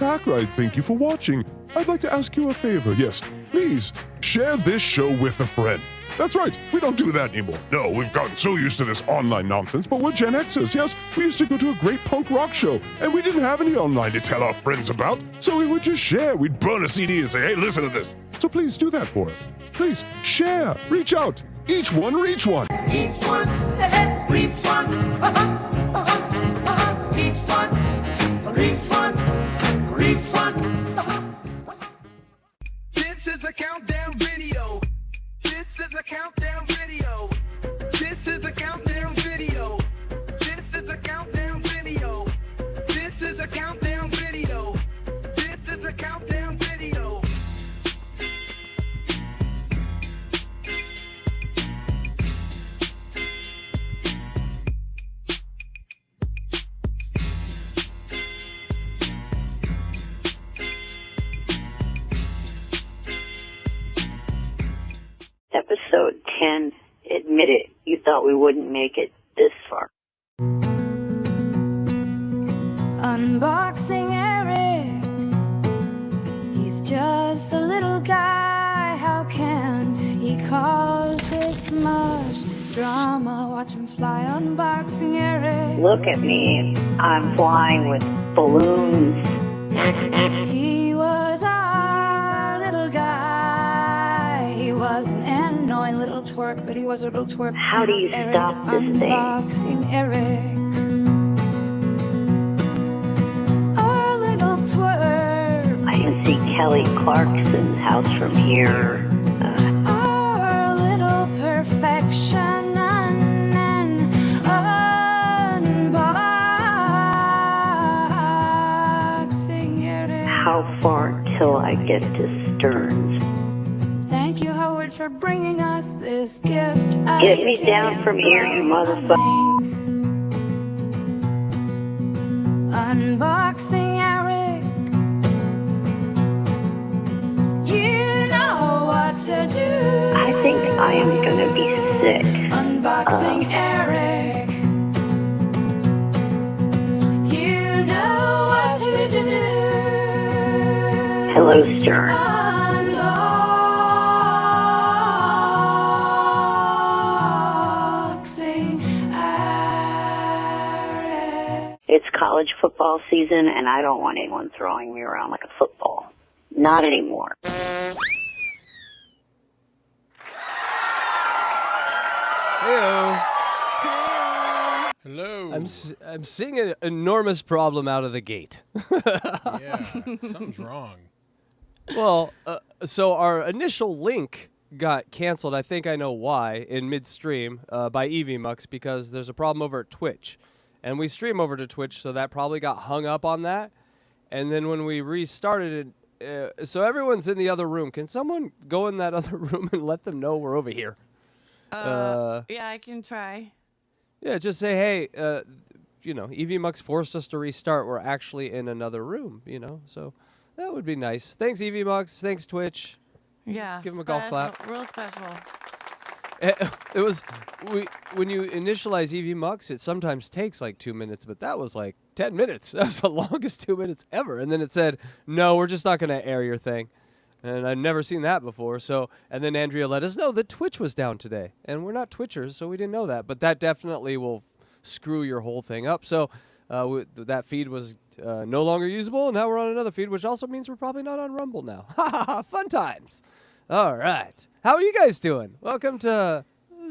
Sackright, thank you for watching. I'd like to ask you a favor. Yes, please share this show with a friend. That's right, we don't do that anymore. No, we've gotten so used to this online nonsense, but we're Gen Xers, yes? We used to go to a great punk rock show, and we didn't have any online to tell our friends about, so we would just share. We'd burn a CD and say, hey, listen to this. So please do that for us. Please, share, reach out. Each one, reach one. Each one, reach one. Each one, reach one, reach one. This is a countdown video. This is a countdown video. This is a countdown video. This is a countdown video. This is a countdown video. This is a countdown video. Episode 10. Admit it, you thought we wouldn't make it this far. Unboxing Eric. He's just a little guy. How can he cause this much drama? Watch him fly. Unboxing Eric. Look at me. I'm flying with balloons. He was our little guy. He was an annoying little twerp, but he was a little twerp. How do you Eric. stop this thing? Unboxing Eric. Our little twerp. I can see Kelly Clarkson's house from here. Our little perfection. Unboxing Eric. How far till I get to Stearns? Thank you, Howard, for bringing us this gift. Get me down from here, you motherfucker. Unboxing Eric. You know what to do. I think I am gonna be sick. Unboxing Eric. You know what to do. Hello, Stearns. Unboxing Eric. It's college football season, and I don't want anyone throwing me around like a football. Not anymore. Heyo. Hello. I'm seeing an enormous problem out of the gate. Yeah, something's wrong. Well, so our initial link got canceled. I think I know why in midstream by EVMux, because there's a problem over at Twitch, and we stream over to Twitch, so that probably got hung up on that. And then when we restarted it, so everyone's in the other room. Can someone go in that other room and let them know we're over here? Yeah, I can try. Yeah, just say, hey, EVMux forced us to restart. We're actually in another room, so that would be nice. Thanks, EVMux. Thanks, Twitch. Yeah. Let's give him a golf clap. Real special. It was, when you initialize EVMux, it sometimes takes like 2 minutes, but that was like 10 minutes. That was the longest 2 minutes ever. And then it said, no, we're just not going to air your thing. And I'd never seen that before. And then Andrea let us know that Twitch was down today. And we're not Twitchers, so we didn't know that. But that definitely will screw your whole thing up. So that feed was no longer usable, and now we're on another feed, which also means we're probably not on Rumble now. Fun times. All right. How are you guys doing? Welcome to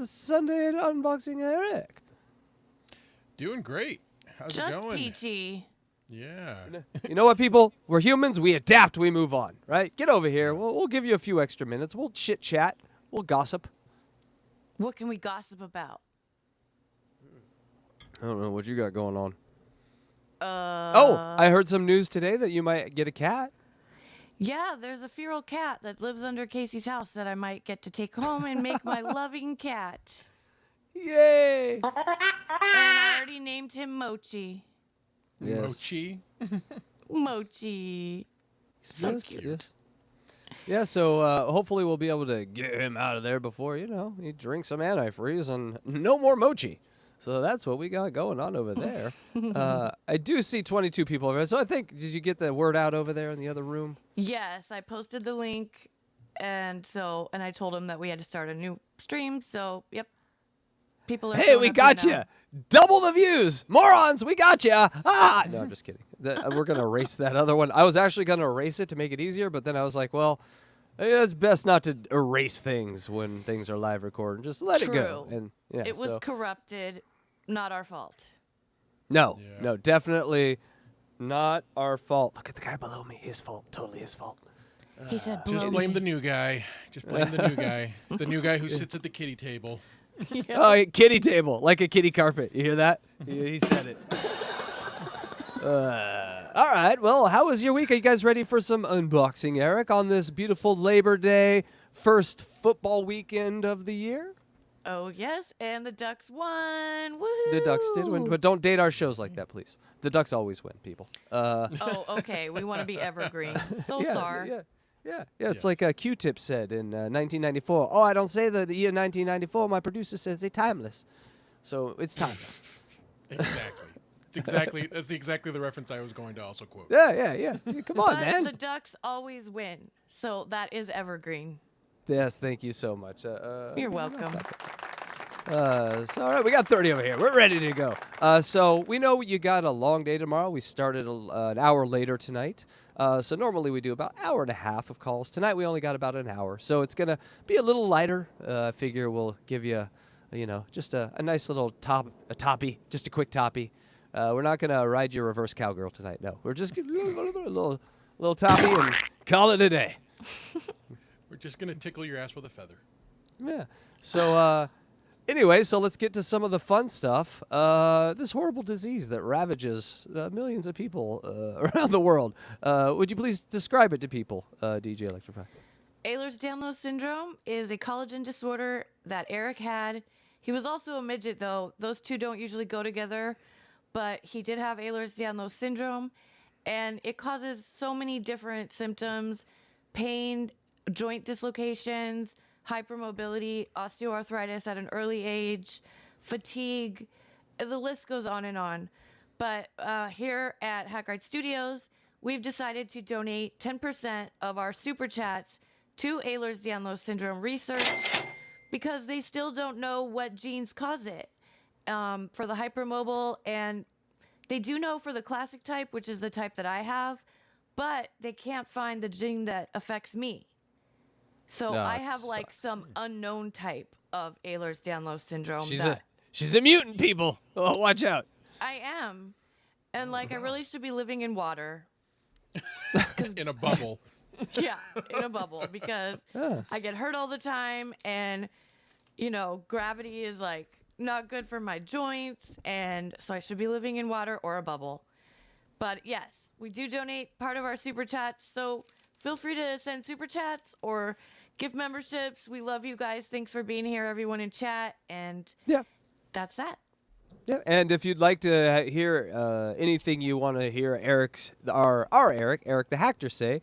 Sunday at Unboxing Eric. Doing great. How's Just it going? peachy. Yeah. You know what, people? We're humans. We adapt. We move on, right? Get over here. We'll give you a few extra minutes. We'll chit-chat. We'll gossip. What can we gossip about? I don't know what you got going on. Oh, I heard some news today that you might get a cat. Yeah, there's a feral cat that lives under Casey's house that I might get to take home and make my loving cat. Yay! And I already named him Mochi. Yes. Mochi. Mochi. So Yes, cute. yes. Yeah, so hopefully we'll be able to get him out of there before, he drinks some antifreeze and no more mochi. So that's what we got going on over there. I do see 22 people over there. So I think, did you get the word out over there in the other room? Yes, I posted the link, and I told him that we had to start a new stream. So, yep. People are. Hey, showing we up got right you. now. Double the views. Morons, we got you. Ah! No, I'm just kidding. We're going to erase that other one. I was actually going to erase it to make it easier, but then I was like, well, it's best not to erase things when things are live recorded. Just let it go. True. And yeah, It was corrupted. Not our fault. No, Yeah. no, definitely not our fault. Look at the guy below me. His fault. Totally his fault. He said, Just "Blow blame me." the new guy. Just blame the new guy. The new guy who sits at the kitty table. Oh, kitty table, like a kitty carpet. You hear that? He said it. All right. Well, how was your week? Are you guys ready for some unboxing, Eric, on this beautiful Labor Day first football weekend of the year? Oh yes, and the Ducks won. Woohoo! The Ducks did win, but don't date our shows like that, please. The Ducks always win, people. Oh, okay. We want to be evergreen. So sorry. Yeah. It's like Q-Tip said in 1994. Oh, I don't say the year 1994. My producer says they're timeless. So it's timeless. Exactly. That's exactly the reference I was going to also quote. Yeah. Come on, But man. the Ducks always win, so that is evergreen. Yes, thank you so much. You're welcome. So, all right, we got 30 over here. We're ready to go. So we know you got a long day tomorrow. We started an hour later tonight. So normally we do about an hour and a half of calls. Tonight we only got about an hour. So it's going to be a little lighter. I figure we'll give you, just a nice little toppy, just a quick toppy. We're not going to ride your reverse cowgirl tonight. No, we're just going to a little toppy and call it a day. We're just going to tickle your ass with a feather. Yeah. So, anyway, so let's get to some of the fun stuff. This horrible disease that ravages millions of people around the world. Would you please describe it to people, DJ Electrify? Ehlers-Danlos syndrome is a collagen disorder that Eric had. He was also a midget, though. Those two don't usually go together, but he did have Ehlers-Danlos syndrome, and it causes so many different symptoms: pain, joint dislocations, hypermobility, osteoarthritis at an early age, fatigue. The list goes on and on. But here at Hackride Studios, we've decided to donate 10% of our super chats to Ehlers-Danlos syndrome research because they still don't know what genes cause it for the hypermobile. And they do know for the classic type, which is the type that I have, but they can't find the gene that affects me. So I have like some unknown type of Ehlers-Danlos syndrome. She's a mutant, people. Oh, watch out. I am. And I really should be living in water. In a bubble. Yeah, in a bubble because I get hurt all the time and gravity is not good for my joints, and so I should be living in water or a bubble. But yes, we do donate part of our super chats, so feel free to send super chats or gift memberships. We love you guys. Thanks for being here, everyone in chat. And that's that. Yeah, and if you'd like to hear anything you want to hear our Eric the Hacker say,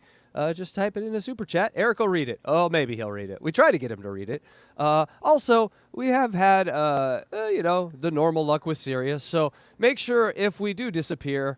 just type it in a super chat. Eric will read it. Oh, maybe he'll read it. We try to get him to read it. Also, we have had, the normal luck with Sirius. So make sure if we do disappear,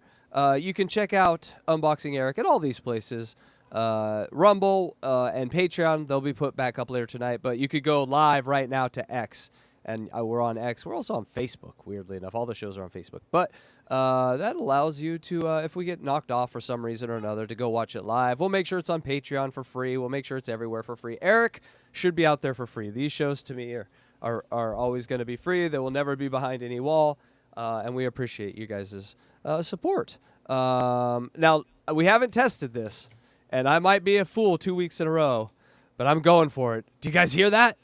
you can check out Unboxing Eric at all these places. Rumble and Patreon, they'll be put back up later tonight, but you could go live right now to X, and we're on X. We're also on Facebook, weirdly enough. All the shows are on Facebook, but that allows you to, if we get knocked off for some reason or another, to go watch it live. We'll make sure it's on Patreon for free. We'll make sure it's everywhere for free. Eric should be out there for free. These shows, to me, are always going to be free. They will never be behind any wall, and we appreciate you guys' support. Now, we haven't tested this, and I might be a fool 2 weeks in a row, but I'm going for it. Do you guys hear that?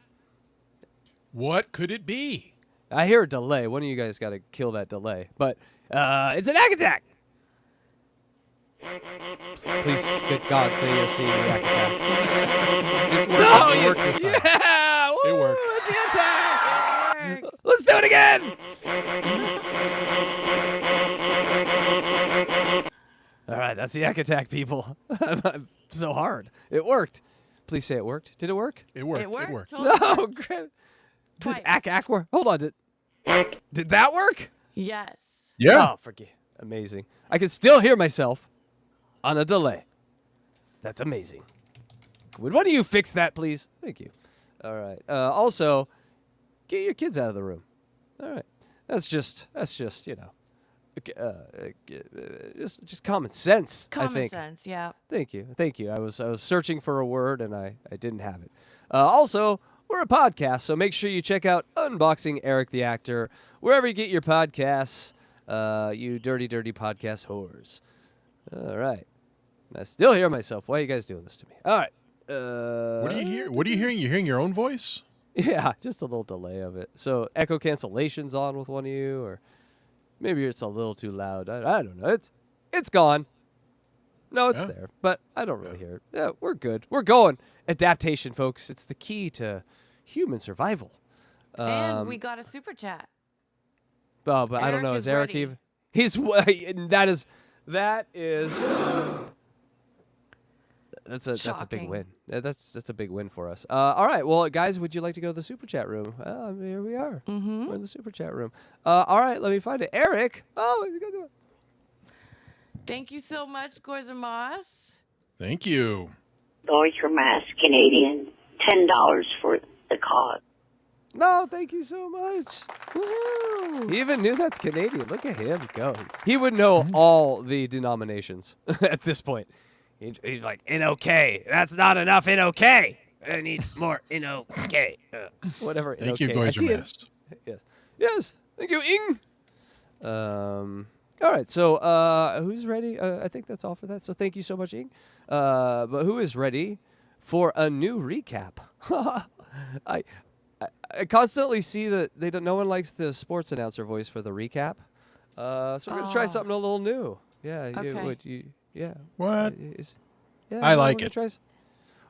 What could it be? I hear a delay. One of you guys got to kill that delay. But it's an Hack Attack. Please, good God, say you're seeing the Hack Attack. It's working. It worked this time. Yeah! Woo, It worked. it's the attack! Eric. Let's do it again! All right, that's the Hack Attack, people. So hard. It worked. Please say it worked. Did it work? It worked. It worked. It worked. Totally No, worked. crap. Twice. Did Ack work? Hold on. Did that work? Yes. Yeah. Oh, forget. Amazing. I can still hear myself on a delay. That's amazing. Would one of you fix that, please? Thank you. All right. Also, get your kids out of the room. All right. That's just just common sense. I Common think. sense, yeah. Thank you. I was searching for a word and I didn't have it. Also, we're a podcast, so make sure you check out Unboxing Eric the Actor wherever you get your podcasts. You dirty podcast whores. All right. I still hear myself. Why are you guys doing this to me? All right. What do you hear? What are you hearing? You hearing your own voice? Yeah, just a little delay of it. So echo cancellation's on with one of you, or maybe it's a little too loud. I don't know. It's gone. No, it's there, but I don't really hear it. Yeah, we're good. We're going. Adaptation, folks. It's the key to human survival. And we got a super chat. Oh, but I don't know. Eric Is is Eric ready. even? He's that is that's a big Shocking. win. That's a big win for us. All right, well, guys, would you like to go to the super chat room? Here we are. Mm-hmm. We're in the super chat room. All right, let me find it. Eric. Oh, you got it. Thank you so much, Gorza Moss. Thank you. Boys from Mass Canadian, $10 for the cause. No, thank you so much. Woohoo! He even knew that's Canadian. Look at him go. He would know all the denominations at this point. He's like, NOK. That's not enough NOK. I need more NOK. Whatever. Thank you, NOK. I see it. Goizer. Yes. Yes. Thank you, Ing. All right. So, who's ready? I think that's all for that. So, thank you so much, Ing. But who is ready for a new recap? I constantly see that no one likes the sports announcer voice for the recap. So we're gonna try something a little new. Yeah. Okay. What? Yeah. I no, like we're it. gonna try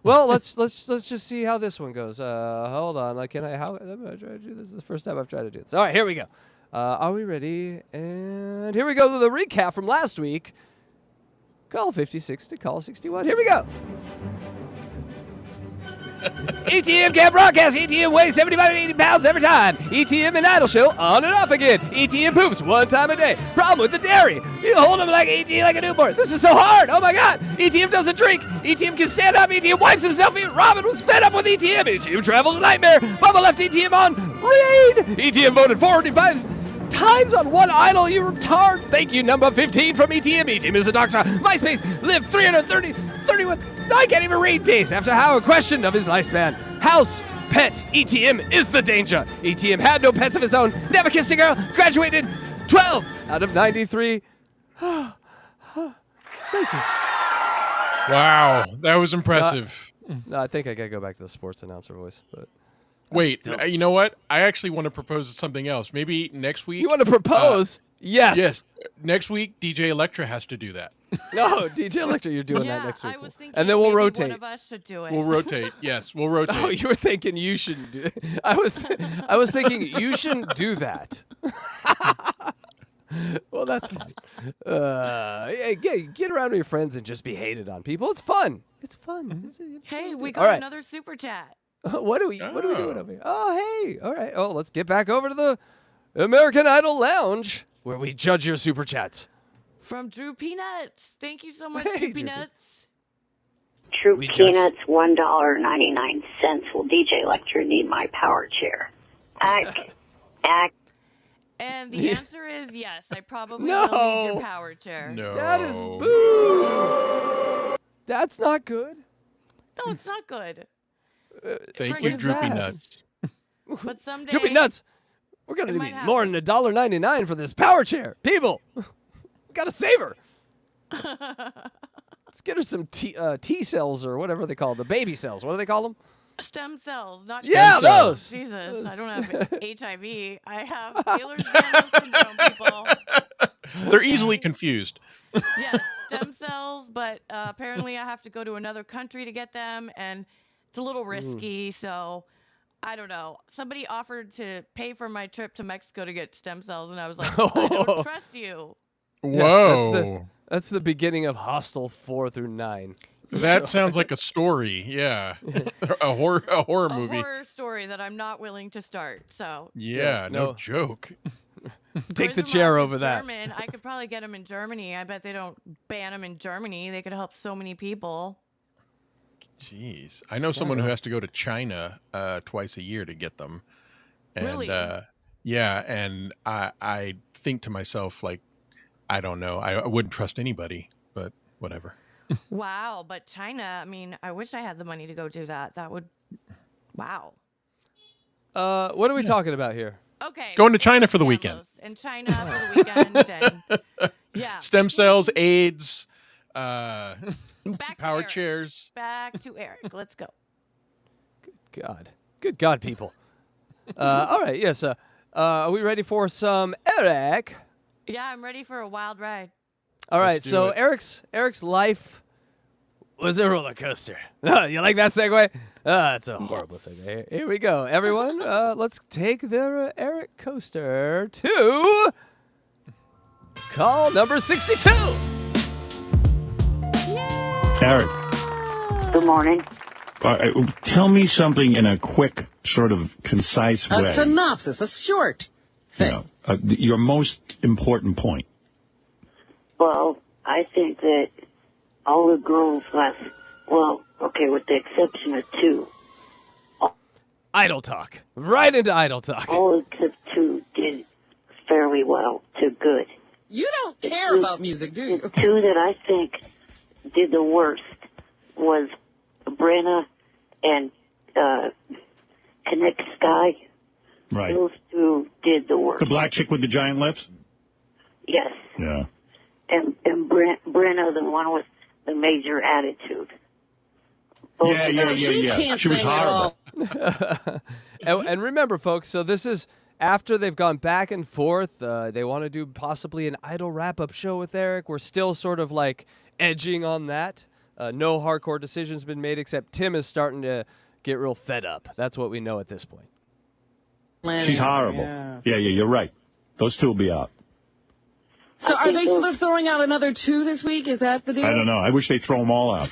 well, let's just see how this one goes. Hold on. I'm gonna try to do this. This is the first time I've tried to do this. All right, here we go. Are we ready? And here we go to the recap from last week. Call 56 to call 61. Here we go. ETM can't broadcast. ETM weighs 75 to 80 pounds every time. ETM and Idol show on and off again. ETM poops one time a day. Problem with the dairy. You hold him like ETM like a newborn. This is so hard. Oh my God. ETM doesn't drink. ETM can stand up. ETM wipes himself. Robin was fed up with ETM. ETM travels a nightmare. Bubba left ETM on read. ETM voted 45 times on one idol. You retard. Thank you, number 15 from ETM. ETM is a doctor. MySpace lived 31. I can't even read days after how a question of his lifespan. House pet ETM is the danger. ETM had no pets of his own. Never kissed a girl. Graduated 12 out of 93. Thank you. Wow, that was impressive. No, I think I gotta go back to the sports announcer voice. But Wait, still you know what? I actually want to propose something else. Maybe next week. you want to propose? Yes. Yes. Next week, DJ Electra has to do that. No, DJ Electra, you're doing Yeah, that next week. I was thinking and then we'll maybe rotate. one of us should do it. We'll rotate. Yes, we'll rotate. Oh, you were thinking you shouldn't do it. I was thinking you shouldn't do that. Well, that's fine. Yeah, get around with your friends and just be hated on people. It's fun. It's fun. Hey, we All got right. another super chat. What are we doing over here? Oh, hey. All right. Oh, let's get back over to the American Idol Lounge where we judge your super chats. From Drew Peanuts. Thank you so much, Hey, Drew Drew Peanuts. True We Peanuts, $1.99. Will DJ Electra need my power chair? Ack. And the answer is yes. I probably No. will need your power chair. No. That is boo. That's not good. No, it's not good. Thank Friggin' you, Droopy ass. Nuts. But someday. Droopy nuts. We're gonna It need might more than $1.99 for this power chair, people. We gotta save her. Let's get her some T cells or whatever they call them. The baby cells. What do they call them? Stem cells, not Yeah, cells. those. Jesus, I don't have HIV. I have Ehlers-Danlos syndrome, people. They're easily confused. Yes, stem cells, but apparently I have to go to another country to get them, and it's a little risky, so I don't know. Somebody offered to pay for my trip to Mexico to get stem cells, and I was like, I don't trust you. Whoa. That's the beginning of Hostel 4 through 9. That sounds like a story. Yeah, a horror movie. A horror story that I'm not willing to start. So Yeah, no joke. Take the Grosvenor chair is over that. German. I could probably get him in Germany. I bet they don't ban him in Germany. They could help so many people. Jeez, I know someone who has to go to China twice a year to get them. And, Really? Yeah, and I think to myself, like, I don't know. I wouldn't trust anybody, but whatever. Wow, but China, I mean, I wish I had the money to go do that. That would, wow. What are we talking about here? Okay. Going to China for the weekend. In China for the weekend. And, yeah. Stem cells, AIDS, Back to power Eric. chairs. Back to Eric. Let's go. Good God, people. All right, yes. Are we ready for some Eric? Yeah, I'm ready for a wild ride. All right, do so it. Eric's life was a roller coaster. You like that segue? It's a horrible segue. Here we go, everyone. Let's take their Eric coaster to call number 62. Eric, Good morning. tell me something in a quick, sort of concise way. A synopsis, a short You thing. know, your most important point. Well, I think that all the girls last, well, okay, with the exception of two, Idle talk. Right into idle talk. all except two did fairly well to good. You don't care about music, do you? The two that I think did the worst was Brenna and Connect Sky. Right. Those two did the worst. The black chick with the giant lips? Yes. Yeah. And Brenna, the one with the major attitude. Yeah. She can't She was sing at all. horrible. And remember, folks, so this is after they've gone back and forth. They want to do possibly an idle wrap-up show with Eric. We're still sort of like edging on that. No hardcore decisions been made, except Tim is starting to get real fed up. That's what we know at this point. She's horrible. Yeah, you're right. Those two will be out. So are they sort of throwing out another 2 this week? Is that the deal? I don't know. I wish they'd throw them all out.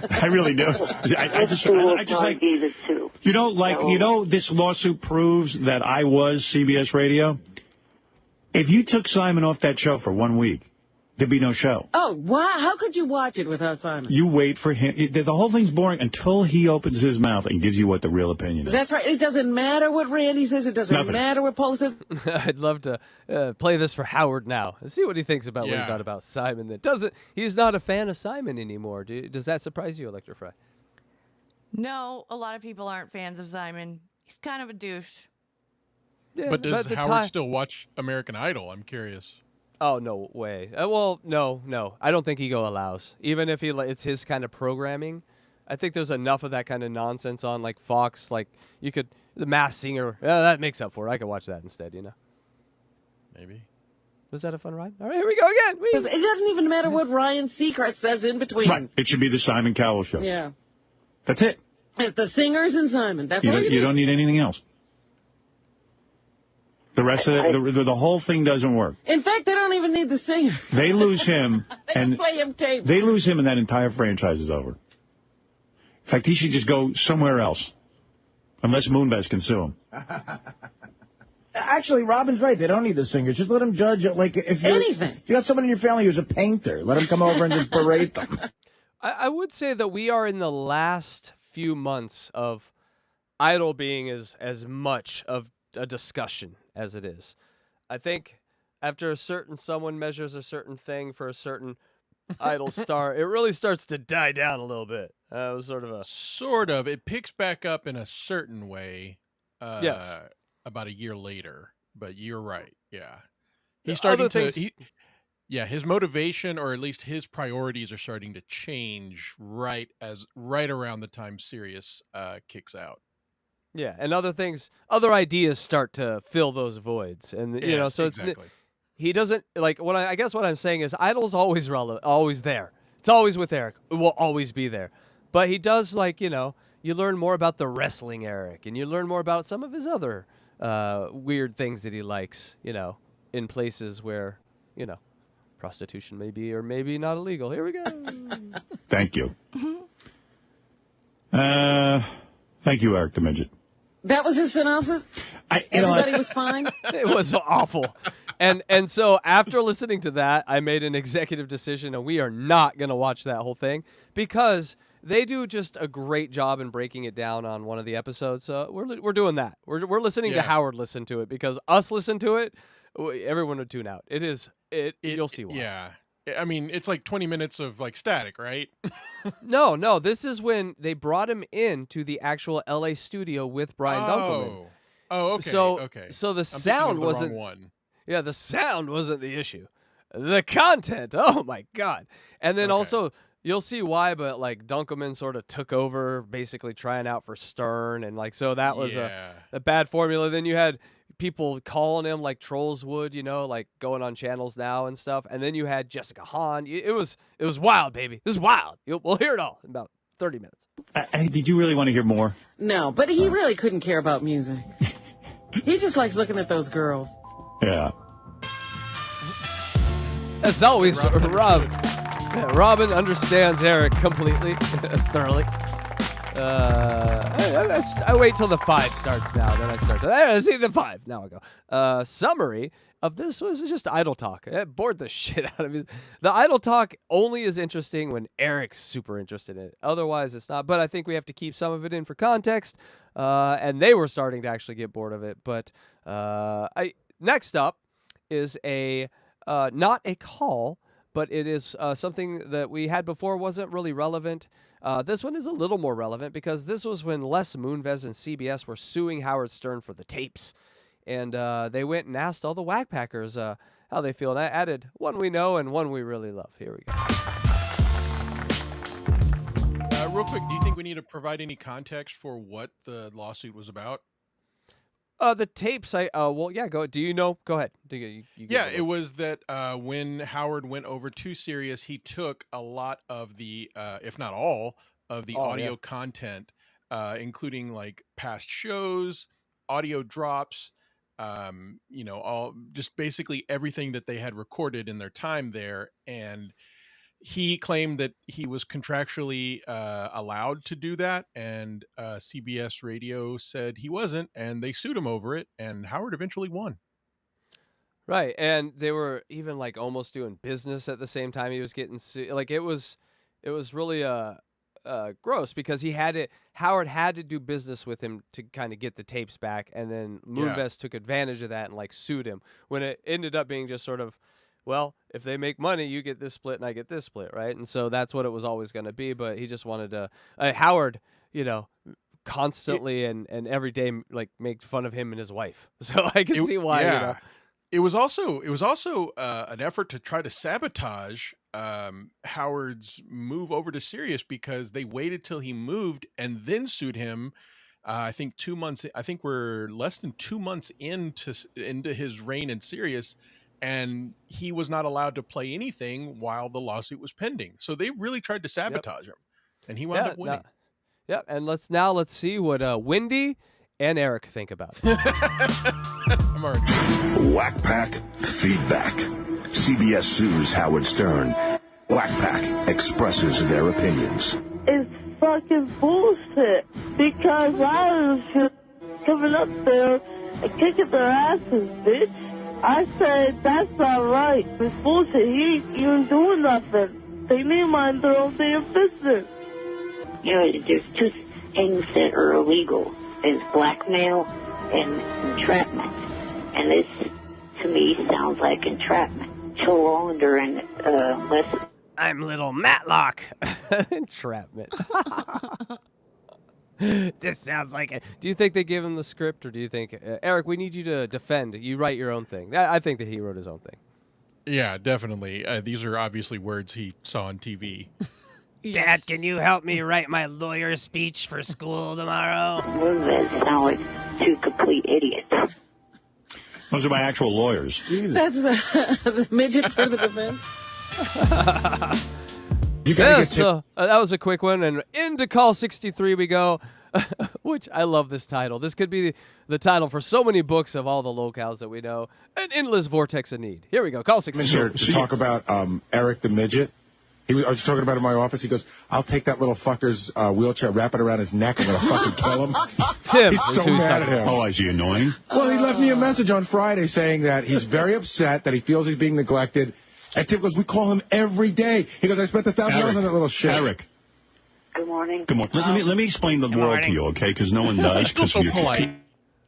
I really do. I just like, be the two. this lawsuit proves that I was CBS Radio. If you took Simon off that show for 1 week, there'd be no show. Oh, wow. How could you watch it without Simon? You wait for him. The whole thing's boring until he opens his mouth and gives you what the real opinion is. That's right. It doesn't matter what Randy says. It doesn't Nothing. matter what Paul says. I'd love to play this for Howard now and see what he thinks about what he thought about Simon. He's not a fan of Simon anymore. Does that surprise you, Electra Fry? No, a lot of people aren't fans of Simon. He's kind of a douche. Yeah, But does the Howard ti- still watch American Idol? I'm curious. Oh, no way. Well, no. I don't think Ego allows. Even if it's his kind of programming, I think there's enough of that kind of nonsense on, like, Fox. Like, you could, The Masked Singer, that makes up for it. I could watch that instead, Maybe. Was that a fun ride? All right, here we go again. It doesn't even matter what Ryan Seacrest says in between. Right. It should be the Simon Cowell show. Yeah. That's it. It's the singers and Simon. That's You all don't need anything else. The rest of the whole thing doesn't work. In fact, they don't even need the singer. They lose him, They and can play him tape. they lose him, and that entire franchise is over. In fact, he should just go somewhere else, unless Moonbase can sue him. Actually, Robin's right. They don't need the singers. Just let them judge it. Like if Anything. you got someone in your family who's a painter, let them come over and just berate them. I would say that we are in the last few months of Idol being as much of a discussion as it is. I think after someone measures a certain thing for a certain Idol star, it really starts to die down a little bit. It was sort of. It picks back up in a certain way. Yes. About a year later, but you're right. Yeah. The He's starting other to. things- His motivation, or at least his priorities, are starting to change right around the time Sirius kicks out. Yeah, and other ideas start to fill those voids, and so exactly. he doesn't like what I guess what I'm saying is Idol's always relevant, always there. It's always with Eric. It will always be there, but he does you learn more about the wrestling Eric, and you learn more about some of his other weird things that he likes, in places where prostitution may be or maybe not illegal. Here we go. Thank you. Thank you, Eric the Midget. That was his synopsis? Everybody was fine? It was awful. And so after listening to that, I made an executive decision, and we are not going to watch that whole thing because they do just a great job in breaking it down on one of the episodes. So we're doing that. We're listening to Howard listen to it because us listen to it, everyone would tune out. You'll see why. Yeah. I mean, it's like 20 minutes of like static, right? No. This is when they brought him in to the actual LA studio with Brian Dunkelman. Oh, okay. So the I'm sound thinking of the wasn't wrong one. Yeah, the sound wasn't the issue. The content. Oh my God. And then also you'll see why, but like Dunkelman sort of took over, basically trying out for Stern, and like so that was a bad formula. Then you had people calling him like trolls would, like going on channels now and stuff. And then you had Jessica Hahn. It was wild, baby. This is wild. We'll hear it all in about 30 minutes. Hey, did you really want to hear more? No, but he really couldn't care about music. He just likes looking at those girls. Yeah. As always, Robin understands Eric completely, thoroughly. I wait till the 5 starts now, then I start to see the 5. Now I go. Summary of this was just idle talk. It bored the shit out of me. The idle talk only is interesting when Eric's super interested in it. Otherwise, it's not. But I think we have to keep some of it in for context. And they were starting to actually get bored of it. But next up is not a call, but it is something that we had before wasn't really relevant. This one is a little more relevant because this was when Les Moonves and CBS were suing Howard Stern for the tapes. And they went and asked all the Wack Packers how they feel. And I added one we know and one we really love. Here we go. Real quick, do you think we need to provide any context for what the lawsuit was about? The tapes, go. Do you know? Go ahead. It was that when Howard went over to Sirius, he took a lot of the, if not all, of the audio content, including like past shows, audio drops, all just basically everything that they had recorded in their time there. And he claimed that he was contractually allowed to do that, and CBS Radio said he wasn't, and they sued him over it, and Howard eventually won. Right, and they were even like almost doing business at the same time he was getting sued. Like it was really gross because Howard had to do business with him to kind of get the tapes back, and then Moonves took advantage of that and like sued him when it ended up being just sort of, well, if they make money, you get this split and I get this split, right? And so that's what it was always going to be. But he just wanted to, Howard, constantly and every day like make fun of him and his wife. So I can see why. Yeah. It was also an effort to try to sabotage Howard's move over to Sirius because they waited till he moved and then sued him. I think 2 months. I think we're less than 2 months into his reign in Sirius. And he was not allowed to play anything while the lawsuit was pending. So they really tried to sabotage him, and he wound up winning. And let's see what Wendy and Eric think about it. I'm already. Wack Pack feedback. CBS sues Howard Stern. Wack Pack expresses their opinions. It's fucking bullshit because I was just coming up there and kicking their asses, bitch. I said, that's not right. It's bullshit. He ain't even doing nothing. They need to mind their own damn business. There's 2 things that are illegal. There's blackmail and entrapment. And this, to me, sounds like entrapment. Joe Hollander and Les. I'm little Matlock. Entrapment. This sounds like it. Do you think they give him the script, or do you think, Eric, we need you to defend? You write your own thing. I think that he wrote his own thing. Yeah, definitely. These are obviously words he saw on TV. Dad, can you help me write my lawyer speech for school tomorrow? Moonves sound like 2 complete idiots. Those are my actual lawyers. That's the midget for the defense. So that was a quick one, and into call 63 we go. Which I love this title. This could be the title for so many books of all the locales that we know. An endless vortex of need. Here we go. Call 6. Here to talk about Eric the Midget. I was talking about it in my office. He goes, I'll take that little fucker's wheelchair, wrap it around his neck, and I'm going to fucking kill him. Tim he's so mad at him. Oh, is he annoying? Well, he left me a message on Friday saying that he's very upset, that he feels he's being neglected. And Tim goes, we call him every day. He goes, I spent $1,000 on that little shit. Eric. Good morning. Good morning. Let me explain the world to you, okay? Because no one does. He's still so polite.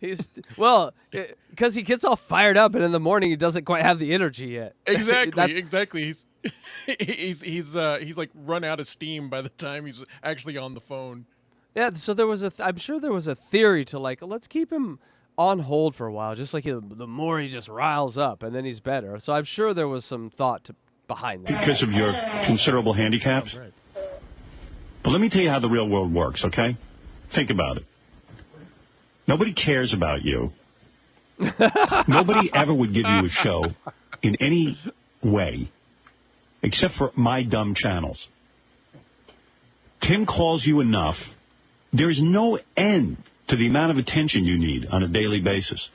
Because he gets all fired up, and in the morning he doesn't quite have the energy yet. Exactly. He's like run out of steam by the time he's actually on the phone. Yeah. So there was I'm sure there was a theory to like, let's keep him on hold for a while, just like the more he just riles up, and then he's better. So I'm sure there was some thought behind that. Because of your considerable handicaps. Right. But let me tell you how the real world works, okay? Think about it. Nobody cares about you. Nobody ever would give you a show in any way except for my dumb channels. Tim calls you enough. There's no end to the amount of attention you need on a daily basis.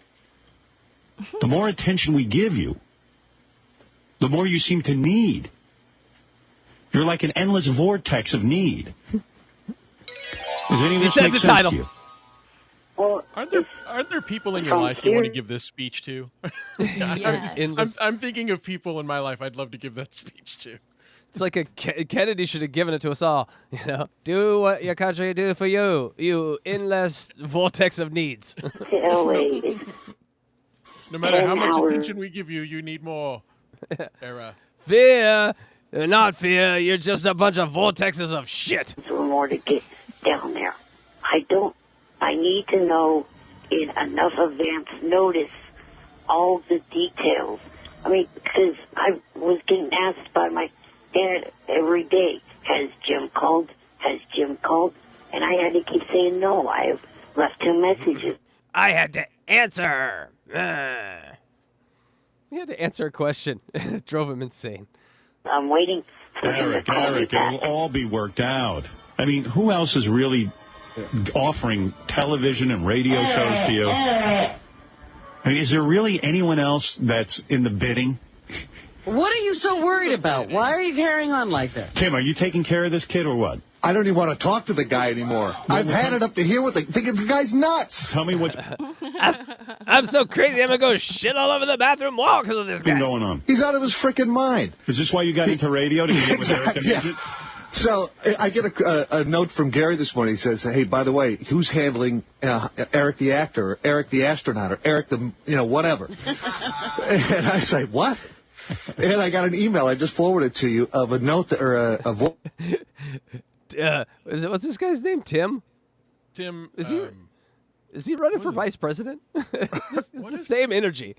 The more attention we give you, the more you seem to need. You're like an endless vortex of need. Does any of this make sense to you? Well, aren't there people in your life you want to give this speech to? I'm thinking of people in my life I'd love to give that speech to. It's like Kennedy should have given it to us all. You know, do what your country do for you. You endless vortex of needs. No matter how much attention we give you, you need more. Era. Fear, not fear. You're just a bunch of vortexes of shit. There's more to get down there. I need to know in enough advance notice all the details. I mean, because I was getting asked by my dad every day, has Jim called? Has Jim called? And I had to keep saying no. I have left him messages. I had to answer. He had to answer a question. It drove him insane. I'm waiting for him to call me back. It'll all be worked out. I mean, who else is really offering television and radio shows to you? I mean, is there really anyone else that's in the bidding? What are you so worried about? Why are you carrying on like that? Tim, are you taking care of this kid or what? I don't even want to talk to the guy anymore. I've had it up to here with the guy's nuts. Tell me what... I'm so crazy, I'm going to go shit all over the bathroom wall because of this guy. What's going on? He's out of his freaking mind. Is this why you got into radio, to get with Eric the Midget? So I get a note from Gary this morning. He says, hey, by the way, who's handling Eric the actor, or Eric the astronaut, or Eric the, whatever? And I say, what? And I got an email I just forwarded to you of a note what's this guy's name? Tim? Tim. Is he running for vice president? It's the same energy.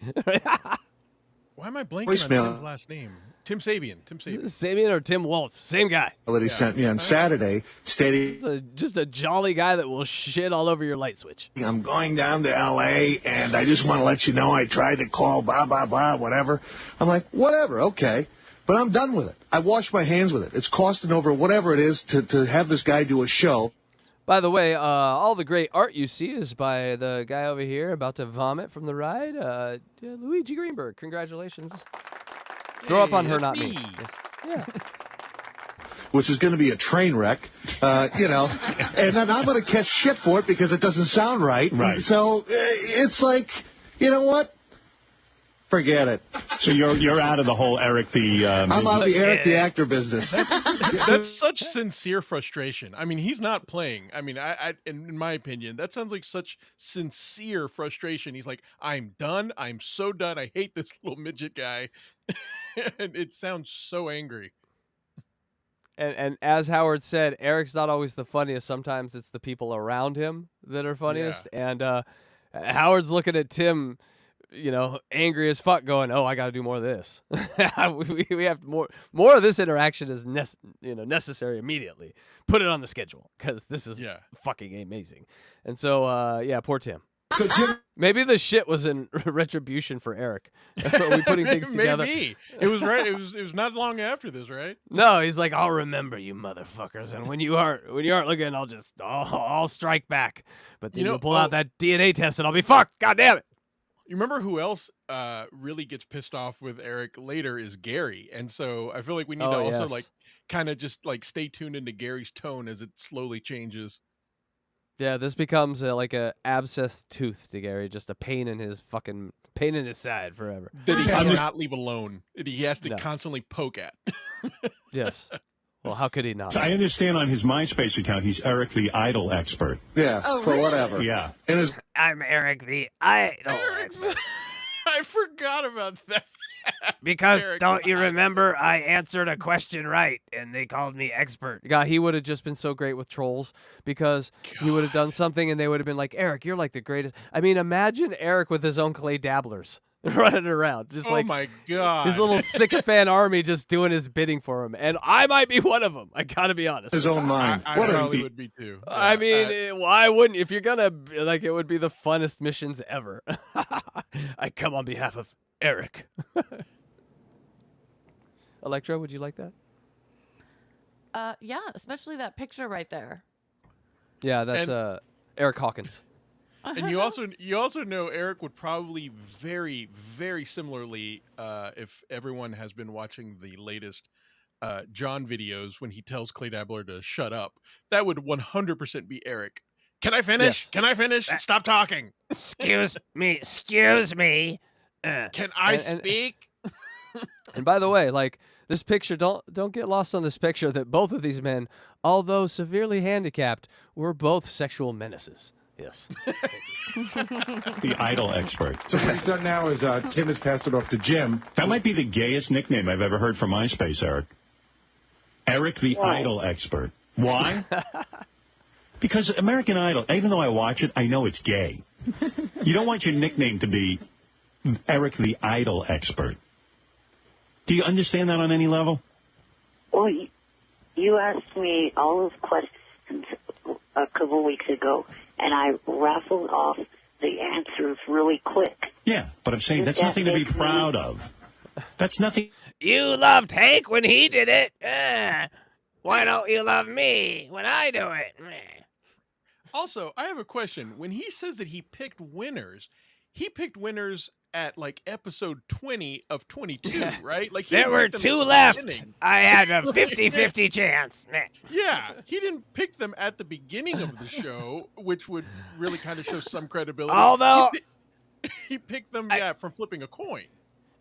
Why am I blanking on Tim's last name? Tim Sabian. Sabian or Tim Waltz. Same guy. That he sent me on Saturday stating... just a jolly guy that will shit all over your light switch. I'm going down to L.A., and I just want to let you know I tried to call blah, blah, blah, whatever. I'm like, whatever, okay. But I'm done with it. I washed my hands with it. It's costing over whatever it is to have this guy do a show. By the way, all the great art you see is by the guy over here about to vomit from the ride, Luigi Greenberg. Congratulations. Throw up on her, not me. Yeah. Which is going to be a train wreck, and then I'm going to catch shit for it because it doesn't sound right. Right. So it's like, you know what? Forget it. So you're out of the whole Eric the... I'm out of the Eric the actor business. That's such sincere frustration. I mean, he's not playing. I mean, I in my opinion, that sounds like such sincere frustration. He's like, I'm done. I'm so done. I hate this little midget guy. And it sounds so angry. And as Howard said, Eric's not always the funniest. Sometimes it's the people around him that are funniest. Yeah. And Howard's looking at Tim, angry as fuck, going, "Oh, I got to do more of this. we have more of this interaction is necessary immediately. Put it on the schedule because this is fucking amazing." And so, poor Tim. So Jim, Maybe the shit was in retribution for Eric. Are we putting things together? Maybe it was right. It was not long after this, right? No, he's like, I'll remember you motherfuckers, and when you aren't looking, I'll strike back. But then you'll pull out that DNA test, and I'll be fucked. God damn it! You remember who else really gets pissed off with Eric later is Gary, and so I feel like we need to also like kind of just like stay tuned into Gary's tone as it slowly changes. Yeah, this becomes like a abscessed tooth to Gary, just a pain in his side forever. That he cannot leave alone. He has to constantly poke at. Yes. Well, how could he not? So I understand on his MySpace account, he's Eric the Idol expert. Yeah, for whatever. Yeah. I'm Eric the Idol expert. I forgot about that. Because Eric, don't you remember I answered a question right and they called me expert. God, he would have just been so great with trolls because he would have done something and they would have been like, Eric, you're like the greatest. I mean, imagine Eric with his own clay dabblers running around. Just oh my God. His little sycophant army just doing his bidding for him. And I might be one of them. I gotta be honest. His own mind. I probably would be too. Yeah, I mean, why wouldn't? If you're gonna, like, it would be the funnest missions ever. I come on behalf of Eric. Electra, would you like that? Yeah, especially that picture right there. Yeah, that's Eric Hawkins. And you also know Eric would probably very, very similarly, if everyone has been watching the latest John videos when he tells Clay Dabbler to shut up, that would 100% be Eric. Can I finish? Yes. Can I finish? Stop talking. Excuse me. Excuse me. Can I speak? And by the way, like, this picture, don't get lost on this picture that both of these men, although severely handicapped, were both sexual menaces. Yes. The Idol expert. So what he's done now is Tim has passed it off to Jim. That might be the gayest nickname I've ever heard from MySpace, Eric. Eric the Idol expert. Why? Because American Idol, even though I watch it, I know it's gay. You don't want your nickname to be Eric the Idol expert. Do you understand that on any level? Well, you asked me all those questions a couple of weeks ago, and I raffled off the answers really quick. Yeah, but I'm saying that's nothing to be proud of. That's nothing. You loved Hank when he did it. Why don't you love me when I do it? Also, I have a question. When he says that he picked winners at like episode 20 of 22, right? Like There were 2 left. I had a 50-50 chance. Yeah, he didn't pick them at the beginning of the show, which would really kind of show some credibility. Although he picked them, from flipping a coin.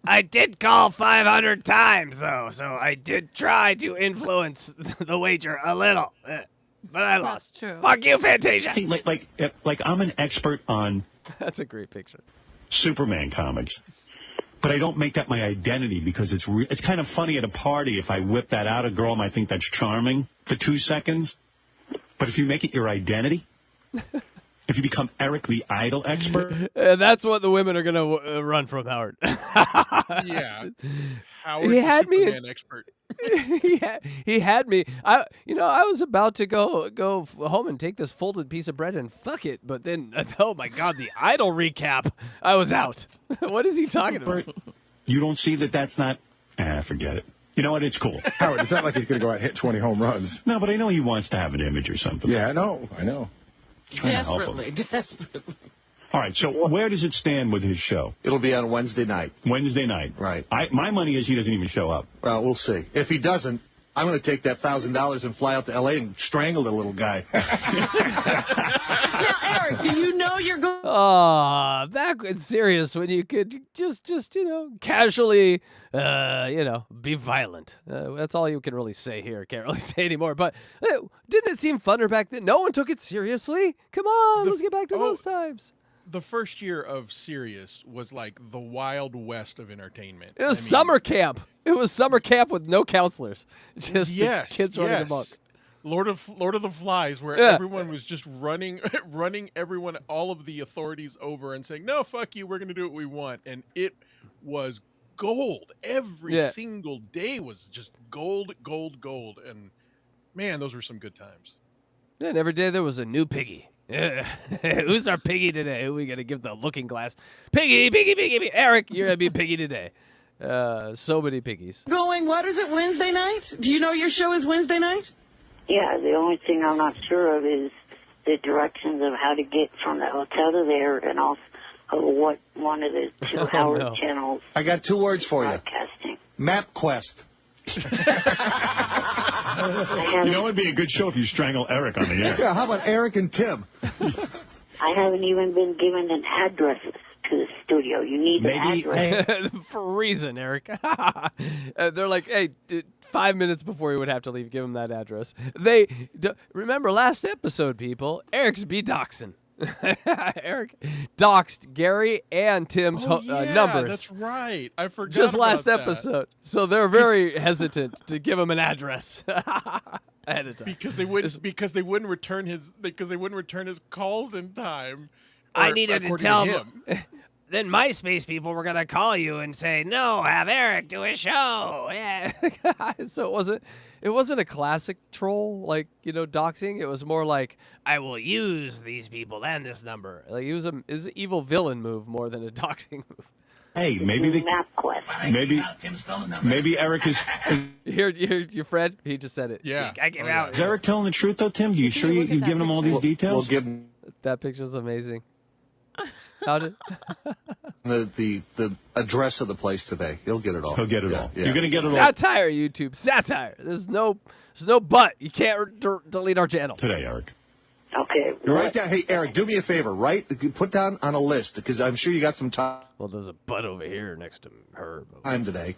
I did call 500 times, though, so I did try to influence the wager a little. But I lost. That's true. Fuck you, Fantasia. I think like I'm an expert on That's a great picture. Superman comics, but I don't make that my identity because it's kind of funny at a party if I whip that out. A girl might think that's charming for 2 seconds, but if you make it your identity, if you become Eric the Idol expert, that's what the women are gonna run from, Howard. Yeah, Howard, He had me Superman expert. he had me. I was about to go home and take this folded piece of bread and fuck it, but then, oh my God, the Idol recap. I was out. What is he talking about? you don't see that that's not. Forget it. You know what? It's cool. Howard, it's not like he's going to go out and hit 20 home runs. No, but I know he wants to have an image or something. Yeah, I know. Trying to help him. Desperately. All right, so where does it stand with his show? It'll be on Wednesday night. Wednesday night. Right. My money is he doesn't even show up. Well, we'll see. If he doesn't, I'm going to take that $1,000 and fly out to L.A. and strangle the little guy. Now, Eric, do you know you're going? Oh, back when serious, when you could just casually, be violent. That's all you can really say here. Can't really say anymore. But didn't it seem funner back then? No one took it seriously. Come on, let's get back to those times. The first year of Sirius was like the Wild West of entertainment. It was summer camp. It was summer camp with no counselors. Just the kids running amok. Lord of the Flies, where everyone was just running everyone, all of the authorities over and saying, "No, fuck you, we're going to do what we want," and it was gold. Every single day was just gold, gold, gold, and man, those were some good times. And every day there was a new piggy. Who's our piggy today? Who are we going to give the looking glass? Piggy, piggy, piggy, piggy. Eric, you're going to be piggy today. So many piggies. Going, what is it, Wednesday night? Do you know your show is Wednesday night? Yeah, the only thing I'm not sure of is the directions of how to get from the hotel to there, and also what one of the two Howard channels. I got 2 words for you. Broadcasting. MapQuest. You know, it'd be a good show if you strangle Eric on the air. Yeah, how about Eric and Tim? I haven't even been given an address to the studio. You need an address. For a reason, Eric. They're like, hey, 5 minutes before you would have to leave, give him that address. Remember last episode, people, Eric's doxing. Eric doxed Gary and Tim's numbers. That's right. I forgot. Just last about episode. So they're very hesitant to give him an address ahead of time. Because they wouldn't return his calls in time. I needed to according tell him. Then MySpace people were gonna call you and say, "No, have Eric do a show." Yeah. So it wasn't a classic troll like doxing. It was more like, I will use these people and this number. Like it was an evil villain move more than a doxing move. Hey, maybe Eric is. Your friend, he just said it. Yeah. I came out. Is Eric telling the truth though, Tim? Do you sure you've given him all these details? We'll give him that picture's amazing. How did the address of the place today. He'll get it all. He'll get it all. Yeah. You're gonna get it all satire, YouTube satire. There's no but. You can't delete our channel today, Eric. Okay. Write down. Hey, Eric, do me a favor. Put down on a list because I'm sure you got some time. Well, there's a butt over here next to her. Time today.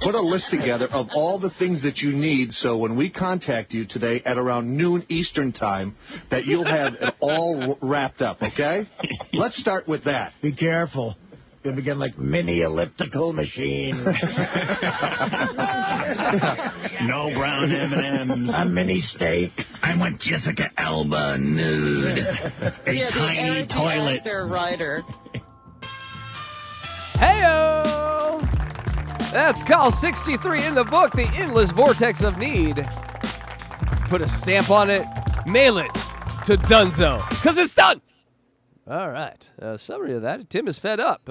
Put a list together of all the things that you need, so when we contact you today at around noon Eastern time, that you'll have it all wrapped up. Okay? Let's start with that. Be careful. You'll begin like mini elliptical machine. No brown M&Ms. A mini steak. I want Jessica Alba nude. A tiny toilet. Their rider. Heyo! That's call 63 in the book, The Endless Vortex of Need. Put a stamp on it, mail it to Dunzo, because it's done! All right. Summary of that. Tim is fed up.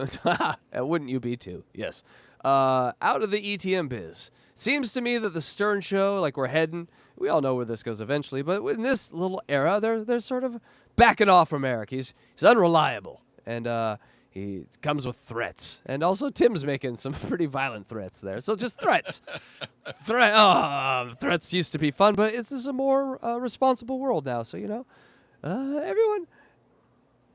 Wouldn't you be too? Yes. Out of the ETM biz. Seems to me that the Stern Show, like we're heading, we all know where this goes eventually, but in this little era, they're sort of backing off from Eric. He's unreliable, and he comes with threats. And also Tim's making some pretty violent threats there. So just threats. Threats used to be fun, but this is a more responsible world now. So, everyone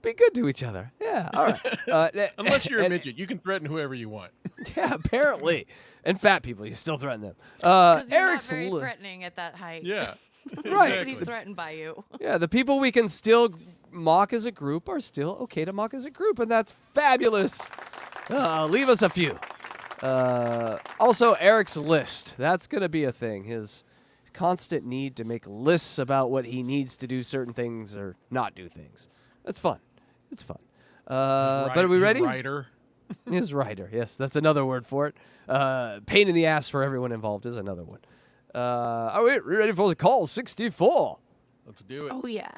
be good to each other. Yeah, all right. Unless you're a midget, you can threaten whoever you want. Yeah, apparently. And fat people, you still threaten them. Because you're not very threatening at that height. Yeah. Right. Nobody's threatened by you. Yeah, the people we can still mock as a group are still okay to mock as a group, and that's fabulous. Leave us a few. Also, Eric's list. That's going to be a thing. His constant need to make lists about what he needs to do certain things or not do things. That's fun. It's fun. But are we ready? His writer. His writer. Yes, that's another word for it. Pain in the ass for everyone involved is another one. Are we ready for the call 64? Let's do it. Oh, yeah.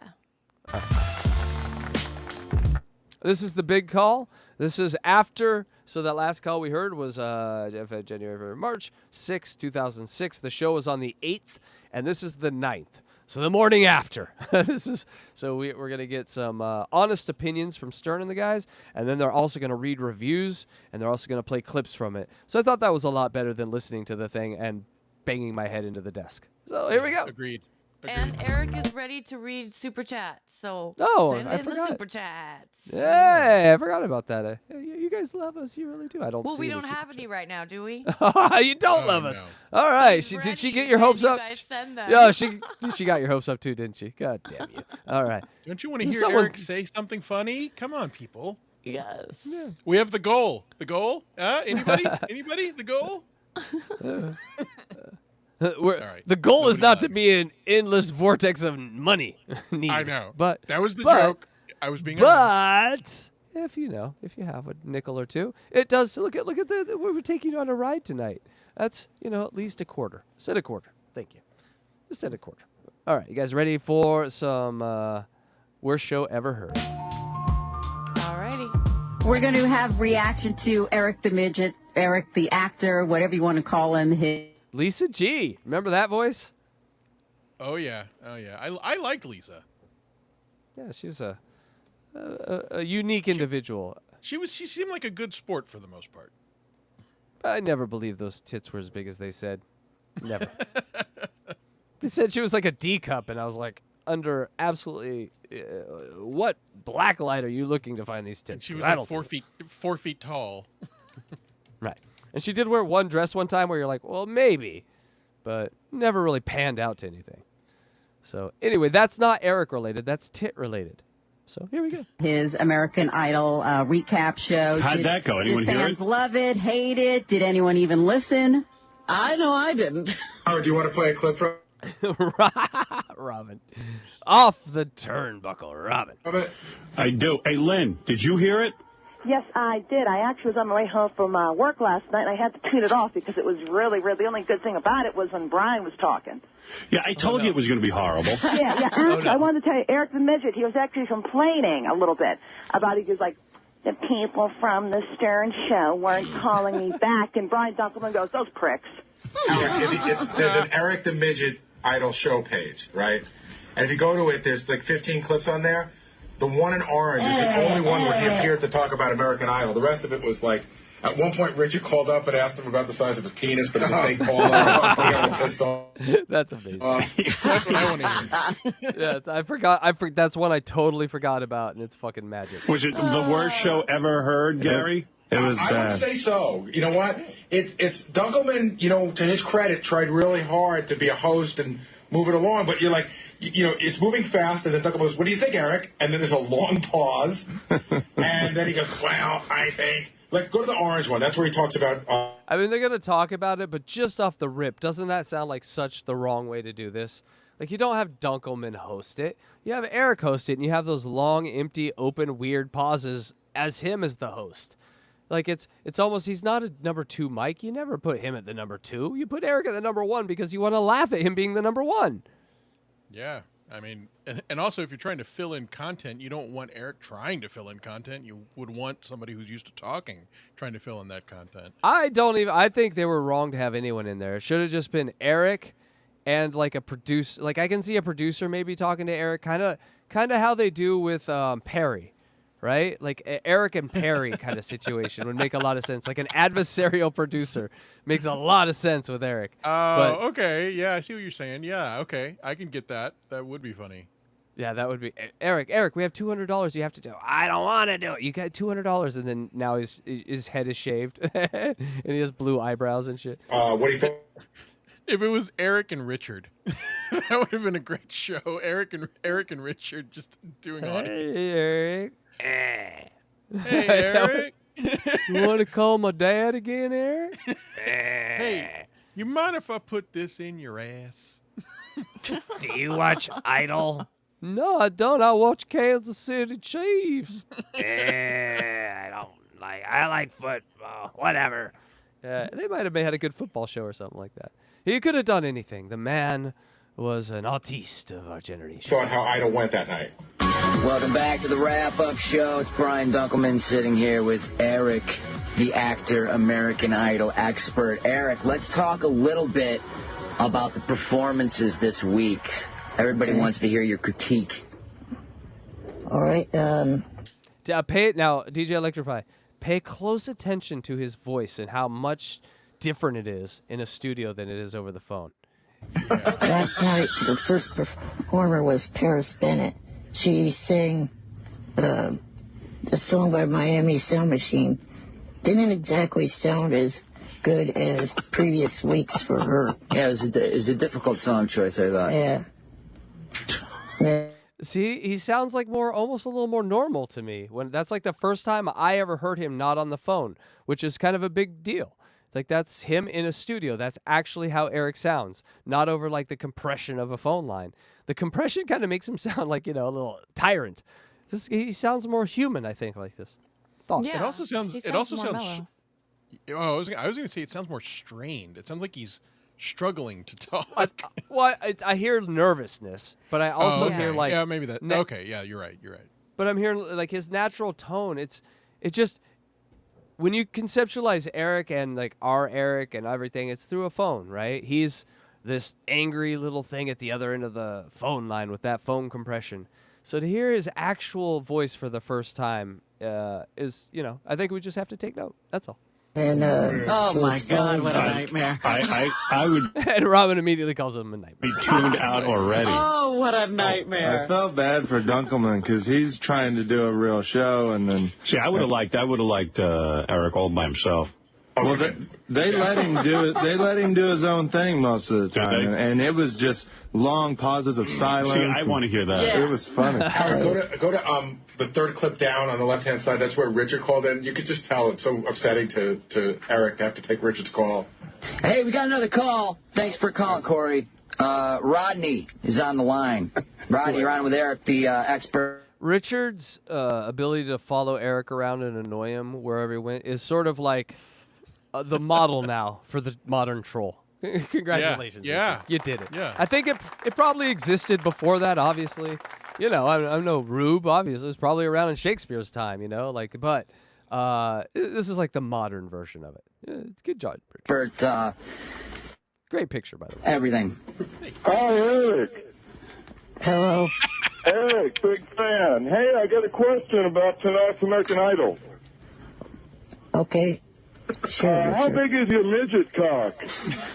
This is the big call. This is after. So that last call we heard was January, March 6, 2006. The show was on the 8th, and this is the 9th. So the morning after. We're going to get some honest opinions from Stern and the guys, and then they're also going to read reviews, and they're also going to play clips from it. So I thought that was a lot better than listening to the thing and banging my head into the desk. So here we go. Agreed. And Eric is ready to read super chats. So send I in forgot. the super chats. Hey, I forgot about that. You guys love us. You really do. I don't. Well, see we the don't super have any right now, do we? You don't love us. All right. Did she get your hopes up? You guys send them. Yeah, she got your hopes up too, didn't she? God damn you. All right. Don't you want to hear Eric say something funny? Come on, people. Yes. Yeah. We have the goal. The goal? Anybody? Anybody? The goal? Right. The goal is not to be an endless vortex of money. Need. I know. But that was the joke. I was being honest. If you have a nickel or two, it does. Look at we're taking you on a ride tonight. That's at least a quarter. Said a quarter. Thank you. Just said a quarter. All right, you guys ready for some Worst show ever heard. Alrighty. We're going to have reaction to Eric the Midget, Eric the actor, whatever you want to call him. Lisa G. Remember that voice? Oh yeah. I liked Lisa. Yeah, she was a unique individual. She seemed like a good sport for the most part. I never believed those tits were as big as they said. Never. They said she was like a D cup, and I was like, under absolutely what black light are you looking to find these tits? And she was I like don't see 4 feet tall. Right. And she did wear one dress one time where you're like, well, maybe, but never really panned out to anything. So anyway, that's not Eric related. That's tit related. So here we go. His American Idol recap show. How'd that go? Anyone did hear fans it? love it, hate it? Did anyone even listen? I know I didn't. Howard, do you want to play a clip from Robin. Off the turnbuckle, Robin. I do. Hey, Lynn, did you hear it? Yes, I did. I actually was on the way home from work last night, and I had to tune it off because it was really, the only good thing about it was when Brian was talking. Yeah, I told you it was going to be horrible. Yeah. Actually, I wanted to tell you, Eric the Midget, he was actually complaining a little bit about, he was like, the people from the Stern Show weren't calling me back, and Brian Dunkelman goes, those pricks. There's an Eric the Midget Idol show page, right? And if you go to it, there's like 15 clips on there. The one in orange is the only one where he appeared to talk about American Idol. The rest of it was like, at one point, Richard called up and asked him about the size of his penis, but it's a fake call. He got pissed off. That's amazing. That's what I want to hear. Yeah, I forgot. That's one I totally forgot about, and it's fucking magic. Was it the worst show ever heard, Gary? It was I bad. would say so. You know what? It's Dunkelman, you know, to his credit, tried really hard to be a host and move it along, but you're like, you know, it's moving fast, and then Dunkelman goes, what do you think, Eric? And then there's a long pause, and then he goes, well, I think. Like, go to the orange one. That's where he talks about... I mean, they're going to talk about it, but just off the rip, doesn't that sound like such the wrong way to do this? Like, you don't have Dunkelman host it. You have Eric host it, and you have those long, empty, open, weird pauses as him as the host. Like, it's almost, he's not a number 2 mic. You never put him at the number 2. You put Eric at the number 1 because you want to laugh at him being the number 1. Yeah. I mean, and also if you're trying to fill in content, you don't want Eric trying to fill in content. You would want somebody who's used to talking trying to fill in that content. I think they were wrong to have anyone in there. It should have just been Eric and like a producer. Like I can see a producer maybe talking to Eric, kind of how they do with Perry, right? Like Eric and Perry kind of situation would make a lot of sense. Like an adversarial producer makes a lot of sense with Eric. Oh, okay. Yeah, I see what you're saying. Yeah, okay. I can get that. That would be funny. Yeah, that would be Eric, we have $200 you have to do. I don't want to do it. You got $200, and then now his head is shaved, and he has blue eyebrows and shit. What do you think? If it was Eric and Richard, that would have been a great show. Eric and Richard just doing audio. Hey, Eric. Hey, Eric. You want to call my dad again, Eric? Hey, you mind if I put this in your ass? Do you watch Idol? No, I don't. I watch Kansas City Chiefs. I like football. Whatever. They might have had a good football show or something like that. He could have done anything. The man was an autiste of our generation. Saw how Idol went that night. Welcome back to the wrap-up show. It's Brian Dunkelman sitting here with Eric, the actor, American Idol expert. Eric, let's talk a little bit about the performances this week. Everybody wants to hear your critique. All right. Pay it now, DJ Electrify. Pay close attention to his voice and how much different it is in a studio than it is over the phone. Last night, the first performer was Paris Bennett. She sang the song by Miami Sound Machine. Didn't exactly sound as good as previous weeks for her. Yeah, it was a difficult song choice, I thought. Yeah. See, he sounds like almost a little more normal to me. That's like the first time I ever heard him not on the phone, which is kind of a big deal. Like that's him in a studio. That's actually how Eric sounds, not over like the compression of a phone line. The compression kind of makes him sound like, a little tyrant. He sounds more human, I think, like this. Thoughts? Yeah, it also sounds. I Oh, I was going to say it sounds more strained. It sounds like he's struggling to talk. I hear nervousness, but I also hear like maybe that. Okay, yeah, you're right. But I'm hearing like his natural tone. It just when you conceptualize Eric and like our Eric and everything, it's through a phone, right? He's this angry little thing at the other end of the phone line with that phone compression. So to hear his actual voice for the first time is, I think we just have to take note. That's all. And oh my God, what a nightmare! I would. And Robin immediately calls him a nightmare. Be tuned out already. Oh, what a nightmare! I felt bad for Dunkelman because he's trying to do a real show, and then See, I would have liked Eric all by himself. well, they let him do it. They let him do his own thing most of the time, and it was just long pauses of silence. See, I want to hear that. Yeah. It was funny. Howard, go to the third clip down on the left-hand side. That's where Richard called in. You could just tell it's so upsetting to Eric to have to take Richard's call. Hey, we got another call. Thanks for calling, Corey. Rodney is on the line. Rodney, you're on with Eric, the expert. Richard's ability to follow Eric around and annoy him wherever he went is sort of like the model now for the modern troll. Congratulations. Yeah. Richard. You did it. Yeah. I think it probably existed before that, obviously. I'm no rube, obviously. It was probably around in Shakespeare's time, but this is like the modern version of it. It's good job, Richard. Expert, great picture, by the way. Everything. Hi, Eric. Hello. Eric, big fan. Hey, I got a question about tonight's American Idol. Okay. Sure. How big is your midget cock?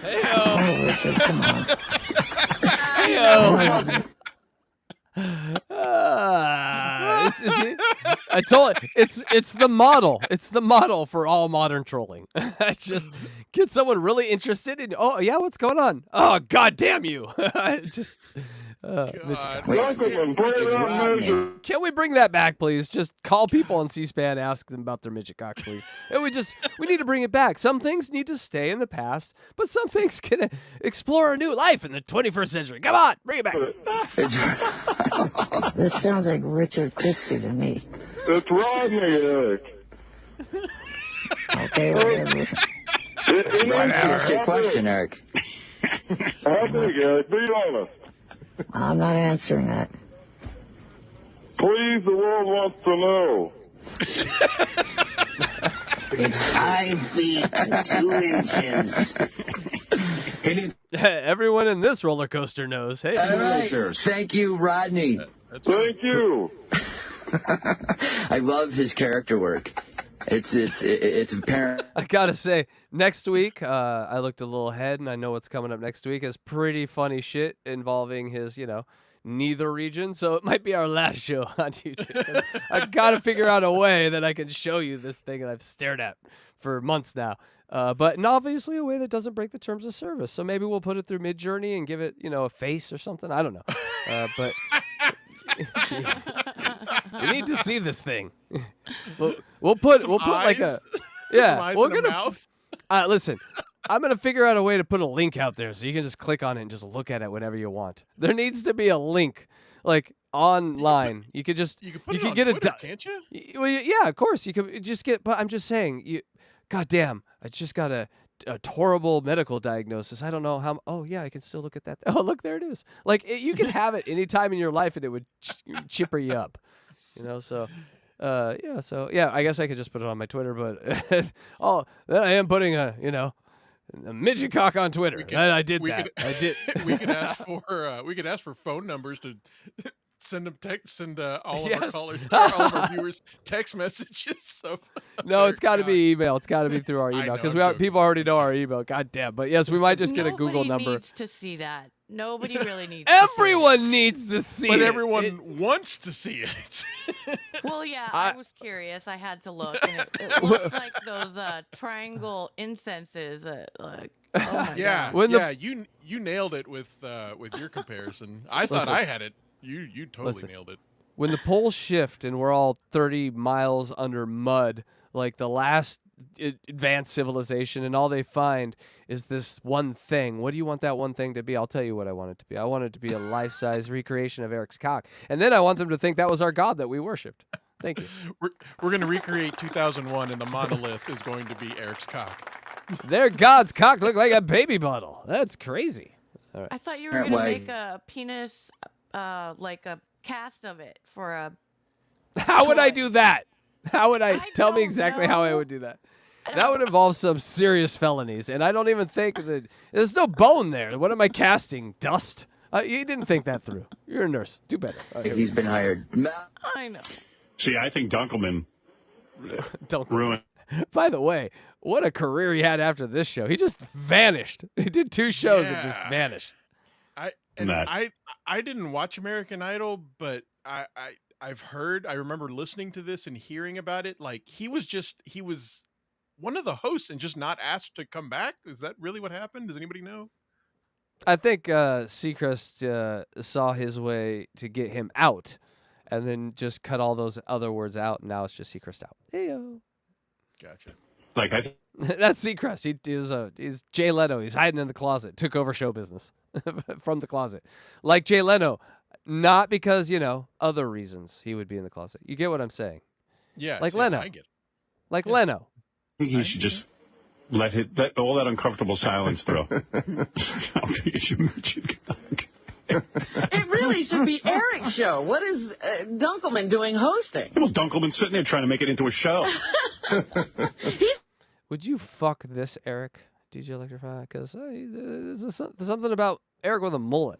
Oh, Richard, come on. I told it. It's the model. It's the model for all modern trolling. Just get someone really interested in. Oh yeah, what's going on? Oh God damn you! Just. Can we bring that back, please? Just call people on C-SPAN, ask them about their midget cocks, please. And we need to bring it back. Some things need to stay in the past, but some things can explore a new life in the 21st century. Come on, bring it back. This sounds like Richard Christie to me. It's Rodney, Eric. Okay, whatever. What's your question, Eric? How big, Eric? Be honest. I'm not answering that. Please, the world wants to know. It's 5 feet and 2 inches. Everyone in this roller coaster knows. Hey, all right. Thank you, Rodney. Thank you. I love his character work. It's apparent. I gotta say, next week, I looked a little ahead, and I know what's coming up next week is pretty funny shit involving his, neither region. So it might be our last show on YouTube. I gotta figure out a way that I can show you this thing that I've stared at for months now. But obviously a way that doesn't break the terms of service. So maybe we'll put it through Midjourney and give it, a face or something. I don't know. But you need to see this thing. We'll put like a we're gonna listen. I'm gonna figure out a way to put a link out there so you can just click on it and just look at it whenever you want. There needs to be a link like online. You could get Twitter, can't you? Well, yeah, of course you could just get. But I'm just saying, God damn, I just got a horrible medical diagnosis. I don't know how. Oh yeah, I can still look at that. Oh look, there it is. Like you can have it any time in your life, and it would chipper you up. So. I guess I could just put it on my Twitter, but then I am putting a midget cock on Twitter. I did that. We could ask for phone numbers to send all of our callers, all of our viewers text messages. No, it's got to be email. It's got to be through our email because people already know our email. God damn. But yes, we might just get a Google number. Nobody needs to see that. Nobody really needs. Everyone needs to see but it. But everyone wants to see it. Well, yeah, I was curious. I had to look, and it looks like those triangle incenses. Oh my God. You nailed it with your comparison. I thought I had it. You totally nailed it. When the poles shift and we're all 30 miles under mud, like the last advanced civilization, and all they find is this one thing. What do you want that one thing to be? I'll tell you what I want it to be. I want it to be a life-size recreation of Eric's cock. And then I want them to think that was our god that we worshipped. Thank you. We're going to recreate 2001, and the monolith is going to be Eric's cock. Their God's cock looked like a baby bottle. That's crazy. All right. I thought you were going to make a penis, like a cast of it for a. How would I do that? How would I tell me exactly how I would do that? That would involve some serious felonies, and I don't even think that there's no bone there. What am I casting? Dust? You didn't think that through. You're a nurse. Do better. He's been hired. I know. See, I think Dunkelman ruined. By the way, what a career he had after this show. He just vanished. He did 2 shows and just vanished. I didn't watch American Idol, but I've heard. I remember listening to this and hearing about it. Like he was one of the hosts and just not asked to come back. Is that really what happened? Does anybody know? I think Seacrest saw his way to get him out, and then just cut all those other words out. And now it's just Seacrest out. Heyo. Gotcha. Like that's Seacrest. He's Jay Leno. He's hiding in the closet. Took over show business from the closet, like Jay Leno. Not because other reasons he would be in the closet. You get what I'm saying? Yeah. Like Leno. I get it. Like Leno. I think he should just let all that uncomfortable silence through. It really should be Eric's show. What is Dunkelman doing hosting? Well, Dunkelman's sitting there trying to make it into a show. Would you fuck this, Eric? DJ Electrify? Because there's something about Eric with a mullet.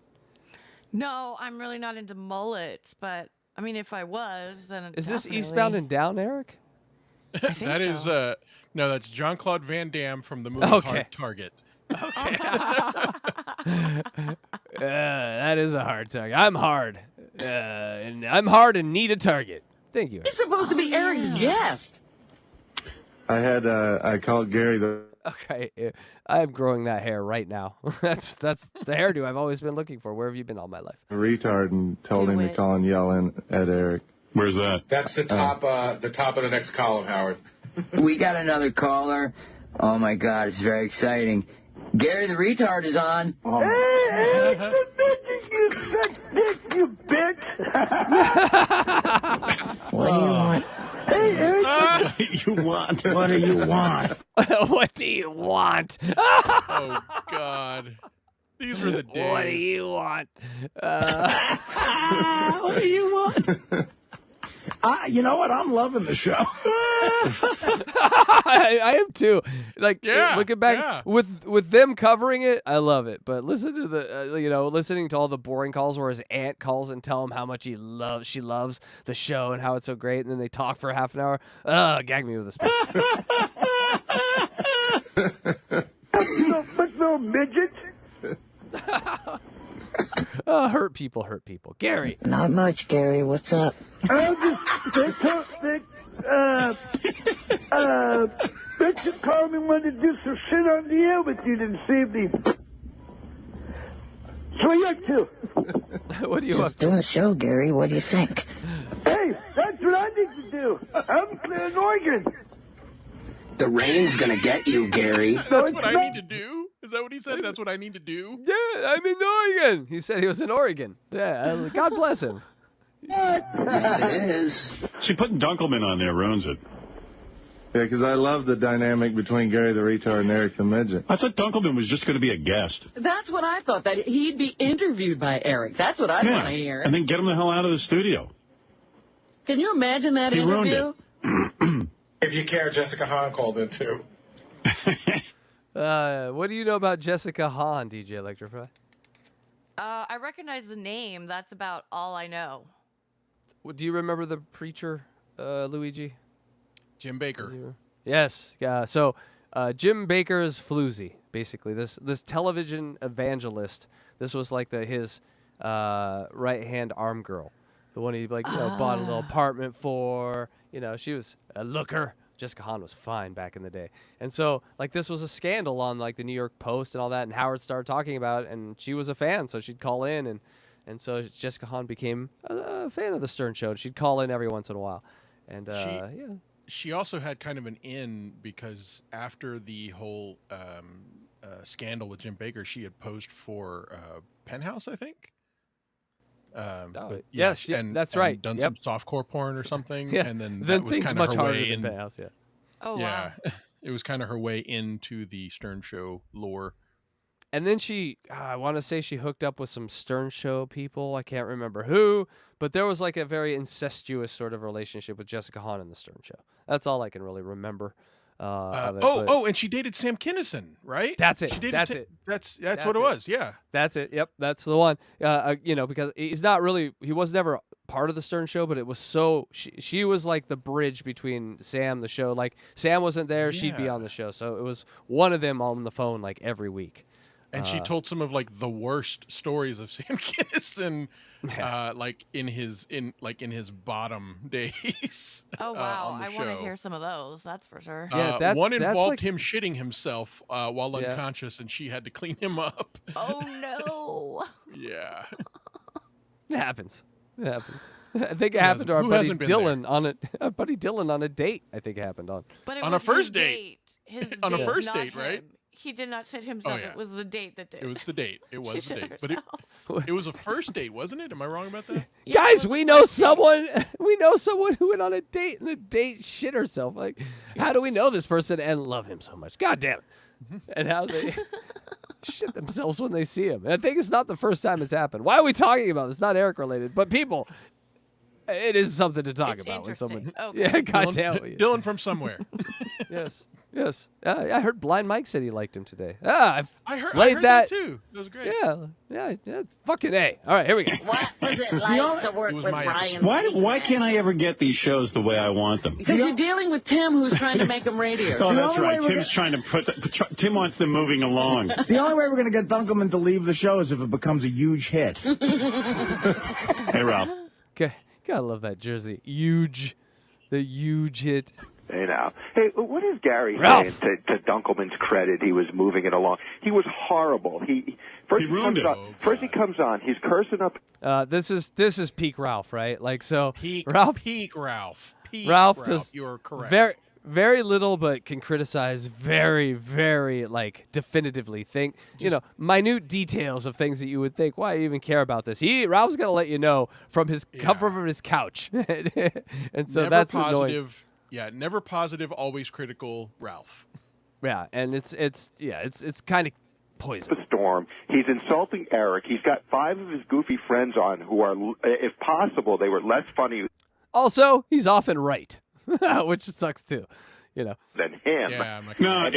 No, I'm really not into mullets, but I mean, if I was, then is this Eastbound and Down, Eric? That is no, that's Jean-Claude Van Damme from the movie Hard Target. Okay. That is a hard target. I'm hard. And I'm hard and need a target. Thank you. He's supposed to be Eric's guest. I called Gary the. Okay, I'm growing that hair right now. That's the hairdo I've always been looking for. Where have you been all my life? Retard and told him to call and yell in at Eric. Where's that? That's the top of the next column, Howard. We got another caller. Oh my God, it's very exciting. Gary the retard is on. Oh. Hey, you bitch! What do you want? Hey, Eric. What do you want? What do you want? What do you want? Oh God, these were the days. What do you want? What do you want? You know what? I'm loving the show. I am too. Like, looking back with them covering it, I love it. But listen to the, listening to all the boring calls where his aunt calls and tell him how much she loves the show and how it's so great, and then they talk for half an hour. Gag me with a spoon. What's no midget? Hurt people. Gary. Not much, Gary. What's up? Richard called me, wanted to do some shit on the air with you this evening. So what are you up to? What are you up to? Doing the show, Gary. What do you think? Hey, that's what I need to do. I'm playing organ. The rain's gonna get you, Gary. That's what I need to do? Is that what he said? That's what I need to do? Yeah, I'm in Oregon. He said he was in Oregon. Yeah, God bless him. Yes, it is. See, putting Dunkelman on there ruins it. Yeah, because I love the dynamic between Gary the retard and Eric the midget. I thought Dunkelman was just going to be a guest. That's what I thought, that he'd be interviewed by Eric. That's what I want to hear. And then get him the hell out of the studio. Can you imagine that interview? If you care, Jessica Hahn called in too. What do you know about Jessica Hahn, DJ Electrify? I recognize the name. That's about all I know. Do you remember the preacher, Luigi? Jim Baker. Yes. Yeah. So Jim Baker's floozy, basically. This television evangelist. This was like his right-hand arm girl, the one he bought a little apartment for. She was a looker. Jessica Hahn was fine back in the day. And so, this was a scandal on, the New York Post and all that, and Howard started talking about it, and she was a fan, so she'd call in, and so Jessica Hahn became a fan of the Stern Show. She'd call in every once in a while. And, she also had kind of an in, because after the whole scandal with Jim Baker, she had posed for Penthouse, I think. Yes, that's right. Done some softcore porn or something, yeah. and then that was things kind much of her harder way than Penthouse, yeah. Oh, wow. It was kind of her way into the Stern Show lore. And then she, I want to say she hooked up with some Stern Show people. I can't remember who, but there was like a very incestuous sort of relationship with Jessica Hahn in the Stern Show. That's all I can really remember. And she dated Sam Kinison, right? That's it. She dated That's it. That's what it was. Yeah. That's it. Yep, that's the one. Because he's not really, he was never part of the Stern Show, but it was so she was like the bridge between Sam, the show. Like Sam wasn't there, she'd be on the show, so it was one of them on the phone like every week. And she told some of like the worst stories of Sam Kinison, like in his bottom days. Oh wow, on the I show. want to hear some of those. That's for sure. Yeah, one involved like... him shitting himself while unconscious, and she had to clean him up. Oh no. Yeah. It happens. I think it happened to our buddy Dylan on a date. I think it happened on. But it on was a first his date. His on date, a first not date, him. right? He did not shit himself. Oh, yeah. It was the date that did. It was the date. It was She the shit date. But it was a first date, wasn't it? Am I wrong about that? Guys, we know someone. We know someone who went on a date and the date shit herself. Like, how do we know this person and love him so much? God damn it! And how they shit themselves when they see him. And I think it's not the first time it's happened. Why are we talking about this? Not Eric related, but people. It is something to talk about when someone. Okay. Yeah, goddamn it. Dylan from somewhere. Yes. I heard Blind Mike said he liked him today. I heard that too. That was great. Yeah. Fucking A. All right, here we go. What was it like to work with Brian? Why can't I ever get these shows the way I want them? Because you're dealing with Tim, who's trying to make them radio. Oh, that's right. Tim's trying to Tim wants them moving along. The only way we're going to get Dunkelman to leave the show is if it becomes a huge hit. Hey, Ralph. Okay. Gotta love that jersey. Huge. The huge hit. Hey, now. Hey, what is Gary Ralph. saying to Dunkelman's credit? He was moving it along. He was horrible. First he comes on. He's cursing up. This is peak Ralph, right? Like so. Peak Ralph. Ralph does. You're correct. Very little, but can criticize very, very like definitively. Minute details of things that you would think, why even care about this? Ralph's gonna let you know from his comfort from his couch, and so never that's positive. annoying. Yeah, never positive, always critical, Ralph. Yeah, and it's kind of poison. The storm. He's insulting Eric. He's got 5 of his goofy friends on who are, if possible, they were less funny. Also, he's often right. Which sucks too, than him. Yeah, no,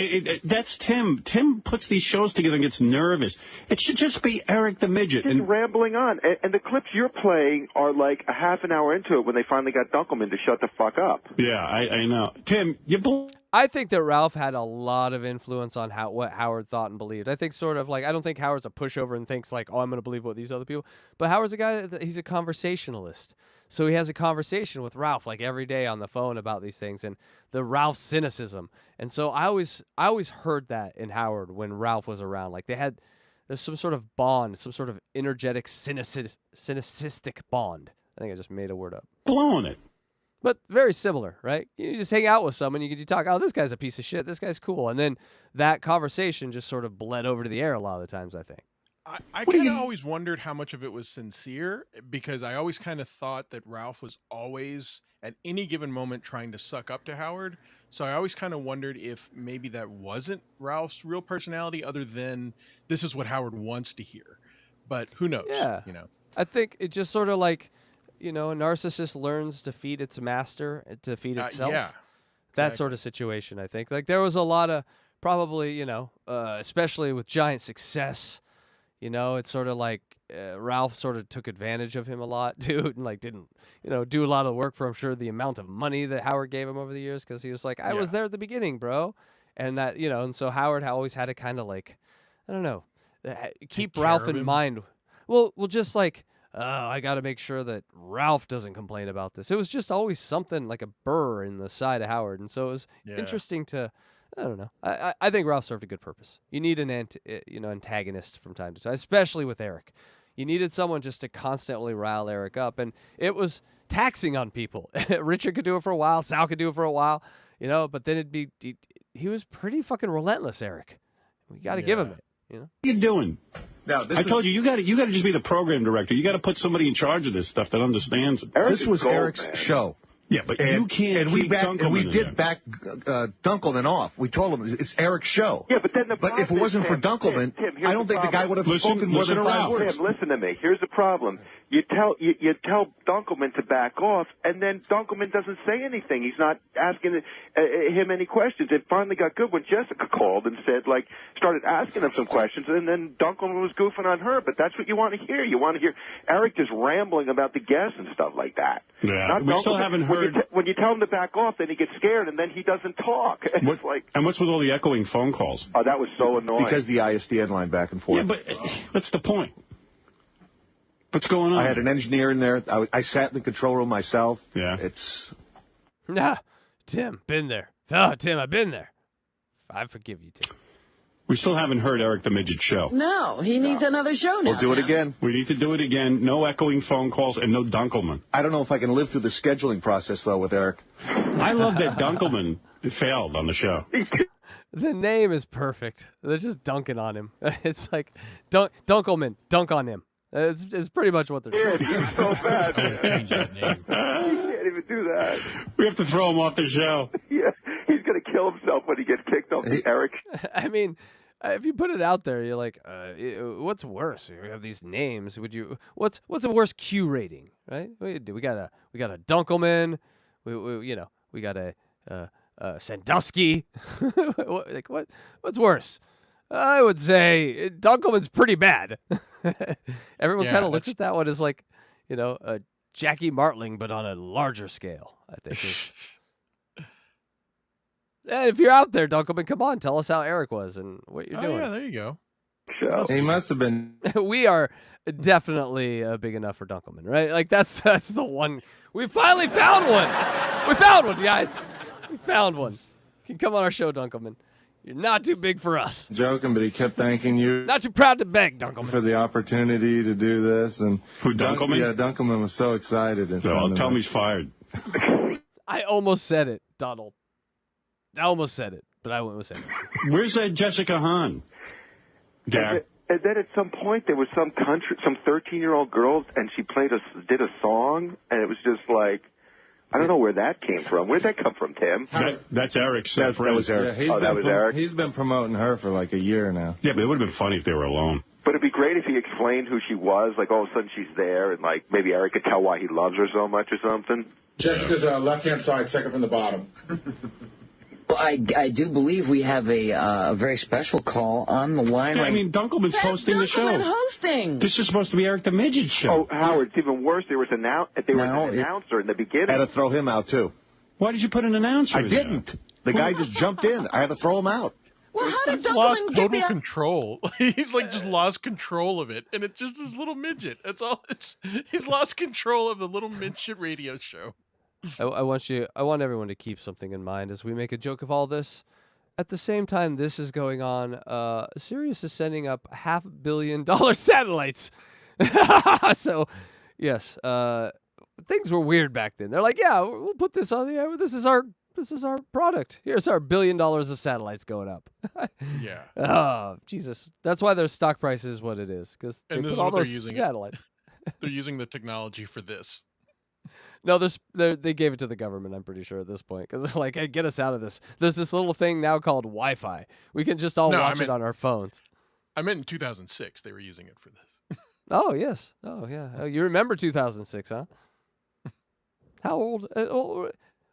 that's Tim. Tim puts these shows together and gets nervous. It should just be Eric the Midget. He's rambling on. And the clips you're playing are like a half an hour into it when they finally got Dunkelman to shut the fuck up. Yeah, I know. Tim, I think that Ralph had a lot of influence on what Howard thought and believed. I think sort of like, I don't think Howard's a pushover and thinks like, oh, I'm going to believe what these other people. But Howard's a guy, he's a conversationalist. So he has a conversation with Ralph like every day on the phone about these things and the Ralph cynicism. And so I always heard that in Howard when Ralph was around. Like there's some sort of bond, some sort of energetic cynicistic bond. I think I just made a word up. Blowing it. But very similar, right? You just hang out with someone, you talk, oh, this guy's a piece of shit, this guy's cool. And then that conversation just sort of bled over to the air a lot of the times, I think. I kind of always wondered how much of it was sincere, because I always kind of thought that Ralph was always at any given moment trying to suck up to Howard. So I always kind of wondered if maybe that wasn't Ralph's real personality, other than this is what Howard wants to hear. But who knows? Yeah. I think it just sort of like, a narcissist learns to feed its master, to feed itself. Yeah. That sort of situation, I think. Like there was a lot of probably, especially with giant success, it's sort of like Ralph sort of took advantage of him a lot, too, and like didn't, do a lot of work for, I'm sure, the amount of money that Howard gave him over the years, because he was like, I was there at the beginning, bro. And that, and so Howard always had to kind of like, I don't know, keep Ralph in mind. Well, just like, I got to make sure that Ralph doesn't complain about this. It was just always something like a burr in the side of Howard. And so it was interesting to, I don't know. I think Ralph served a good purpose. You need an antagonist from time to time, especially with Eric. You needed someone just to constantly rile Eric up. And it was taxing on people. Richard could do it for a while. Sal could do it for a while, but then he was pretty fucking relentless, Eric. We got to give him it, What are you doing? Now, I told you, you got to just be the program director. You got to put somebody in charge of this stuff that understands it. This was Eric's show. Yeah, but you can't and we keep back, Dunkelman and we in did there. back Dunkelman off. We told him it's Eric's show. Yeah, but then the But if it problem wasn't is, for Tim, Dunkelman, Tim, here's I don't think the guy would have Listen- spoken more listen than 5 words. Tim, listen to me. Here's the problem. You tell Dunkelman to back off, and then Dunkelman doesn't say anything. He's not asking him any questions. It finally got good when Jessica called and said, started asking him some questions, and then Dunkelman was goofing on her. But that's what you want to hear. You want to hear Eric just rambling about the guests and stuff like that. Yeah, Not we still Dunkelman. haven't heard. When you tell him to back off, then he gets scared, and then he doesn't talk. It's like, And what's with all the echoing phone calls? oh, that was so annoying. Because the ISDN line back and forth. Yeah, but what's the point? What's going on? I had an engineer in there. I sat in the control room myself. Yeah. It's... Nah, Tim, been there. Oh, Tim, I've been there. I forgive you, Tim. We still haven't heard Eric the Midget show. No, he needs another show now. We'll do it again. We need to do it again. No echoing phone calls and no Dunkelman. I don't know if I can live through the scheduling process, though, with Eric. I love that Dunkelman failed on the show. The name is perfect. They're just dunking on him. It's like, Dunkelman, dunk on him. It's pretty much what they're doing. He was so bad. Change that name. He can't even do that. We have to throw him off the show. Yeah, he's going to kill himself when he gets kicked off the Eric. I mean, if you put it out there, you're like, what's worse? You have these names. What's a worse Q rating, right? We got a Dunkelman. We got a Sandusky. What's worse? I would say Dunkelman's pretty bad. Everyone kind of looks at that one as like, a Jackie Martling, but on a larger scale, I think. And if you're out there, Dunkelman, come on, tell us how Eric was and what you're doing. Yeah, there you go. He must have been. We are definitely big enough for Dunkelman, right? Like that's the one. We finally found one. We found one, guys. We found one. You can come on our show, Dunkelman. You're not too big for us. Joking, but he kept thanking you. Not too proud to beg, Dunkelman. For the opportunity to do this. And Who, Dunkelman? Yeah, Dunkelman was so excited. No, tell him he's fired. I almost said it, Donald. I almost said it, but I went with Sandusky. Where's that Jessica Hahn? And then at some point there was some 13-year-old girl, and she did a song, and it was just like, I don't know where that came from. Where'd that come from, Tim? That's Eric's That was Eric. Yeah, that was Eric? He's been promoting her for like a year now. Yeah, but it would have been funny if they were alone. But it'd be great if he explained who she was. Like, all of a sudden she's there, and like maybe Eric could tell why he loves her so much or something. Jessica's left-hand side, second from the bottom. Well, I do believe we have a very special call on the line. Yeah, I mean, Dunkelman's hosting the show. hosting. This is supposed to be Eric the Midget show. Oh, Howard, it's even worse. There was an announcer in the beginning. I had to throw him out, too. Why did you put an announcer I in there? didn't. The guy just jumped in. I had to throw him out. Well, how did He's lost Dunkelman get total the... control. He's like just lost control of it, and it's just this little midget. That's all. He's lost control of the little midget radio show. I want everyone to keep something in mind as we make a joke of all this. At the same time this is going on, Sirius is sending up $500 million satellites. So, yes, things were weird back then. They're like, yeah, we'll put this on the air. This is our product. Here's our $1 billion of satellites going up. Yeah. Oh, Jesus. That's why their stock price is what it is, because they put all those satellites. They're using the technology for this. No, they gave it to the government, I'm pretty sure, at this point. Because they're like, hey, get us out of this. There's this little thing now called Wi-Fi. We can just all watch it on our phones. I meant in 2006 they were using it for this. Oh, yes. Oh, yeah. Oh, you remember 2006, huh? How old?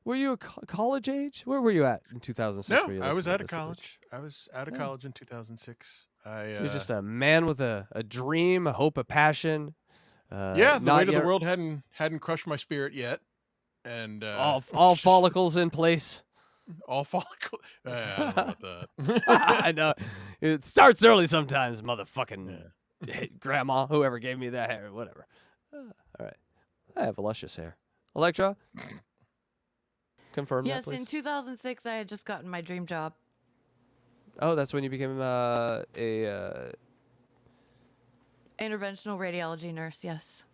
Were you college age? Where were you at in 2006? No, I was out of college. I was out of college in 2006. So you're just a man with a dream, a hope, a passion. Yeah, the weight of the world hadn't crushed my spirit yet, and all follicles in place. All follicles. I don't know about that. I know it starts early sometimes, motherfucking grandma, whoever gave me that hair, whatever. All right, I have luscious hair. Electra, confirm that, please. Yes, in 2006, I had just gotten my dream job. Oh, that's when you became a interventional radiology nurse, yes.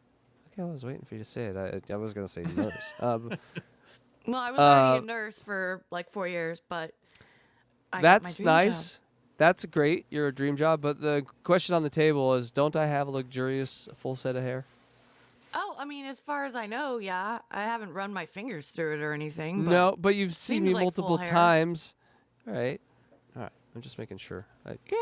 Okay, I was waiting for you to say it. I was going to say nurse. Well, I was already a nurse for like 4 years, but I got my that's dream nice. job. That's great. You're a dream job. But the question on the table is, don't I have a luxurious full set of hair? Oh, I mean, as far as I know, yeah. I haven't run my fingers through it or anything. But No, but you've seen seems me like multiple full hair. times. All right. I'm just making sure.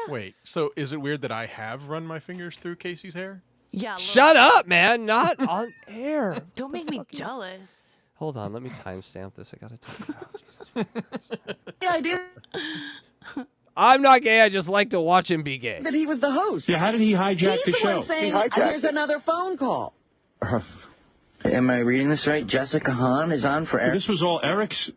Wait, so is it weird that I have run my fingers through Casey's hair? Yeah. Shut up, man! Not on air. Don't make me jealous. Hold on, let me timestamp this. I gotta take it out. The idea I'm not gay. I just like to watch him be gay. that he was the host. Yeah, how did he hijack He's the the one show? saying, here's another phone call. Am I reading this right? Jessica Hahn is on for Eric. This was all Eric's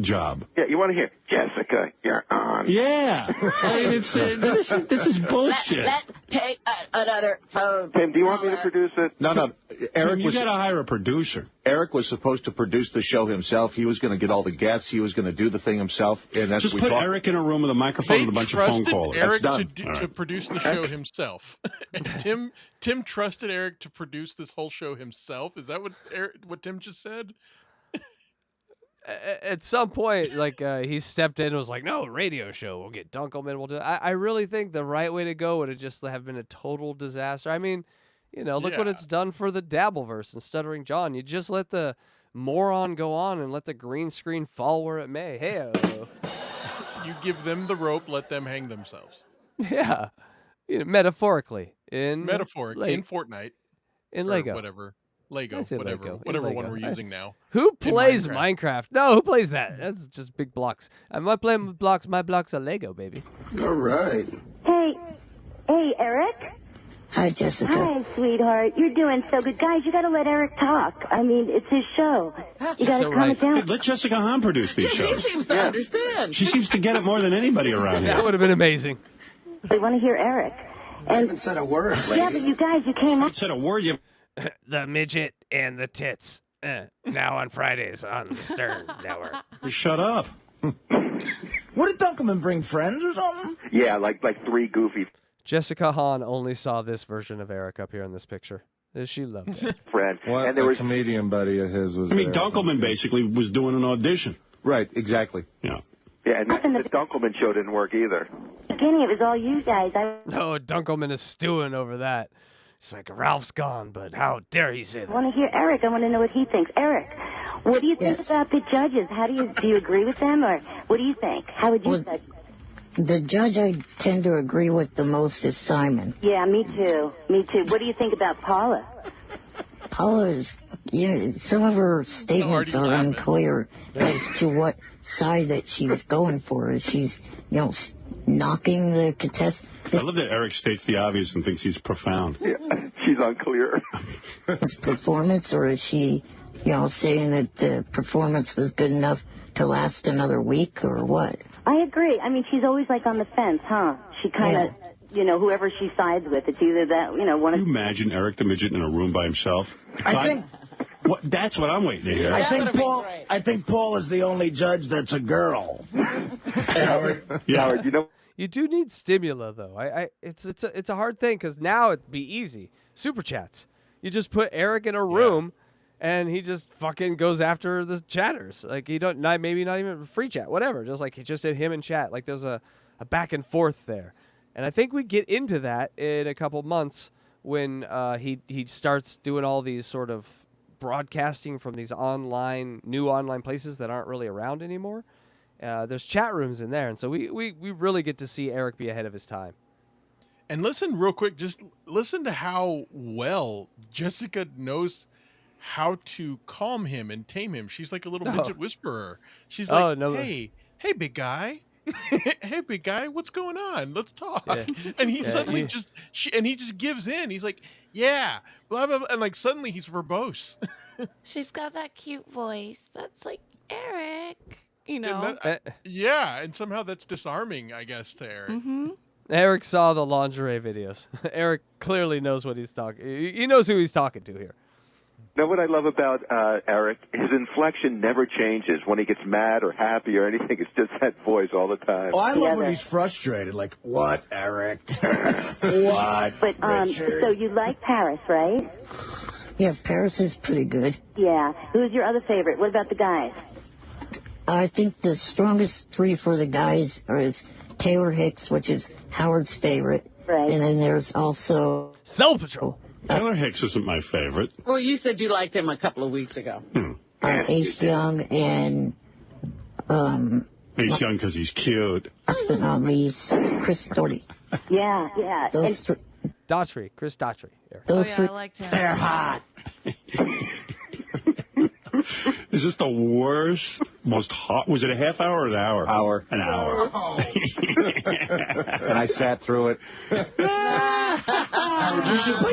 job. Yeah, you want to hear Jessica? You're on. Yeah. I mean, it's this is bullshit. Let's take another phone. Tim, do you want me to produce it? No. Eric you was. got to hire a producer. Eric was supposed to produce the show himself. He was going to get all the guests. He was going to do the thing himself. And that's Just we put talked. Eric in a room with a microphone They and a bunch of phone trusted callers. Eric That's to, done. to produce the show himself. And Tim trusted Eric to produce this whole show himself. Is that what Tim just said? At some point, like he stepped in and was like, "No, radio show. We'll get Dunkelman. We'll do." I really think the right way to go would have just have been a total disaster. I mean, look what it's done for the Dabbleverse and Stuttering John. You just let the moron go on and let the green screen fall where it may. Hey, You give them the rope, let them hang themselves. yeah, metaphorically in Fortnite, in or Lego, whatever. Lego, I say whatever, Lego, in whatever one Lego. we're using now. Who In plays Minecraft? No, who plays that? That's just big blocks. I'm not playing with blocks. My blocks are Lego, baby. All right. Hey, Eric? Hi, Jessica. Hi, sweetheart. You're doing so good. Guys, you gotta let Eric talk. I mean, it's his show. You gotta so calm right. it down. Let Jessica Hahn produce these Yeah, shows. she seems to understand. She seems to get it more than anybody around here. That would have been amazing. We want to hear Eric. I haven't said a word. Yeah, but you guys, you came up. Said a word. You. The midget and the tits. Now on Fridays on the Stern Network. Shut up. What did Dunkelman bring? Friends or something? Yeah, like three goofy Jessica Hahn only saw this version of Eric up here in this picture. She loved it. friends. What And there was comedian buddy of his was I mean, there. Dunkelman basically was doing an audition. Right, exactly. Yeah. Yeah, and the Dunkelman show didn't work either. Beginning, it was all you guys. Oh, Dunkelman is stewing over that. It's like, Ralph's gone, but how dare he say I that? want to hear Eric. I want to know what he thinks. Eric, what do you think about the judges? Do you agree with them, or what do you think? How would you judge? The judge I tend to agree with the most is Simon. Yeah, me too. Me too. What do you think about Paula? Paula is, some of her statements are unclear as to what side that she's going for. Is she's, knocking the contestant? I love that Eric states the obvious and thinks he's profound. Yeah, she's unclear. His performance, or is she, saying that the performance was good enough to last another week, or what? I agree. I mean, she's always like on the fence, huh? She kind of, whoever she sides with, it's either that, one Can of. you imagine Eric the Midget in a room by himself? I think. That's what I'm waiting to hear. I think Paul is the only judge that's a girl. Howard, You do need stimula, though. It's a hard thing because now it'd be easy. Super chats. You just put Eric in a room, and he just fucking goes after the chatters. Like maybe not even free chat, whatever. Just like he just did him in chat. Like there's a back and forth there, and I think we get into that in a couple months when he starts doing all these sort of broadcasting from these new online places that aren't really around anymore. There's chat rooms in there, and so we really get to see Eric be ahead of his time. And listen real quick, just listen to how well Jessica knows how to calm him and tame him. She's like a little midget whisperer. She's like, hey, big guy. Hey, big guy, what's going on? Let's talk. Yeah. And he suddenly just gives in. He's like, yeah, blah, blah, blah. And like suddenly he's verbose. She's got that cute voice. That's like Eric. And somehow that's disarming, I guess, to Eric. Mm-hmm. Eric saw the lingerie videos. Eric clearly knows what he's talking. He knows who he's talking to here. Know what I love about Eric? His inflection never changes when he gets mad or happy or anything. It's just that voice all the time. Oh, I love when he's frustrated. Like, what, Eric? What? But so you like Paris, right? Yeah, Paris is pretty good. Yeah. Who's your other favorite? What about the guys? I think the strongest three for the guys is Taylor Hicks, which is Howard's favorite. Right. And then there's also Cell Patrol. Taylor Hicks isn't my favorite. Well, you said you liked him a couple of weeks ago. Ace Young and He's young because he's cute. but not least Chris Doherty. Yeah, yeah. Those three. Daughtry, Chris Daughtry. Eric. Those yeah, three. I liked him. They're hot. Is this the worst, most hot? Was it a half hour or an hour? Hour. An hour. And I sat through it. Well,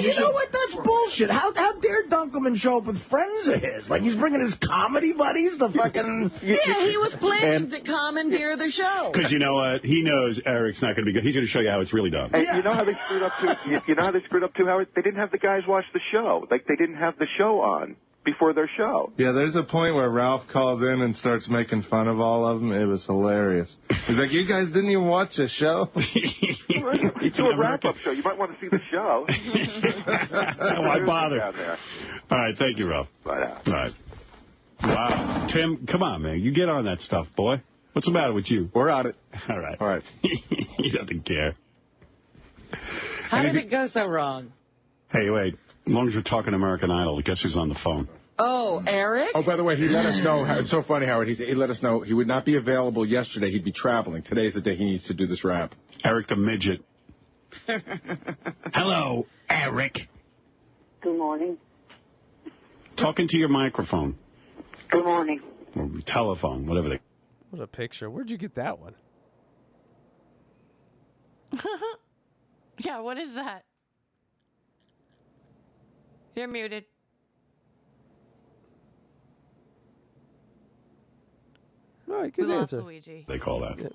you know what? That's bullshit. How dare Dunkelman show up with friends of his? Like he's bringing his comedy buddies to fucking... Yeah, he was planning to commandeer the show. Because you know what? He knows Eric's not going to be good. He's going to show you how it's really done. And you know how they screwed up too? You know how they screwed up too, Howard? They didn't have the guys watch the show. Like, they didn't have the show on before their show. Yeah, there's a point where Ralph calls in and starts making fun of all of them. It was hilarious. He's like, you guys didn't even watch the show? You do a wrap-up show. You might want to see the show. Why bother? Down there. All right, thank you, Ralph. All right. Wow. Tim, come on, man. You get on that stuff, boy. What's the matter with you? We're on it. All right. All right. He doesn't care. How did it go so wrong? Hey, wait. As long as you're talking American Idol, guess who's on the phone? Oh, Eric? Oh, by the way, he let us know. It's so funny, Howard. He let us know he would not be available yesterday. He'd be traveling. Today's the day he needs to do this rap. Eric the Midget. Hello, Eric. Good morning. Talking to your microphone. Good morning. Or telephone, whatever they... What a picture. Where'd you get that one? Yeah, what is that? You're muted. All right, good We lost answer. Luigi. They call that. Yeah.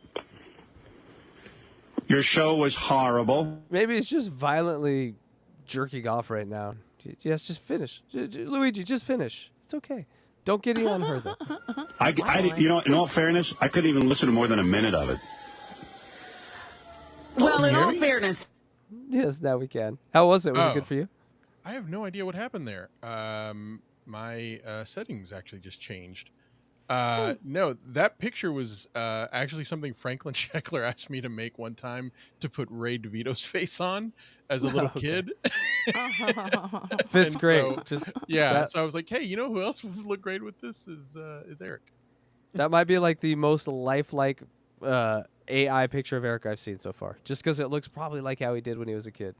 Your show was horrible. Maybe it's just violently jerking off right now. Yes, just finish. Luigi, just finish. It's okay. Don't get on her, though. You know, in all fairness, I couldn't even listen to more than a minute of it. Well, in all fairness. Yes, now we can. How was it? Was it Oh. good for you? I have no idea what happened there. My settings actually just changed. No, that picture was actually something Franklin Sheckler asked me to make one time to put Ray DeVito's face on as a little kid. Fits And great. so- Just yeah, that- so I was like, hey, you know who else would look great with this is Eric. That might be like the most lifelike AI picture of Eric I've seen so far. Just because it looks probably like how he did when he was a kid.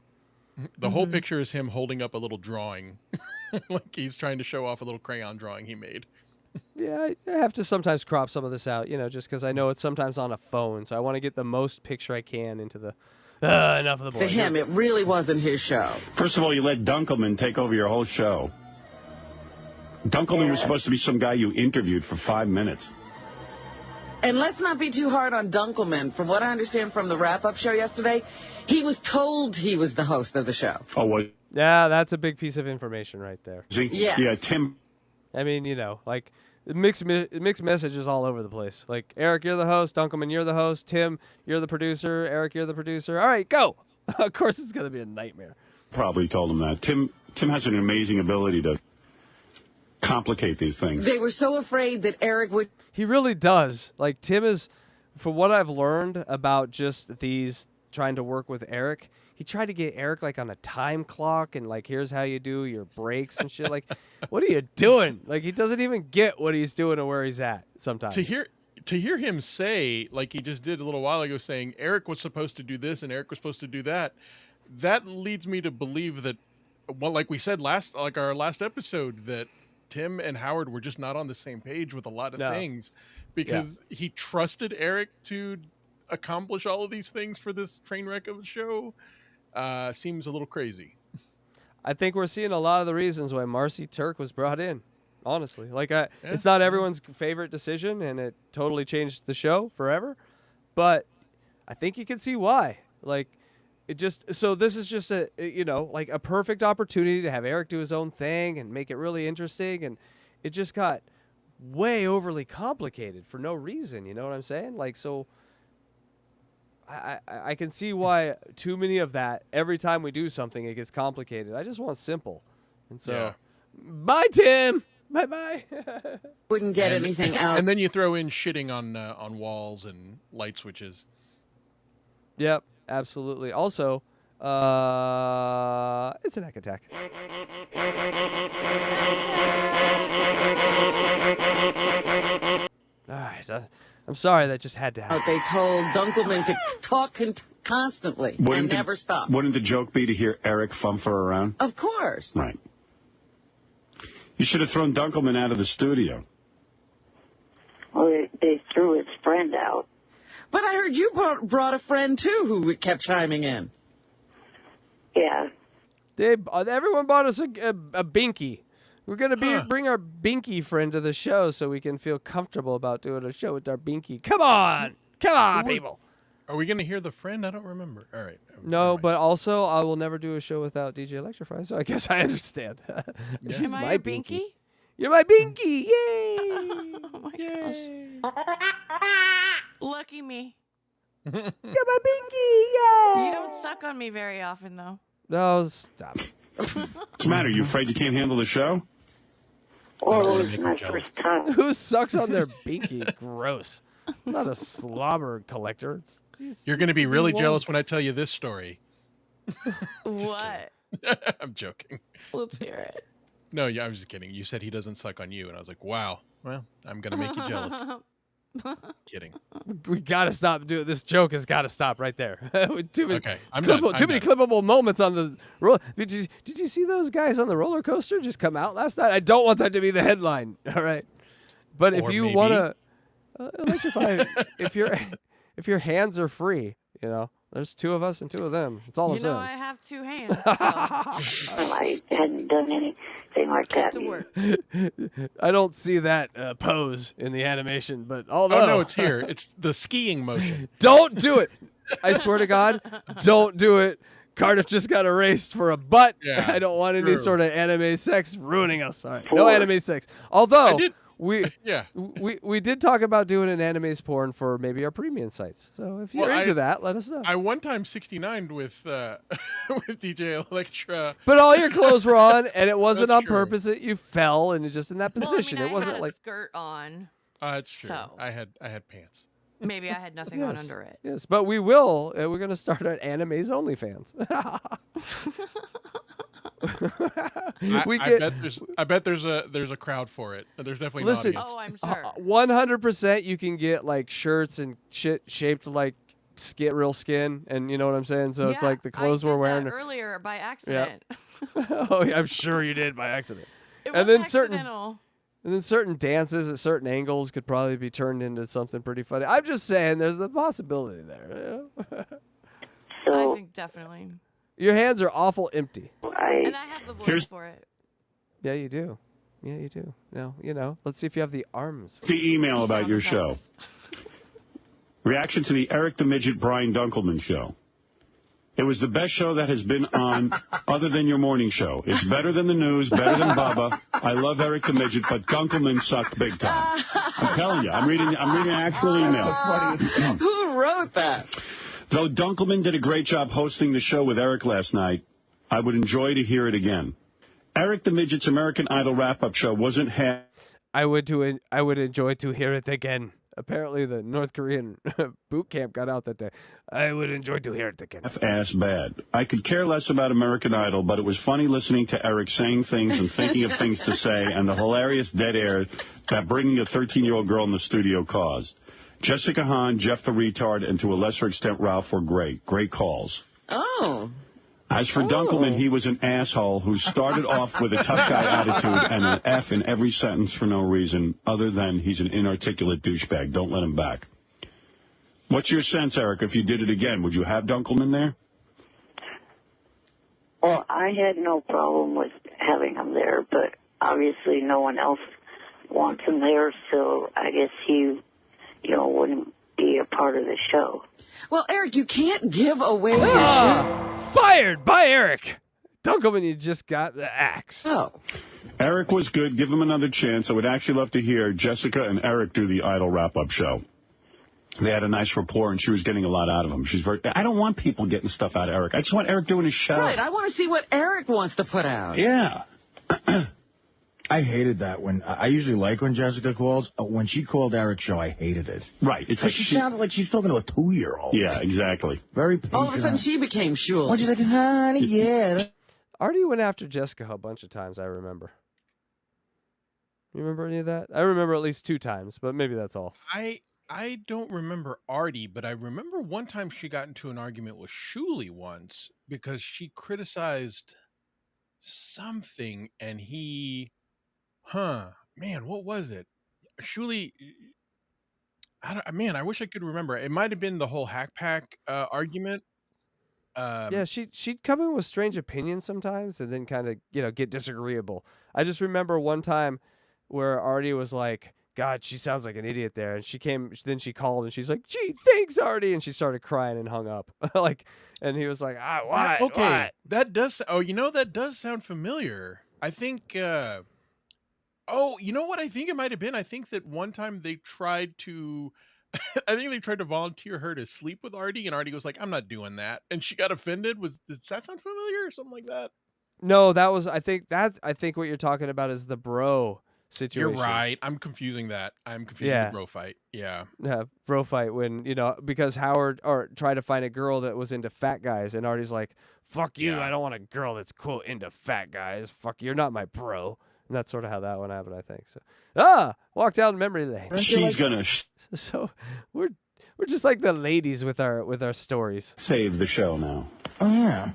The whole picture is him holding up a little drawing, like he's trying to show off a little crayon drawing he made. Yeah, I have to sometimes crop some of this out, just because I know it's sometimes on a phone, so I want to get the most picture I can into the... enough of the boy. To him, it really wasn't his show. First of all, you let Dunkelman take over your whole show. Dunkelman was supposed to be some guy you interviewed for 5 minutes. And let's not be too hard on Dunkelman. From what I understand from the wrap-up show yesterday, he was told he was the host of the show. Oh, what? Yeah, that's a big piece of information right there. See? Yeah. Yeah, Tim. I mean, like mixed messages all over the place. Like, Eric, you're the host. Dunkelman, you're the host. Tim, you're the producer. Eric, you're the producer. All right, go. Of course, it's going to be a nightmare. Probably told him that. Tim has an amazing ability to complicate these things. They were so afraid that Eric would... He really does. Like, Tim is, for what I've learned about just these trying to work with Eric, he tried to get Eric, like, on a time clock and, like, here's how you do your breaks and shit. Like, what are you doing? Like, he doesn't even get what he's doing or where he's at sometimes. To hear him say, like he just did a little while ago, saying Eric was supposed to do this and Eric was supposed to do that, that leads me to believe that, well, like we said our last episode, that Tim and Howard were just not on the same page with a lot of things, because he trusted Eric to accomplish all of these things for this train wreck of a show. Seems a little crazy. I think we're seeing a lot of the reasons why Marcy Turk was brought in. Honestly, like it's not everyone's favorite decision, and it totally changed the show forever. But I think you can see why. Like, so this is just like a perfect opportunity to have Eric do his own thing and make it really interesting, and it just got way overly complicated for no reason. You know what I'm saying? Like, so I can see why too many of that. Every time we do something, it gets complicated. I just want simple, and so bye, Tim. Bye-bye. Wouldn't get anything out. And then you throw in shitting on walls and light switches. Yep, absolutely. Also, It's a neck attack. All right, I'm sorry that just had to happen. They told Dunkelman to talk constantly and never stop. Wouldn't the joke be to hear Eric fumfer around? Of course. Right. You should have thrown Dunkelman out of the studio. Well, they threw his friend out. But I heard you brought a friend, too, who kept chiming in. Yeah. Everyone bought us a binky. We're going to bring our binky friend to the show so we can feel comfortable about doing a show with our binky. Come on. Come on, people. Are we going to hear the friend? I don't remember. All right. No, but also I will never do a show without DJ Electrify, so I guess I understand. She's Am I my a binky. binky? You're my binky. Yay. Oh, my gosh. Lucky me. You're my binky. Yay. You don't suck on me very often, though. No, stop. What's the matter? You afraid you can't handle the show? Oh, it was my first time. Who sucks on their binky? Gross. I'm not a slobber collector. You're going to be really jealous when I tell you this story. What? I'm joking. Let's hear it. No, yeah, I was just kidding. You said he doesn't suck on you, and I was like, wow. Well, I'm going to make you jealous. Kidding. We got to stop doing this. Joke has got to stop right there. Too many, Okay, too many clippable moments on the roll. Did you see those guys on the roller coaster just come out last night? I don't want that to be the headline. All right, but if you want to electrify, if your hands are free, you know, there's two of us and two of them. It's all I'm saying. I have two hands. So. I hadn't done anything like that. To work. I don't see that pose in the animation, but although... Oh, no, it's here. It's the skiing motion. Don't do it. I swear to God, don't do it. Cardiff just got erased for a butt. Yeah, I don't want any true. sort of anime sex ruining us. All right. No anime sex. Although... We did talk about doing an anime's porn for maybe our premium sites. So if you're into that, let us know. I one time 69'd with with DJ Electra. But all your clothes were on, and it wasn't That's on true. purpose. You fell and you're just in that position. Well, I mean, it wasn't I had like a skirt on. That's true. So. I had pants. Maybe I had nothing on under it. Yes, but we will. We're going to start an anime's OnlyFans. I bet there's a crowd for it. There's definitely Listen, an audience. Oh, I'm sure. 100% you can get like shirts and shit shaped like real skin, and you know what I'm saying. So it's like the clothes we're wearing earlier by accident. Oh, yeah, I'm sure you did by accident. It and was then accidental. certain dances at certain angles could probably be turned into something pretty funny. I'm just saying, there's the possibility there. You know? I think definitely. Your hands are awful empty. And I have the voice for it. Yeah, you do. Yeah, you do. No, you know. Let's see if you have the arms. The email about your show. Reaction to the Eric the Midget Brian Dunkelman show. It was the best show that has been on other than your morning show. It's better than the news, better than Bubba. I love Eric the Midget, but Dunkelman sucked big time. I'm telling you, I'm reading an actual email. Who wrote that? Though Dunkelman did a great job hosting the show with Eric last night, I would enjoy to hear it again. Eric the Midget's American Idol wrap-up show wasn't half... I would enjoy to hear it again. Apparently the North Korean boot camp got out that day. I would enjoy to hear it again. Half-ass bad. I could care less about American Idol, but it was funny listening to Eric saying things and thinking of things to say, and the hilarious dead air that bringing a 13-year-old girl in the studio caused. Jessica Hahn, Jeff the Retard, and to a lesser extent Ralph were great. Great calls. Oh. As for Dunkelman, he was an asshole who started off with a tough guy attitude and an F in every sentence for no reason other than he's an inarticulate douchebag. Don't let him back. What's your sense, Eric, if you did it again? Would you have Dunkelman there? Well, I had no problem with having him there, but obviously no one else wants him there, so I guess he, wouldn't be a part of the show. Well, Eric, you can't give away your show. Fired by Eric. Dunkelman, you just got the axe. Oh. Eric was good. Give him another chance. I would actually love to hear Jessica and Eric do the Idol wrap-up show. They had a nice rapport, and she was getting a lot out of him. I don't want people getting stuff out of Eric. I just want Eric doing his show. Right. I want to see what Eric wants to put out. Yeah. I hated that when I usually like when Jessica calls. When she called Eric's show, I hated it. Right. It's like she sounded like she's talking to a 2-year-old. Yeah, exactly. Very All of a sudden, she became Shul. Well, she's like, honey, yeah. Artie went after Jessica a bunch of times, I remember. You remember any of that? I remember at least 2 times, but maybe that's all. I don't remember Artie, but I remember one time she got into an argument with Shuli once because she criticized something, and he, man, what was it? Shuli, I wish I could remember. It might have been the whole Wack Pack argument. Yeah, she'd come in with strange opinions sometimes, and then kind of get disagreeable. I just remember one time where Artie was like, God, she sounds like an idiot there. And then she called and she's like, gee, thanks, Artie. And she started crying and hung up. And he was like, what? Okay. What? That does sound familiar. I think, you know what I think it might have been? I think that one time they tried to volunteer her to sleep with Artie, and Artie was like, I'm not doing that. And she got offended. Does that sound familiar or something like that? No, I think what you're talking about is the bro situation. You're right. I'm confusing that. I'm confusing the bro fight. Yeah. Yeah, bro fight when, because Howard tried to find a girl that was into fat guys, and Artie's like, fuck you, I don't want a girl that's, quote, into fat guys. Fuck, you're not my bro. And that's sort of how that one happened, I think. So, walk down memory lane. She's gonna. So we're just like the ladies with our stories. Save the show now. Oh, yeah.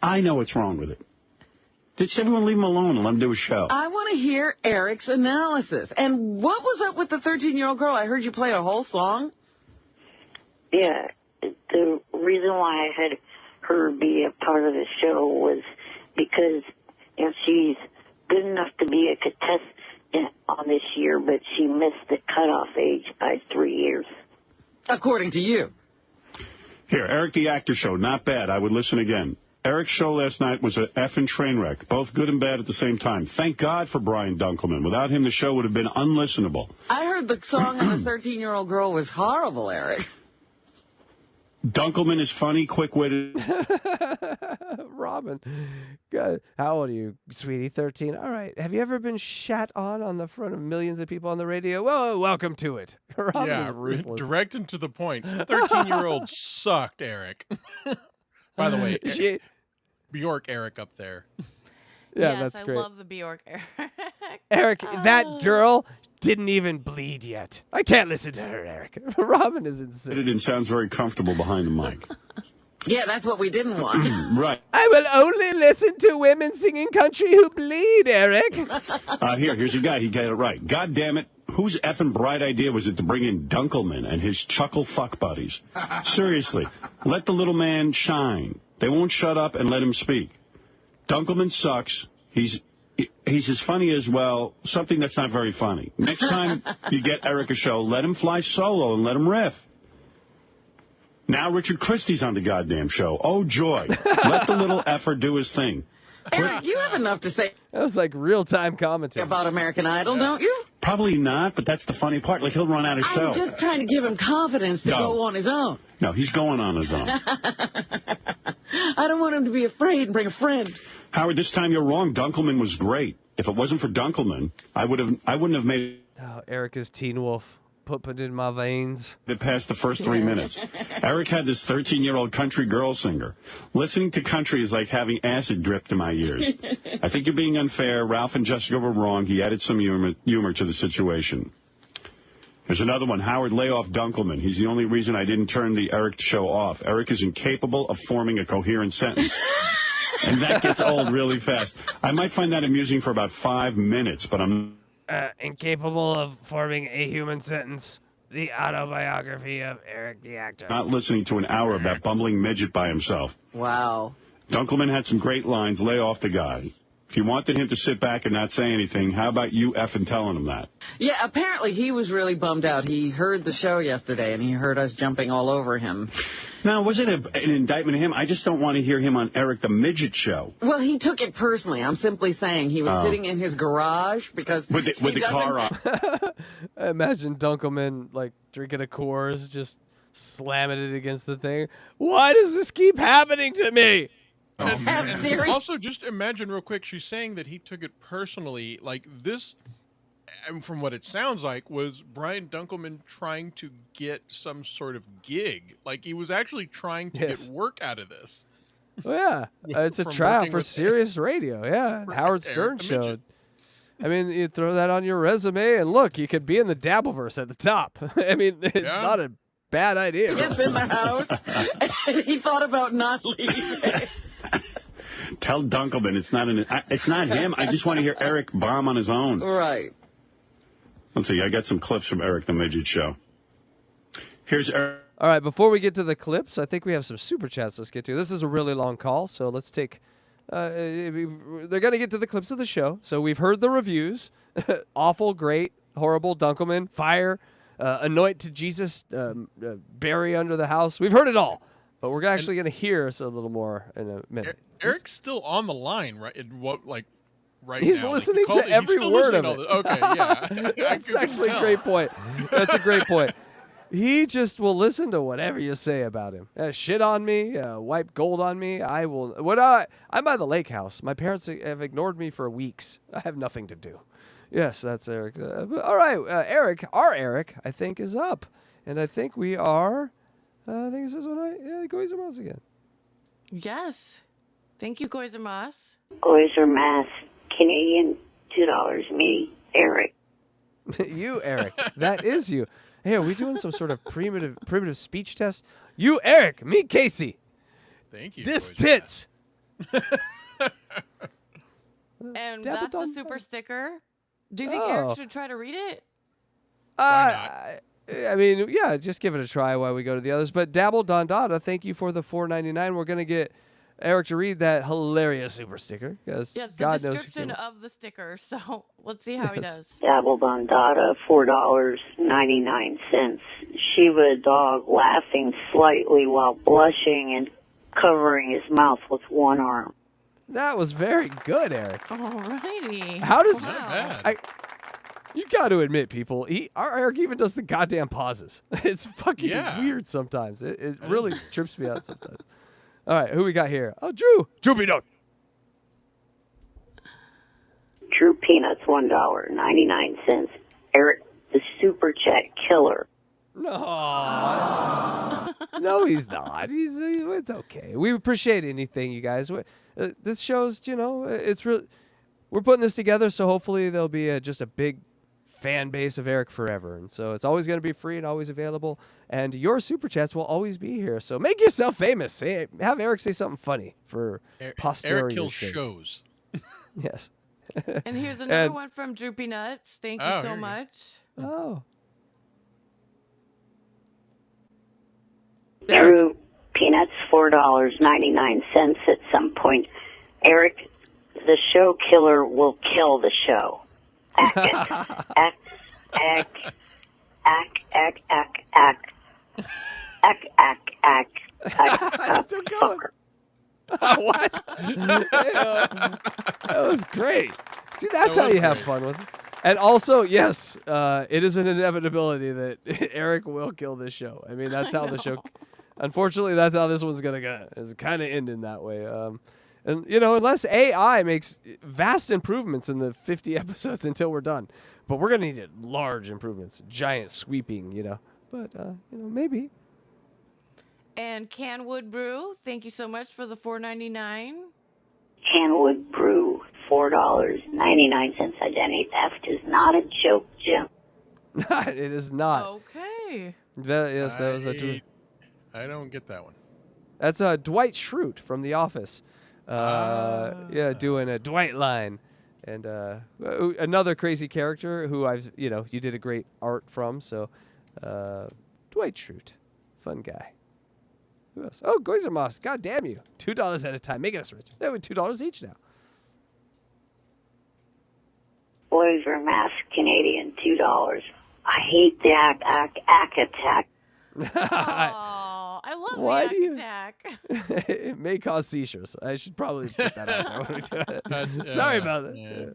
I know what's wrong with it. Just everyone leave him alone and let him do his show. I want to hear Eric's analysis. And what was up with the 13-year-old girl? I heard you play a whole song. Yeah, the reason why I had her be a part of the show was because she's good enough to be a contestant on this year, but she missed the cutoff age by 3 years. According to you. Here, Eric the Actor Show, not bad. I would listen again. Eric's show last night was an effing train wreck, both good and bad at the same time. Thank God for Brian Dunkelman. Without him, the show would have been unlistenable. I heard the song on the 13-year-old girl was horrible, Eric. Dunkelman is funny, quick-witted. Robin, God, how old are you, sweetie? 13. All right. Have you ever been shat on the front of millions of people on the radio? Well, welcome to it. Robin is ruthless. Direct and to the point. 13-year-old sucked, Eric. By the way, Bjork Eric up there. Yeah, yes, that's great. I love the Bjork Eric. Eric, that girl didn't even bleed yet. I can't listen to her, Eric. Robin is insane. It sounds very comfortable behind the mic. Yeah, that's what we didn't want. Right. I will only listen to women singing country who bleed, Eric. Here's a guy. He got it right. God damn it. Whose effing bright idea was it to bring in Dunkelman and his chuckle fuck buddies? Seriously, let the little man shine. They won't shut up and let him speak. Dunkelman sucks. He's as funny as, well, something that's not very funny. Next time you get Eric a show, let him fly solo and let him riff. Now Richard Christie's on the goddamn show. Oh, joy. Let the little effer do his thing. Eric, you have enough to say. That was like real-time commentary. About American Idol, don't you? Probably not, but that's the funny part. Like, he'll run out of show. I'm just trying to give him confidence to go on his own. No, he's going on his own. I don't want him to be afraid and bring a friend. Howard, this time you're wrong. Dunkelman was great. If it wasn't for Dunkelman, I wouldn't have made Eric is Teen Wolf. Put it in my veins. It past the first 3 minutes. Eric had this 13-year-old country girl singer. Listening to country is like having acid dripped in my ears. I think you're being unfair. Ralph and Jessica were wrong. He added some humor to the situation. There's another one. Howard, lay off Dunkelman. He's the only reason I didn't turn the Eric show off. Eric is incapable of forming a coherent sentence. And that gets old really fast. I might find that amusing for about 5 minutes, but I'm... incapable of forming a human sentence. The autobiography of Eric the Actor. Not listening to an hour of that bumbling midget by himself. Wow. Dunkelman had some great lines. Lay off the guy. If you wanted him to sit back and not say anything, how about you effing telling him that? Yeah, apparently he was really bummed out. He heard the show yesterday, and he heard us jumping all over him. Now, was it an indictment of him? I just don't want to hear him on Eric the Midget show. Well, he took it personally. I'm simply saying he was sitting in his garage because... With the car on. I imagine Dunkelman, like, drinking a Coors, just slamming it against the thing. Why does this keep happening to me? And also, just imagine real quick, she's saying that he took it personally. Like this, and from what it sounds like, was Brian Dunkelman trying to get some sort of gig. Like he was actually trying to get work out of this. Well, yeah, it's a From tryout working for with Sirius Radio. Yeah, and Howard Stern Eric the show. Midget. I mean, you throw that on your resume, and look, you could be in the Dabbleverse at the top. I mean, it's not a bad idea. He's in the house, and he thought about not leaving. Tell Dunkelman it's not him. I just want to hear Eric bomb on his own. Right. Let's see. I got some clips from Eric the Midget show. Here's Eric. All right, before we get to the clips, I think we have some super chats let's get to. This is a really long call, so let's take... they're going to get to the clips of the show. So we've heard the reviews. Awful, great, horrible, Dunkelman, fire, anoint to Jesus, bury under the house. We've heard it all. But we're actually going to hear us a little more in a minute. Eric's still on the line, right? Right He's now. listening to every word of it. Okay, yeah. That's actually a great point. That's a great point. He just will listen to whatever you say about him. Shit on me, wipe gold on me. I'm by the lake house. My parents have ignored me for weeks. I have nothing to do. Yes, that's Eric. All right, our Eric, I think, is up. And I think we are, I think this is what yeah, Goizer Moss again. Yes. Thank you, Goizer Moss. Goizer Mass, Canadian, $2. Me, Eric. You, Eric. That is you. Hey, are we doing some sort of primitive speech test? You, Eric. Me, Casey. Thank you. This tits. And that's a super sticker. Do you think Oh. Eric should try to read it? I mean, yeah, just give it a try while we go to the others. But Dabble Don Dada, thank you for the $4.99. We're going to get Eric to read that hilarious super sticker. Because Yeah, it's God the knows description of the sticker. So let's see how he does. Dabbled on Dada, $4.99. Shiva dog laughing slightly while blushing and covering his mouth with one arm. That was very good, Eric. Alrighty. How does... Wow. You got to admit, people, our Eric even does the goddamn pauses. It's fucking weird sometimes. It really trips me out sometimes. All right, who we got here? Oh, Drew. Drew Peanut. Drew Peanuts, $1.99. Eric, the super chat killer. No. No, he's not. It's okay. We appreciate anything, you guys. This shows, it's real. We're putting this together, so hopefully there'll be just a big fan base of Eric forever. And so it's always going to be free and always available. And your super chats will always be here. So make yourself famous. Have Eric say something funny for posterity. Eric kills shows. Yes. And here's another one from Droopy Nuts. Thank you so much. Oh. Drew Peanuts, $4.99 at some point. Eric, the show killer will kill the show. Ack. Still going. What? That was great. See, that's how you have fun with it. And also, yes, it is an inevitability that Eric will kill this show. I mean, that's how the show... Unfortunately, that's how this one's going to It's kind of end in that way. And, unless AI makes vast improvements in the 50 episodes until we're done. But we're going to need large improvements, giant sweeping, But, maybe. And Canwood Brew, thank you so much for the $4.99. Canwood Brew, $4.99. Identity theft is not a joke, Jim. It is not. Okay. That was a... I don't get that one. That's Dwight Schrute from The Office. Doing a Dwight line. And another crazy character who you did a great art from. So, Dwight Schrute. Fun guy. Who else? Oh, Goizer Moss. God damn you. $2 at a time. Making us rich. They're $2 each now. Goizer Mass, Canadian, $2. I hate the attack. I love Why the do you- attack. It may cause seizures. I should probably put that out there when we do it. Sorry about that.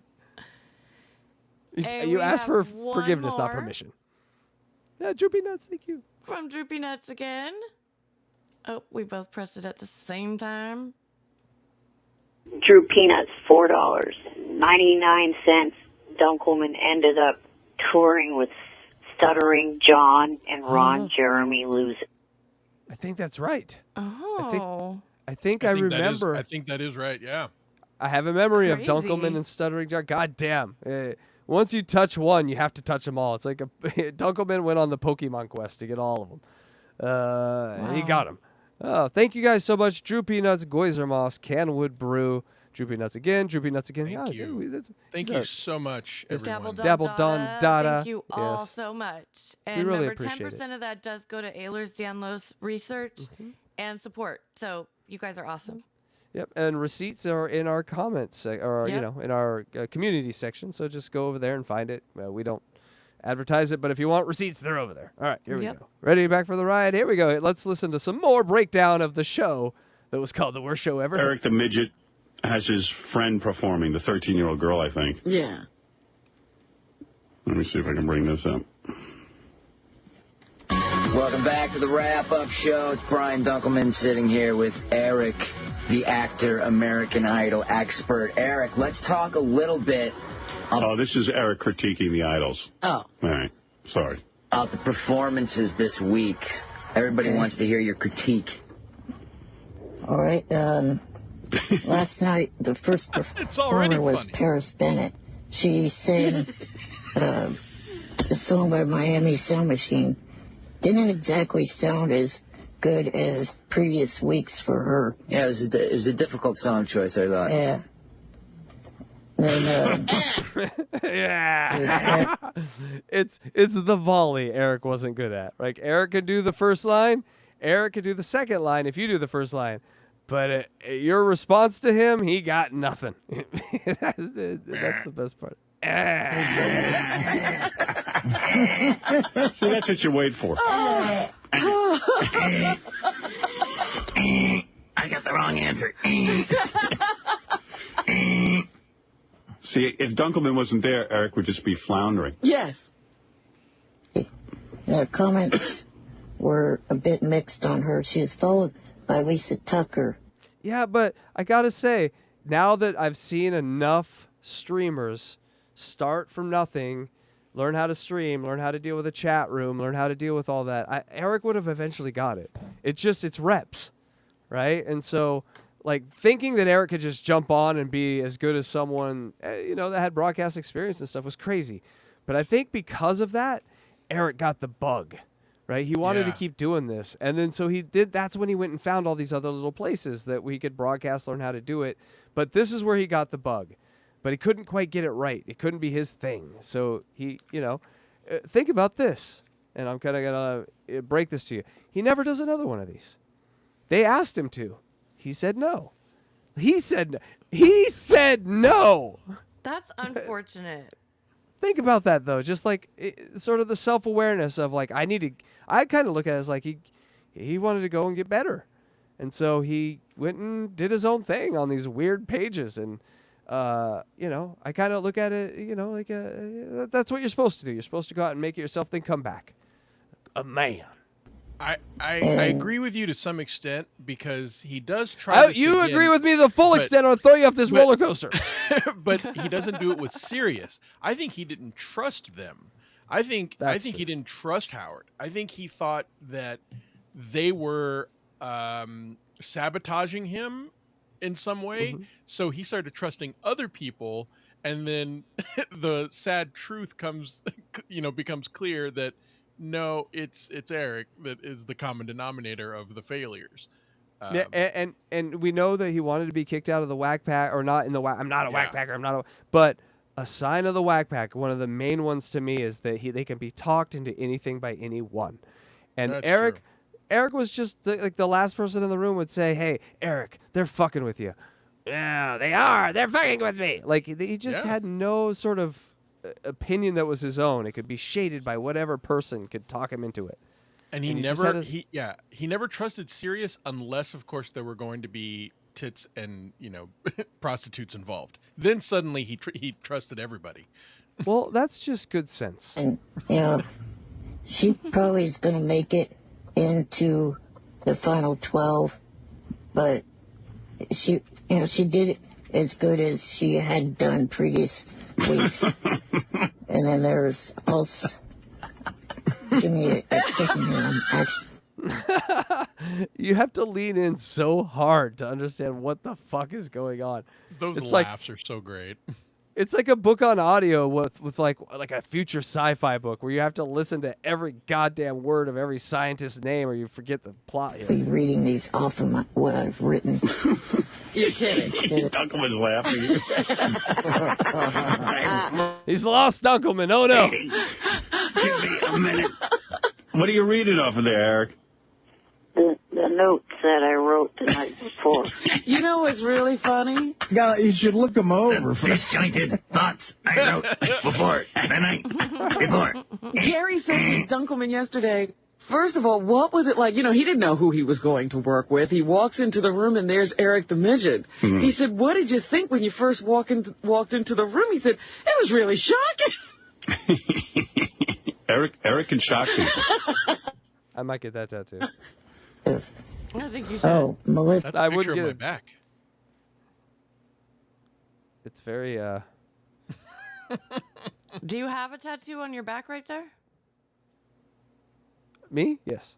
And You we asked for have one forgiveness, not more. permission. Yeah, Droopy Nuts, thank you. From Droopy Nuts again. Oh, we both pressed it at the same time. Drew Peanuts, $4.99. Dunkelman ended up touring with Stuttering John and Ron Jeremy Losing. I think that's right. Oh. I think I remember. I think that is right. Yeah. I have a memory Crazy. of Dunkelman and Stuttering John. God damn. Once you touch one, you have to touch them all. It's like Dunkelman went on the Pokemon quest to get all of them. And he got them. Oh, thank you guys so much. Drew Peanuts, Goizer Moss, Canwood Brew, Drew Peanuts again, Drew Peanuts again. Thank you. Thank you so much, everyone. Dabble Don Dada. Thank you all Yes. so much. We And really remember, appreciate 10% of that does go to Ehlers-Danlos research and support. So you guys are awesome. Yep, and receipts are in our comments, or in our community section. So just go over there and find it. We don't advertise it, but if you want receipts, they're over there. All right, here we go. Ready, back for the ride? Here we go. Let's listen to some more breakdown of the show that was called The Worst Show Ever. Eric the Midget has his friend performing, the 13-year-old girl, I think. Yeah. Let me see if I can bring this up. Welcome back to the wrap-up show. It's Brian Dunkelman sitting here with Eric, the actor, American Idol expert. Eric, let's talk a little bit. Oh, this is Eric critiquing the idols. Oh. All right. Sorry. About the performances this week. Everybody wants to hear your critique. All right. Last night, the first performer was funny. Paris Bennett. She sang the song by Miami Sound Machine. Didn't exactly sound as good as previous weeks for her. Yeah, it was a difficult song choice, I thought. Yeah. Then, Yeah. It's the volley Eric wasn't good at. Like, Eric could do the first line, Eric could do the second line if you do the first line. But your response to him, he got nothing. That's the best part. See, that's what you wait for. I got the wrong answer. See, if Dunkelman wasn't there, Eric would just be floundering. Yes. The comments were a bit mixed on her. She was followed by Lisa Tucker. Yeah, but I gotta say, now that I've seen enough streamers start from nothing, learn how to stream, learn how to deal with a chat room, learn how to deal with all that, Eric would have eventually got it. It's reps, right? And so, like, thinking that Eric could just jump on and be as good as someone, that had broadcast experience and stuff was crazy. But I think because of that, Eric got the bug, right? He wanted to keep doing this. And then so he did. That's when he went and found all these other little places that we could broadcast, learn how to do it. But this is where he got the bug. But he couldn't quite get it right. It couldn't be his thing. So he, think about this. And I'm kind of going to break this to you. He never does another one of these. They asked him to. He said no. He said no. That's unfortunate. Think about that, though. Just like sort of the self-awareness of, like, I kind of look at it as like he wanted to go and get better. And so he went and did his own thing on these weird pages. And, I kind of look at it, like that's what you're supposed to do. You're supposed to go out and make it yourself, then come back. A man. I agree with you to some extent because he does try. You agree with me to the full extent, or throw you off this roller coaster. But he doesn't do it with serious. I think he didn't trust them. I think he didn't trust Howard. I think he thought that they were sabotaging him in some way. Mm-hmm. So he started trusting other people, and then the sad truth becomes clear that. No, it's Eric that is the common denominator of the failures. Yeah, and we know that he wanted to be kicked out of the Wack Pack, or not in the Wack. I'm not a Wack Packer. But a sign of the Wack Pack. One of the main ones to me is that they can be talked into anything by anyone. And That's Eric true. was just the last person in the room would say, "Hey, Eric, they're fucking with you." Yeah, they are. They're fucking with me. Like, he just had no sort of opinion that was his own. It could be shaded by whatever person could talk him into it. And he never trusted Sirius unless, of course, there were going to be tits and prostitutes involved. Then suddenly he trusted everybody. Well, that's just good sense. And she probably is going to make it into the final 12, but she did as good as she had done previous weeks. And then there's also... Give me a second here. I'm actually... You have to lean in so hard to understand what the fuck is going on. Those it's laughs are so great. It's like a book on audio with like a future sci-fi book where you have to listen to every goddamn word of every scientist's name or you forget the plot here. Reading these off of what I've written. You're kidding. Duncan was laughing. He's lost Dunkelman. Oh no. Give me a minute. What are you reading off of there, Eric? The notes that I wrote the night before. You know what's really funny? You should look them over. Disjointed thoughts I wrote before the night before. Gary said to Dunkelman yesterday, first of all, what was it like? You know, he didn't know who he was going to work with. He walks into the room, and there's Eric the Midget. Mm-hmm. He said, what did you think when you first walked into the room? He said, it was really shocking. Eric can shock people. I might get that tattoo. I think you should. Oh, Melissa. That's a picture of my back. It's very, Do you have a tattoo on your back right there? Me? Yes.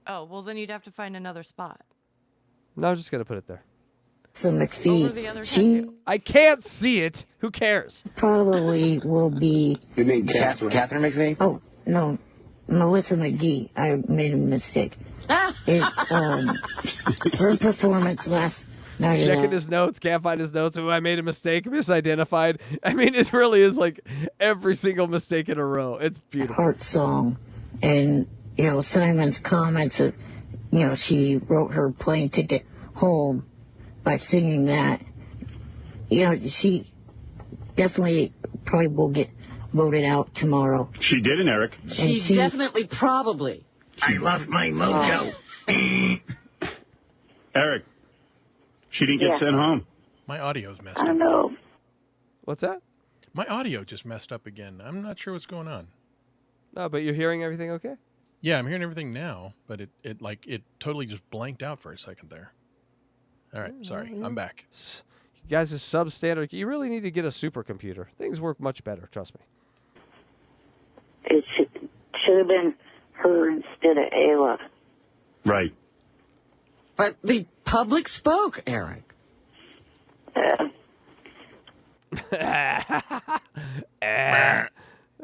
Oh, well, then you'd have to find another spot. No, I'm just going to put it there. So McPhee, Over the other tattoo. I can't see it. Who cares? probably will be... You mean Catherine McPhee? Oh, no. Melissa McGee. I made a mistake. It's her performance last night. Checking his notes, can't find his notes. Oh, I made a mistake, misidentified. I mean, it really is like every single mistake in a row. It's beautiful. Heart song. And, you know, Simon's comments of, you know, she wrote her plane ticket home by singing that. You know, she definitely probably will get voted out tomorrow. She didn't, Eric. She definitely probably. I lost my mojo. Eric, she didn't get sent home. My audio's messed I up. know. What's that? My audio just messed up again. I'm not sure what's going on. No, but you're hearing everything okay? Yeah, I'm hearing everything now, but it totally just blanked out for a second there. All right, sorry. I'm back. You guys is substandard. You really need to get a supercomputer. Things work much better, trust me. It should have been her instead of Ayla. Right. But the public spoke, Eric.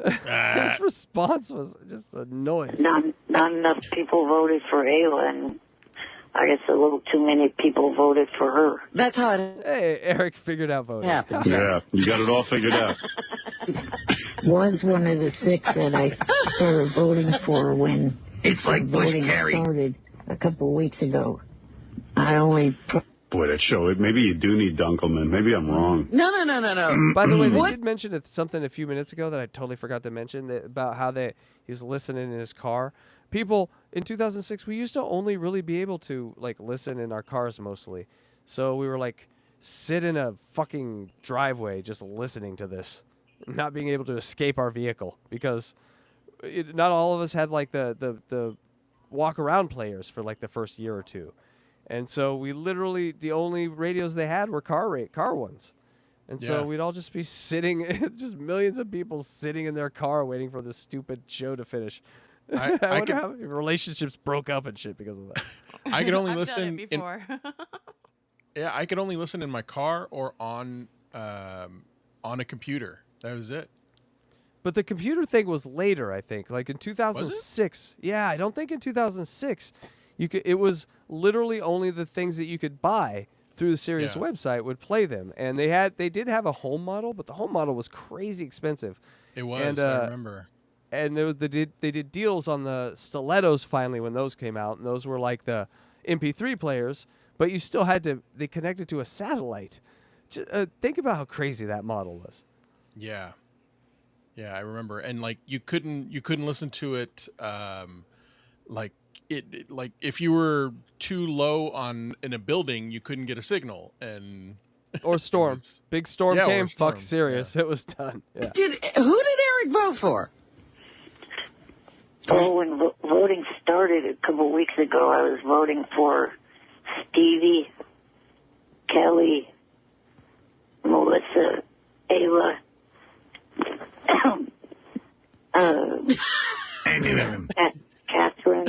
His response was just a noise. Not enough people voted for Ayla, and I guess a little too many people voted for her. That's how it Hey, Eric figured out voting. happens. Yeah, you got it all figured out. Was one of the 6 that I started voting for when It's like Bush voting Carey. started a couple of weeks ago. I only... Boy, that show, maybe you do need Dunkelman. Maybe I'm wrong. No. By the way, they What? did mention something a few minutes ago that I totally forgot to mention about how he was listening in his car. People, in 2006, we used to only really be able to like listen in our cars mostly. So we were like sit in a fucking driveway just listening to this, not being able to escape our vehicle because not all of us had like the walk around players for like the first year or two. And so we literally, the only radios they had were car ones. And so we'd all just be sitting, just millions of people sitting in their car waiting for this stupid show to finish. I wonder how many relationships broke up and shit because of that. I could only I've listen done it before. I could only listen in my car or on a computer. That was it. But the computer thing was later, I think. Like in 2006. Yeah, I don't think in 2006 it was literally only the things that you could buy through the Sirius website would play them. And they did have a home model, but the home model was crazy expensive. It was, and, I remember. And they did deals on the stilettos finally when those came out, and those were like the MP3 players, but you still had to, they connected to a satellite. Think about how crazy that model was. Yeah. Yeah, I remember. And like you couldn't listen to it like if you were too low in a building, you couldn't get a signal. And or storm. Big storm came, storm. fuck Sirius. It was done. Yeah. Who did Eric vote for? Oh, when voting started a couple weeks ago, I was voting for Stevie, Kelly, Melissa, Ayla, Catherine.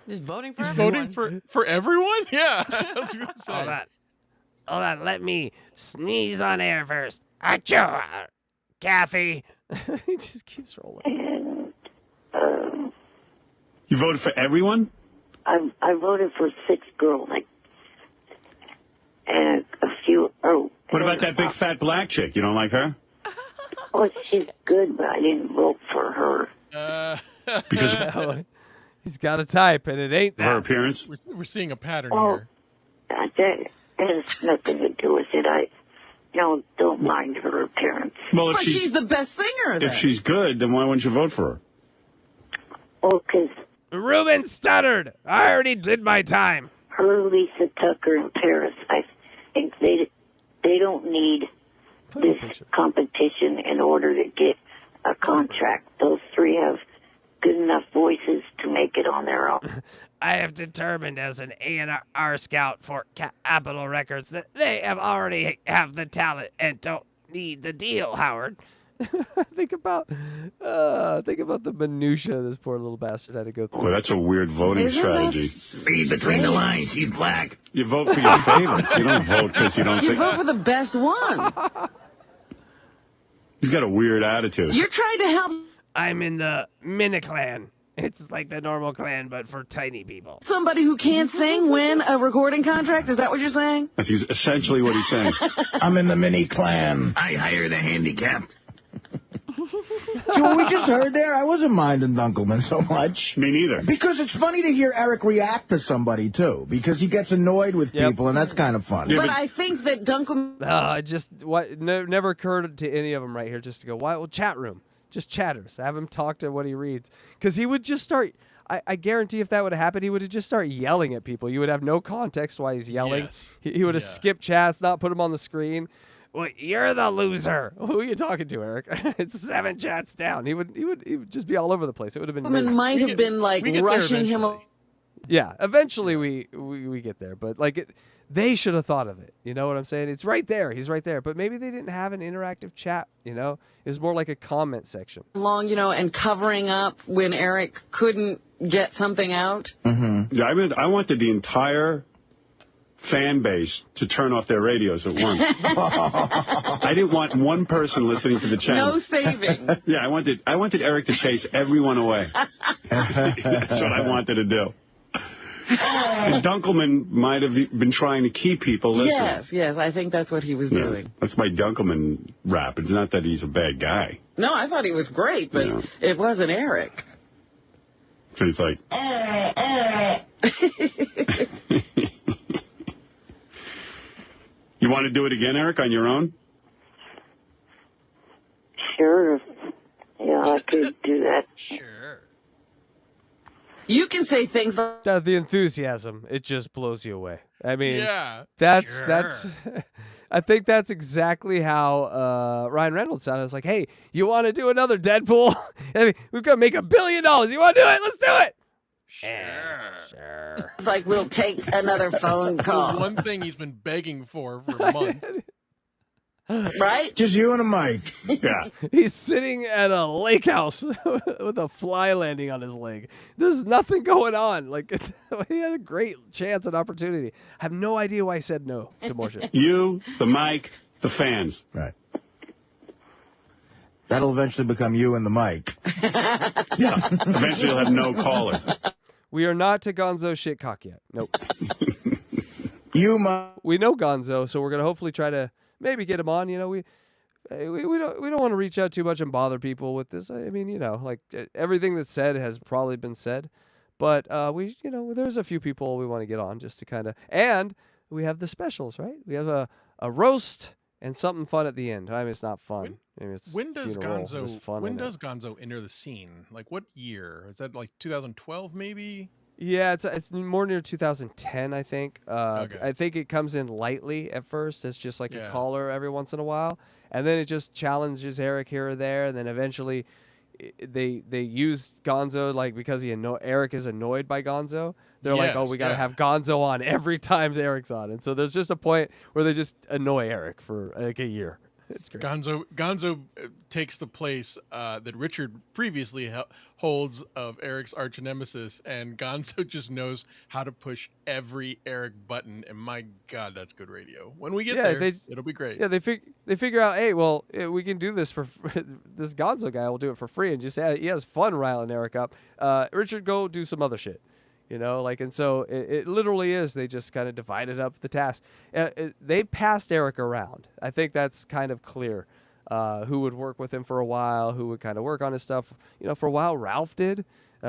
He's voting for He's everyone. voting for everyone? Yeah. I was going to say. Hold on, let me sneeze on air first. Achoo! Kathy. He just keeps rolling. And You voted for everyone? I voted for 6 girls, and a few. Oh, What about that big fat black chick? You don't like her? Oh, she's good, but I didn't vote for her. Because he's got a type, and it ain't that. Her appearance? We're seeing a pattern Oh, here. that has nothing to do with it. I don't mind her appearance. Well, But she's the best singer, then. If she's good, then why wouldn't you vote for her? Oh, because Ruben stuttered. I already did my time. her, Lisa Tucker, and Paris, I think they don't need this competition in order to get a contract. Those 3 have good enough voices to make it on their own. I have determined as an A&R scout for Capitol Records that they already have the talent and don't need the deal, Howard. Think about the minutia this poor little bastard had to go through. Well, that's a weird voting strategy. Read between the lines. She's black. You vote for your favorites. You don't vote because you don't You think... vote for the best one. You've got a weird attitude. You're trying to help I'm in the mini-clan. It's like the normal clan, but for tiny people. somebody who can't sing win a recording contract? Is that what you're saying? That's essentially what he's saying. I'm in the mini clan. I hire the handicapped. See what we just heard there? I wasn't minding Dunkelman so much. Me neither. Because it's funny to hear Eric react to somebody, too. Because he gets annoyed with people, and that's kind of funny. But I think that Dunkelman... Never occurred to any of them right here just to go, why? Well, chat room. Just chatters. Have him talk to what he reads. Because he would just start... I guarantee if that would have happened, he would have just started yelling at people. You would have no context why he's yelling. Yes. He would have skipped chats, not put them on the screen. Well, you're the loser. Who are you talking to, Eric? It's 7 chats down. He would just be all over the place. It would have been Dunkelman amazing. might have been, like, rushing him... Yeah, eventually we get there. But, like, they should have thought of it. You know what I'm saying? It's right there. He's right there. But maybe they didn't have an interactive chat, you know? It was more like a comment section. Long, and covering up when Eric couldn't get something out. Mm-hmm. Yeah, I wanted the entire fan base to turn off their radios at once. I didn't want one person listening to the channel. No saving. Yeah, I wanted Eric to chase everyone away. That's what I wanted to do. And Dunkelman might have been trying to keep people listening. Yes, I think that's what he was doing. That's my Dunkelman rap. It's not that he's a bad guy. No, I thought he was great, but it wasn't Eric. So he's like... You want to do it again, Eric, on your own? Sure. Yeah, I could do that. Sure. You can say things like... The enthusiasm, it just blows you away. I mean, Yeah, that's sure. I think that's exactly how Ryan Reynolds sounded. It's like, hey, you want to do another Deadpool? I mean, we've got to make $1 billion. You want to do it? Let's do it. Sure. It's like, we'll take another phone call. The one thing he's been begging for months. Right? Just you and a mic. Yeah. He's sitting at a lake house with a fly landing on his leg. There's nothing going on. Like, he had a great chance and opportunity. I have no idea why he said no to more shit. You, the mic, the fans. Right. That'll eventually become you and the mic. Yeah. Eventually you'll have no caller. We are not to Gonzo shitcock yet. Nope. You we know Gonzo, so we're gonna hopefully try to maybe get him on. You know, we don't want to reach out too much and bother people with this. I mean, you know, like everything that's said has probably been said, but there's a few people we want to get on just to kind of, and we have the specials, right? We have a roast and something fun at the end. I mean, it's not fun. When does Gonzo enter the scene? Like, what year? Is that like 2012 maybe? Yeah, it's more near 2010, I think. Okay. I think it comes in lightly at first as just like a caller every once in a while, and then it just challenges Eric here or there, and then eventually they used Gonzo like because Eric is annoyed by Gonzo. They're like, oh, we got to have Gonzo on every time Eric's on. And so there's just a point where they just annoy Eric for like a year. It's great. Gonzo takes the place that Richard previously holds of Eric's arch nemesis, and Gonzo just knows how to push every Eric button. And my God, that's good radio. When we get there, it'll be great. Yeah, they figure out, hey, well, we can do this for this Gonzo guy will do it for free, and just he has fun riling Eric up. Richard, go do some other shit. And so it literally is. They just kind of divided up the task. They passed Eric around. I think that's kind of clear. Who would work with him for a while, who would kind of work on his stuff. For a while, Ralph did.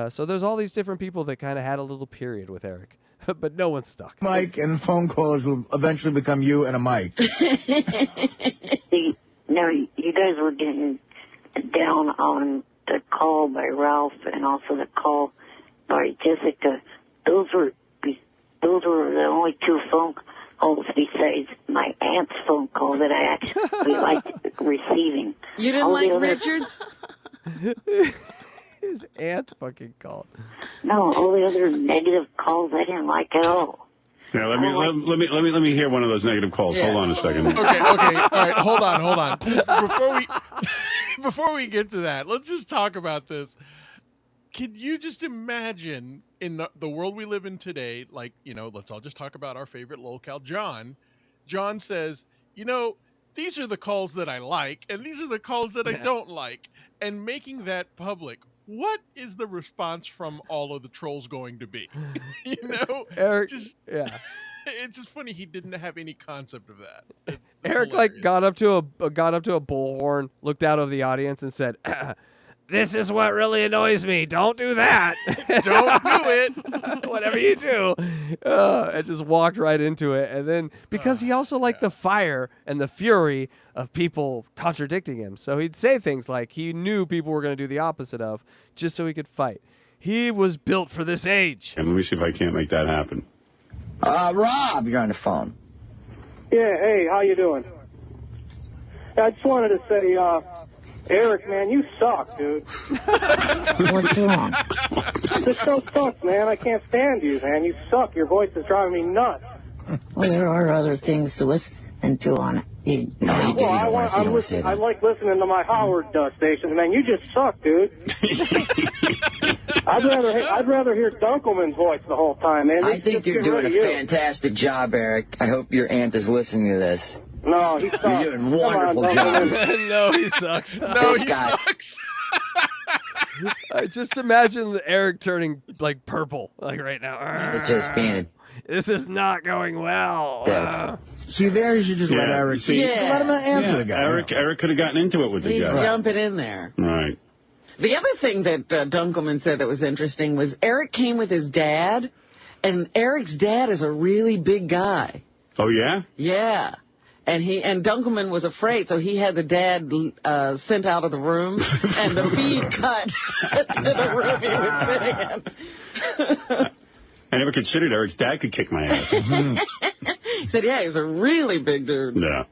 So there's all these different people that kind of had a little period with Eric, but no one stuck. Mike and phone callers will eventually become you and a Mike. You guys were getting down on the call by Ralph and also the call by Jessica. Those were the only two phone calls besides my aunt's phone call that I actually liked receiving. You didn't like Richard? His aunt fucking called. No, all the other negative calls I didn't like at all. Yeah, let me hear one of those negative calls. Yeah. Hold on a second. Okay, all right, hold on. Before we get to that, let's just talk about this. Can you just imagine in the world we live in today, like, let's all just talk about our favorite lolcow, John. John says, these are the calls that I like, and these are the calls that I don't like. And making that public, what is the response from all of the trolls going to be? Eric, it's just funny he didn't have any concept of that. Eric hilarious. got up to a bullhorn, looked out of the audience, and said, "This is what really annoys me. Don't do that. Don't do it. Whatever you do." And just walked right into it. And then because he also liked the fire and the fury of people contradicting him, so he'd say things like he knew people were going to do the opposite of, just so he could fight. He was built for this age. And let me see if I can't make that happen. Rob, you're on the phone. Yeah, hey, how you doing? I just wanted to say, Eric, man, you suck, dude. What's wrong? This show sucks, man. I can't stand you, man. You suck. Your voice is driving me nuts. Well, there are other things to listen to on it. I like listening to my Howard station, man. You just suck, dude. I'd rather hear Dunkelman's voice the whole time, man. I think you're doing a fantastic job, Eric. I hope your aunt is listening to this. No, he sucks. You're doing a wonderful job. No, he sucks. No, he sucks. I just imagine Eric turning like purple, like right now. It's just being. This is not going well. See, there you should just let Eric see. Yeah. Let him answer the guy. Eric could have gotten into it with the He's guy. jumping in there. Right. The other thing that Dunkelman said that was interesting was Eric came with his dad, and Eric's dad is a really big guy. Oh, yeah? Yeah. And Dunkelman was afraid, so he had the dad sent out of the room, and the feed cut to the room he was sitting in. I never considered Eric's dad could kick my ass. He said, yeah, he's a really big dude. Yeah.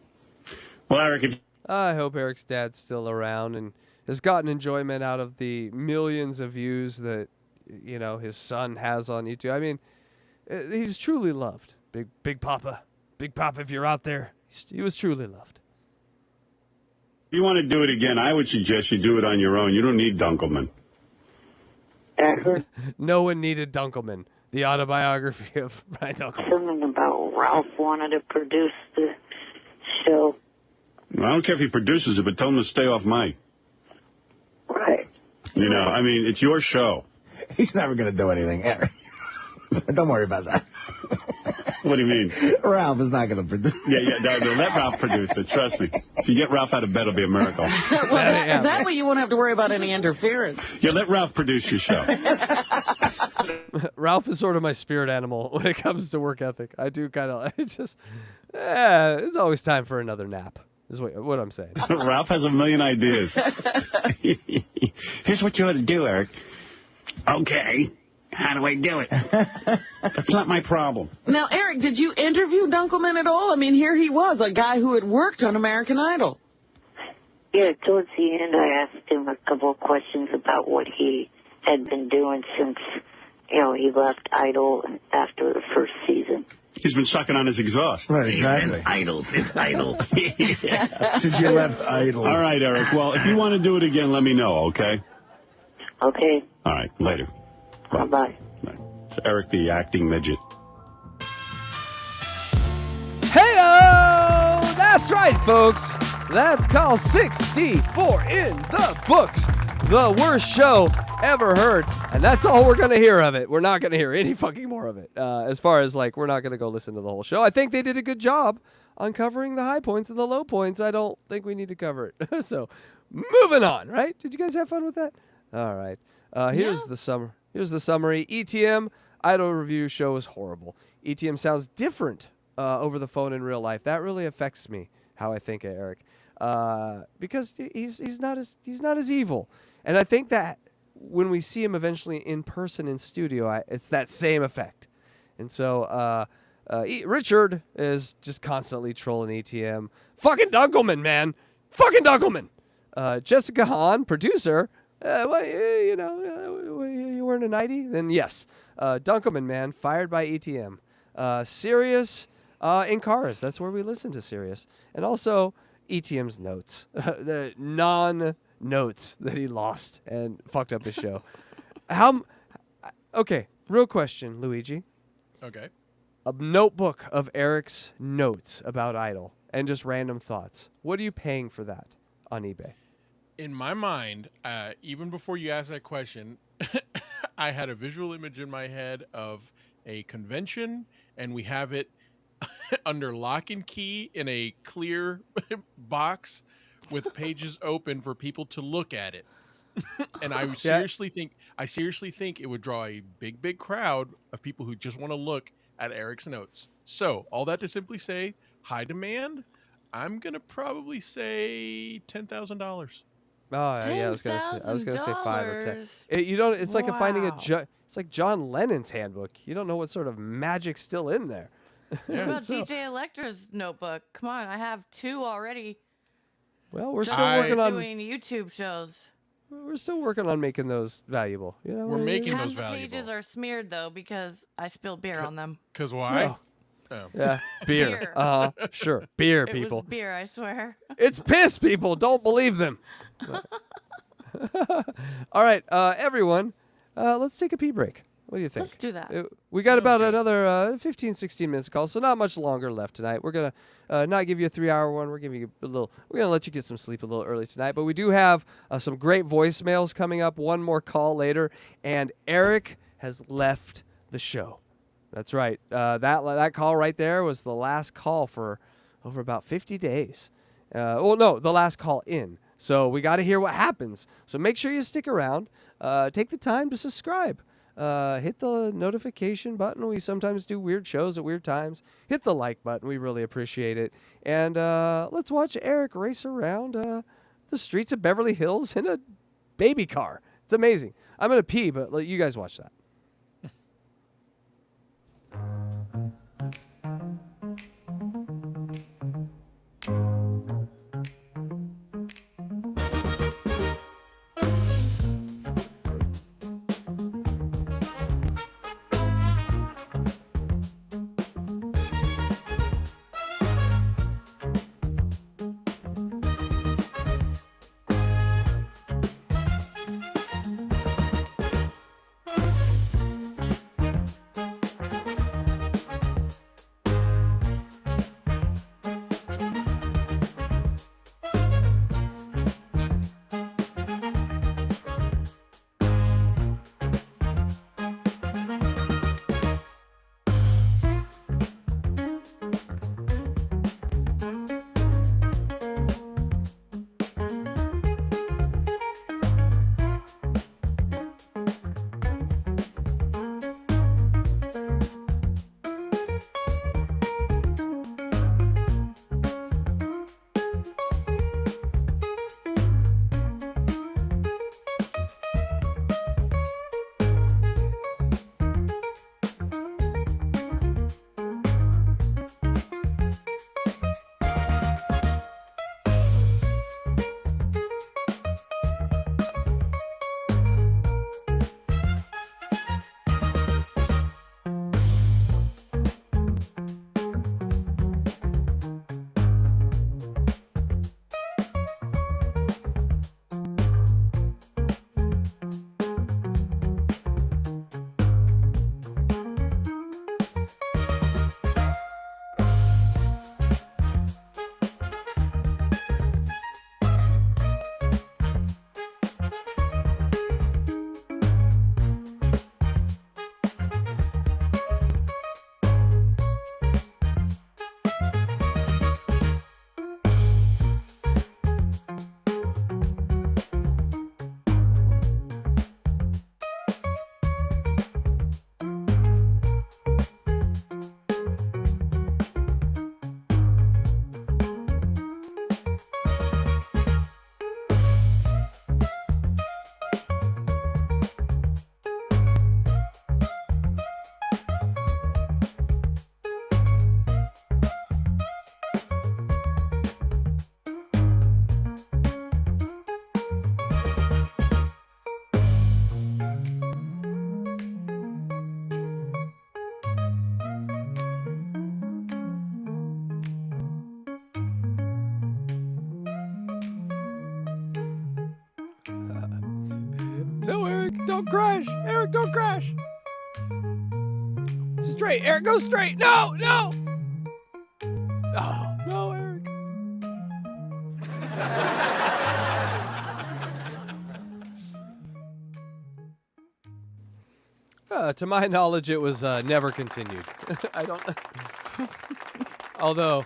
Well, Eric, I hope Eric's dad's still around and has gotten enjoyment out of the millions of views that, his son has on YouTube. I mean, he's truly loved. Big Papa. Big Papa, if you're out there, he was truly loved. if you want to do it again, I would suggest you do it on your own. You don't need Dunkelman. No one needed Dunkelman. The autobiography of Brian Dunkelman. Something about Ralph wanted to produce the show. I don't care if he produces it, but tell him to stay off mic. Right. You know, I mean, it's your show. He's never going to do anything. Don't worry about that. What do you mean? Ralph is not going to produce. Yeah, no, let Ralph produce it. Trust me. If you get Ralph out of bed, it'll be a miracle. That way you won't have to worry about any interference. Yeah, let Ralph produce your show. Ralph is sort of my spirit animal when it comes to work ethic. I do kind of, it's always time for another nap, is what I'm saying. Ralph has a million ideas. Here's what you ought to do, Eric. Okay. How do I do it? That's not my problem. Now, Eric, did you interview Dunkelman at all? I mean, here he was, a guy who had worked on American Idol. Yeah, towards the end, I asked him a couple of questions about what he had been doing since, he left Idol after the first season. He's been sucking on his exhaust. Right, exactly. Idol, since Idol. Since you left Idol. All right, Eric. Well, if you want to do it again, let me know, okay? Okay. All right, later. Bye-bye. So Eric, the acting midget. Hey-o! That's right, folks. That's call 64 in the books. The worst show ever heard. And that's all we're going to hear of it. We're not going to hear any fucking more of it. As far as, we're not going to go listen to the whole show. I think they did a good job on covering the high points and the low points. I don't think we need to cover it. So, moving on, right? Did you guys have fun with that? All right. Here's the summary. ETM Idol review show is horrible. ETM sounds different over the phone in real life. That really affects me, how I think of Eric, because he's not as evil. And I think that when we see him eventually in person in studio, it's that same effect. And so Richard is just constantly trolling ETM. Fucking Dunkelman, man. Fucking Dunkelman. Jessica Hahn, producer. You wearing a nightie? Then yes. Dunkelman, man, fired by ETM. Sirius in cars. That's where we listen to Sirius. And also ETM's notes. The non-notes that he lost and fucked up his show. Okay, real question, Luigi. Okay. A notebook of Eric's notes about Idol and just random thoughts. What are you paying for that on eBay? In my mind, even before you asked that question, I had a visual image in my head of a convention, and we have it under lock and key in a clear box with pages open for people to look at it. And I seriously think it would draw a big crowd of people who just want to look at Eric's notes. So all that to simply say, high demand. I'm gonna probably say $10,000. Oh yeah, I was gonna say 5 or 10. It's like finding it's like John Lennon's handbook. You don't know what sort of magic's still in there. What about DJ Electra's notebook? Come on, I have 2 already. Well, we're still working on doing YouTube shows. We're still working on making those valuable. We're making those valuable. The pages are smeared though because I spilled beer on them. Because why? Oh. Yeah, beer. Sure, beer, people. It was beer, I swear. It's piss, people. Don't believe them. All right, everyone, let's take a pee break. What do you think? Let's do that. We got about another 15, 16 minutes to call, so not much longer left tonight. We're gonna not give you a 3-hour one. We're giving you a little. We're gonna let you get some sleep a little early tonight. But we do have some great voicemails coming up. One more call later, and Eric has left the show. That's right. That call right there was the last call for over about 50 days. The last call in. So we got to hear what happens. So make sure you stick around. Take the time to subscribe. Hit the notification button. We sometimes do weird shows at weird times. Hit the like button. We really appreciate it. And let's watch Eric race around the streets of Beverly Hills in a baby car. It's amazing. I'm going to pee, but let you guys watch that. No, Eric, don't crash. Eric, don't crash. Straight, Eric, go straight. No, no. Oh, no, Eric. To my knowledge, it was never continued. I don't. Although,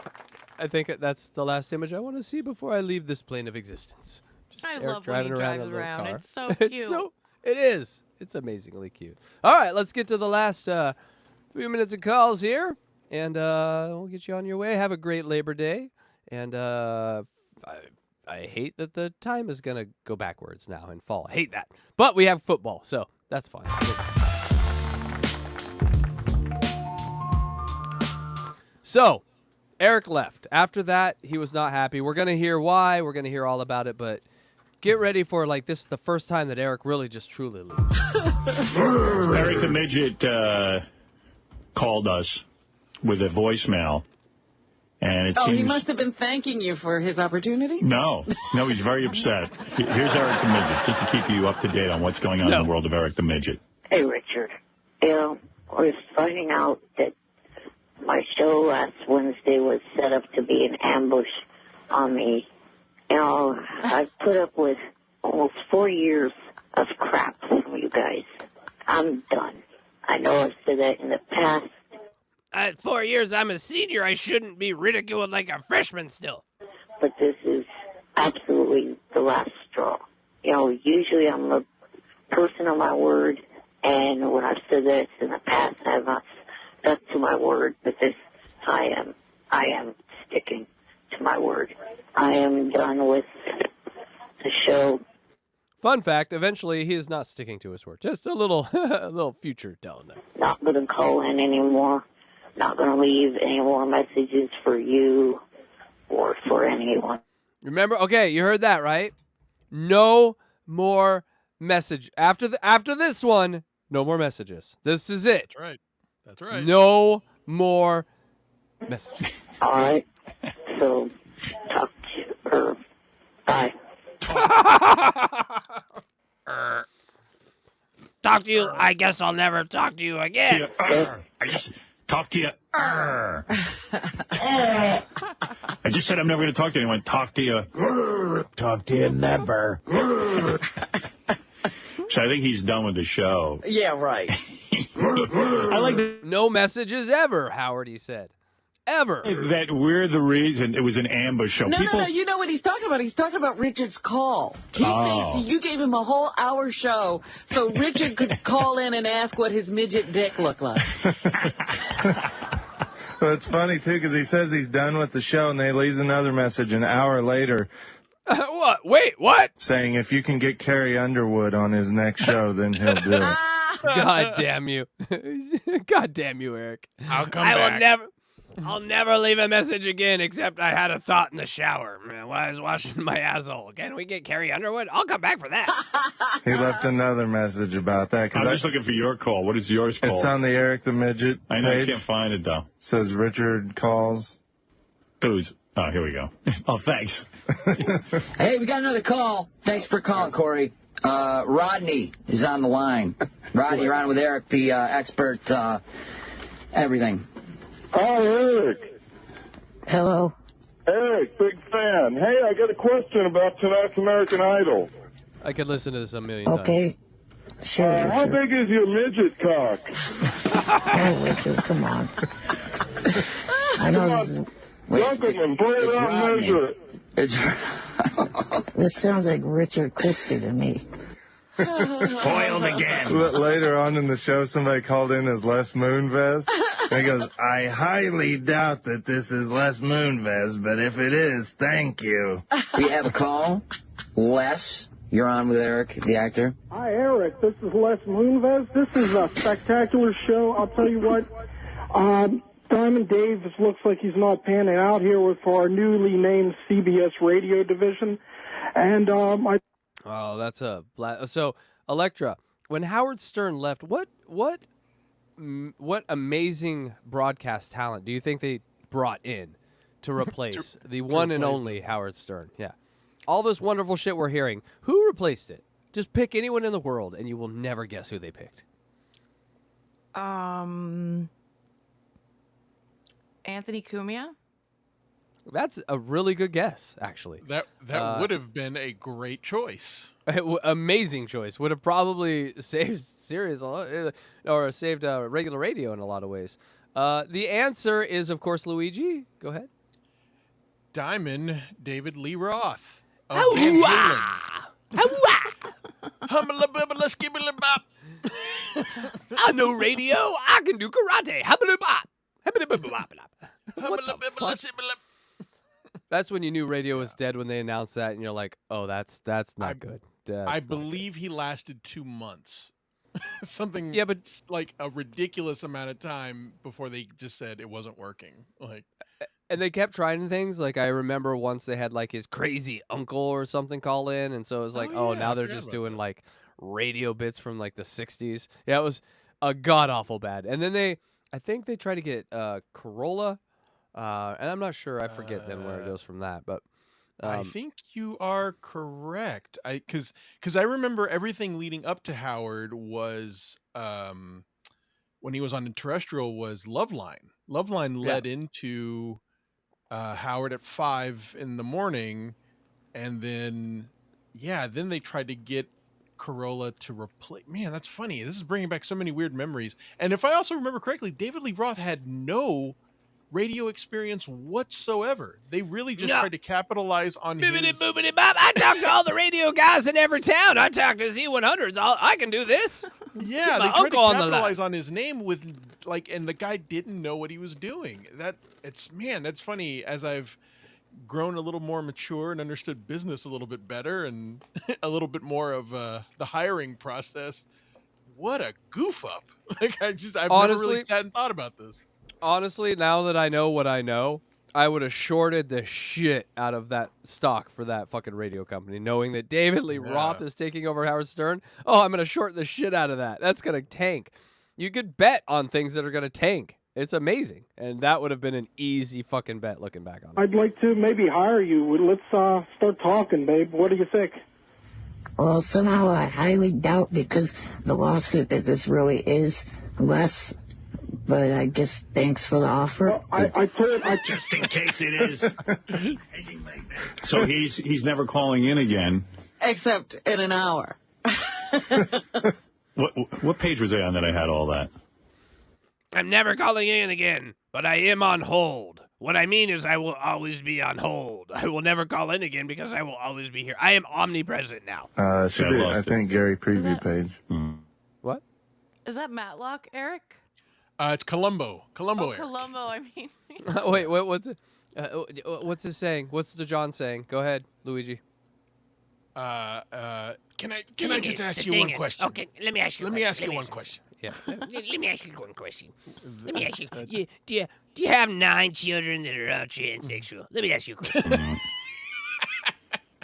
I think that's the last image I want to see before I leave this plane of existence. Just I Eric love when he driving drives in a little around. car. It's so cute. It is. It's amazingly cute. All right, let's get to the last few minutes of calls here, and we'll get you on your way. Have a great Labor Day, and I hate that the time is gonna go backwards now in fall. I hate that, but we have football, so that's fine. So, Eric left. After that, he was not happy. We're going to hear why. We're going to hear all about it, but get ready for, like, this is the first time that Eric really just truly leaves. Eric the Midget called us with a voicemail. And it seems... he must have been thanking you for his opportunity? No, he's very upset. Here's Eric the Midget, just to keep you up to date on what's going on in the world of Eric the Midget. Hey, Richard. I was finding out that my show last Wednesday was set up to be an ambush on me. I've put up with almost 4 years of crap from you guys. I'm done. I know I've said that in the past. At 4 years, I'm a senior. I shouldn't be ridiculed like a freshman still. But this is absolutely the last straw. Usually I'm a person of my word, and when I've said this in the past, I have not stuck to my word, but this, I am sticking to my word. I am done with the show. Fun fact, eventually he is not sticking to his word. Just a little future down there. Not going to call in anymore. Not going to leave any more messages for you or for anyone. Remember? Okay, you heard that, right? No more message. After this one, no more messages. This is it. That's right. That's right. No more messages. All right. So, talk to you. Bye. Talk to you. I guess I'll never talk to you again. I just talk to you. I just said I'm never going to talk to anyone. Talk to you. Talk to you never. So I think he's done with the show. Yeah, right. I like that. No messages ever, Howard, he said. Ever. That we're the reason it was an ambush show. No, you know what he's talking about? He's talking about Richard's call. He thinks you gave him a whole hour show so Richard could call in and ask what his midget dick looked like. Well, it's funny, too, because he says he's done with the show, and then he leaves another message an hour later. What? Wait, what? Saying if you can get Carrie Underwood on his next show, then he'll do it. God damn you. God damn you, Eric. I'll come back. I'll never leave a message again, except I had a thought in the shower while I was washing my asshole. Can we get Carrie Underwood? I'll come back for that. He left another message about that. I'm just looking for your call. What is yours called? It's on the Eric the Midget I know page. I can't find it, though. Says Richard calls. Who's? Oh, here we go. Oh, thanks. Hey, we got another call. Thanks for calling, Corey. Rodney is on the line. Rodney, you're on with Eric, the expert, everything. Hi, Eric. Hello. Eric, big fan. Hey, I got a question about tonight's American Idol. I could listen to this a million times. Okay. Sure. How big is your midget cock? Oh, Richard, come on. I know this is... Gentlemen, play it out and measure it. This sounds like Richard Christie to me. Foiled again. Later on in the show, somebody called in as Les Moonves. And he goes, I highly doubt that this is Les Moonves, but if it is, thank you. We have a call. Les, you're on with Eric, the actor. Hi, Eric. This is Les Moonves. This is a spectacular show. I'll tell you what. Diamond Dave looks like he's not panning out here for our newly named CBS radio division. And Oh, that's a... So, Electra, when Howard Stern left, what amazing broadcast talent do you think they brought in to replace the one and only Howard Stern? Yeah. All this wonderful shit we're hearing. Who replaced it? Just pick anyone in the world, and you will never guess who they picked. Anthony Cumia. That's a really good guess, actually. That would have been a great choice. Amazing choice. Would have probably saved Sirius a lot, or saved regular radio in a lot of ways. The answer is, of course, Luigi. Go ahead. Diamond David Lee Roth. Of Van Halen. I know radio. I can do karate. What the fuck? That's when you knew radio was dead, when they announced that, and you're like, oh, that's not good. I believe he lasted 2 months. Something, yeah, but like a ridiculous amount of time before they just said it wasn't working. Like, and they kept trying things. Like, I remember once they had like his crazy uncle or something call in, and so it was like, now they're just doing like radio bits from like the 60s. Yeah, it was a god awful bad. And then I think they tried to get Corolla. And I'm not sure. I forget then where it goes from that, but I think you are correct. Because I remember everything leading up to Howard was when he was on terrestrial was Loveline. Loveline led into Howard at 5 in the morning, and then then they tried to get Corolla to replace. Man, that's funny. This is bringing back so many weird memories. And if I also remember correctly, David Lee Roth had no radio experience whatsoever. They really just tried to capitalize on his... Boobity bop. I talked to all the radio guys in every town. I talked to Z100s. I can do this. Yeah, they tried to capitalize on his name with and the guy didn't know what he was doing. That's funny. As I've grown a little more mature and understood business a little bit better and a little bit more of the hiring process. What a goof up. I've never really sat and thought about this. Honestly, now that I know what I know, I would have shorted the shit out of that stock for that fucking radio company, knowing that David Lee Roth is taking over Howard Stern. Oh, I'm going to short the shit out of that. That's going to tank. You could bet on things that are going to tank. It's amazing. And that would have been an easy fucking bet looking back on it. I'd like to maybe hire you. Let's start talking, babe. What do you think? Well, somehow I highly doubt, because the lawsuit, that this really is less. But I guess thanks for the offer. Well, just in case it is. So he's never calling in again. Except in an hour. What page was I on that I had all that? I'm never calling in again, but I am on hold. What I mean is I will always be on hold. I will never call in again because I will always be here. I am omnipresent now. Should be, I think, Gary preview page. What? Is that Matlock, Eric? It's Columbo. Eric. Columbo, I mean. Wait, what's it? What's his saying? What's the John saying? Go ahead, Luigi. Can I just ask you one question? Okay, let me ask you. Let me ask you one question. Yeah. Let me ask you one question. Let me ask you. Do you have 9 children that are out transsexual? Let me ask you a question.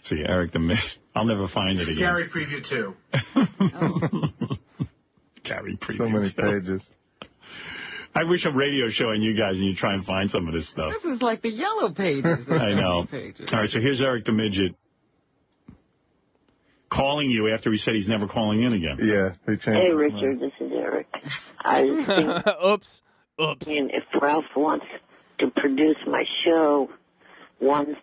See, Eric the Midget. I'll never find it again. Gary preview 2. Gary preview. So many pages. I wish a radio show on you guys and you try and find some of this stuff. This is like the yellow pages. I know. Pages. All right, so here's Eric the Midget calling you after he said he's never calling in again. Yeah, he changed. Hey, Richard, this is Eric. I was thinking, Oops. if Ralph wants to produce my show one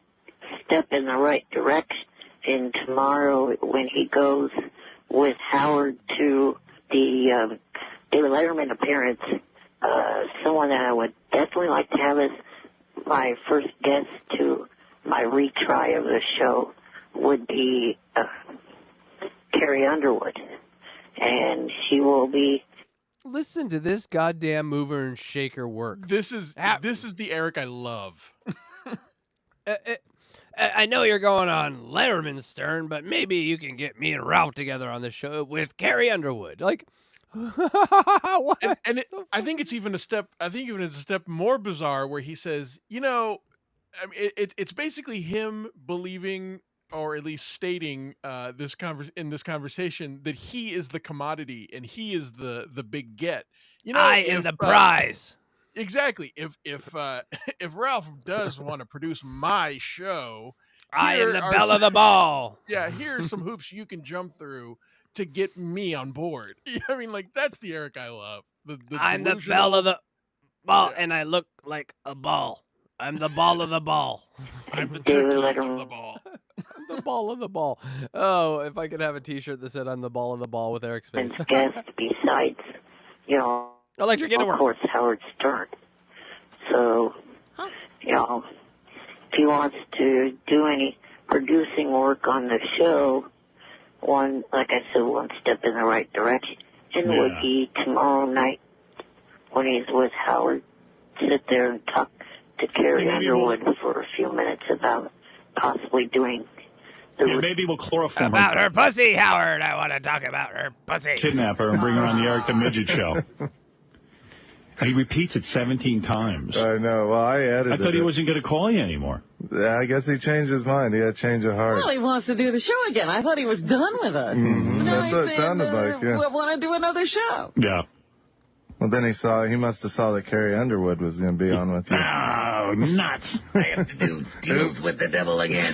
step in the right direction, and tomorrow when he goes with Howard to the David Letterman appearance, someone that I would definitely like to have as my first guest to my retry of the show would be Carrie Underwood. And she will be... Listen to this goddamn mover and shaker work. This is the Eric I love. I know you're going on Letterman's Stern, but maybe you can get me and Ralph together on the show with Carrie Underwood. Like... I think it's even a step. I think even it's a step more bizarre where he says, I mean, it's basically him believing, or at least stating, in this conversation that he is the commodity and he is the big get. I am the prize. Exactly. If Ralph does want to produce my show, I am here the are belle of the some- ball. Yeah, here's some hoops you can jump through to get me on board. I mean, like that's the Eric I love. The I'm the delusional- belle of the ball, and I look like a ball. I'm the ball of the ball. I'm the David turkey of Letterman. the ball. I'm the ball of the ball. Oh, if I could have a T-shirt that said "I'm the ball of the ball" with Eric's face. Guest besides, Electra, get to of work. course, Howard Stern. So, if he wants to do any producing work on the show, like I said, one step in the right direction would be tomorrow night when he's with Howard, sit there and talk to Carrie Underwood for a few minutes about possibly doing maybe we'll chloroform About her pussy, Howard. I want to talk about her pussy. kidnap her and bring her on the Eric the Midget show. And he repeats it 17 times. I know. Well, I edited I thought he it. wasn't going to call you anymore. Yeah, I guess he changed his mind. He had a change of heart. Well, he wants to do the show again. I thought he was done with us. Mhm, Now that's he's what it saying, sounded like, yeah. We want to do another show. Yeah. Well, then he must have saw that Carrie Underwood was going to be on with you. Oh, nuts. I have to do deals with the devil again.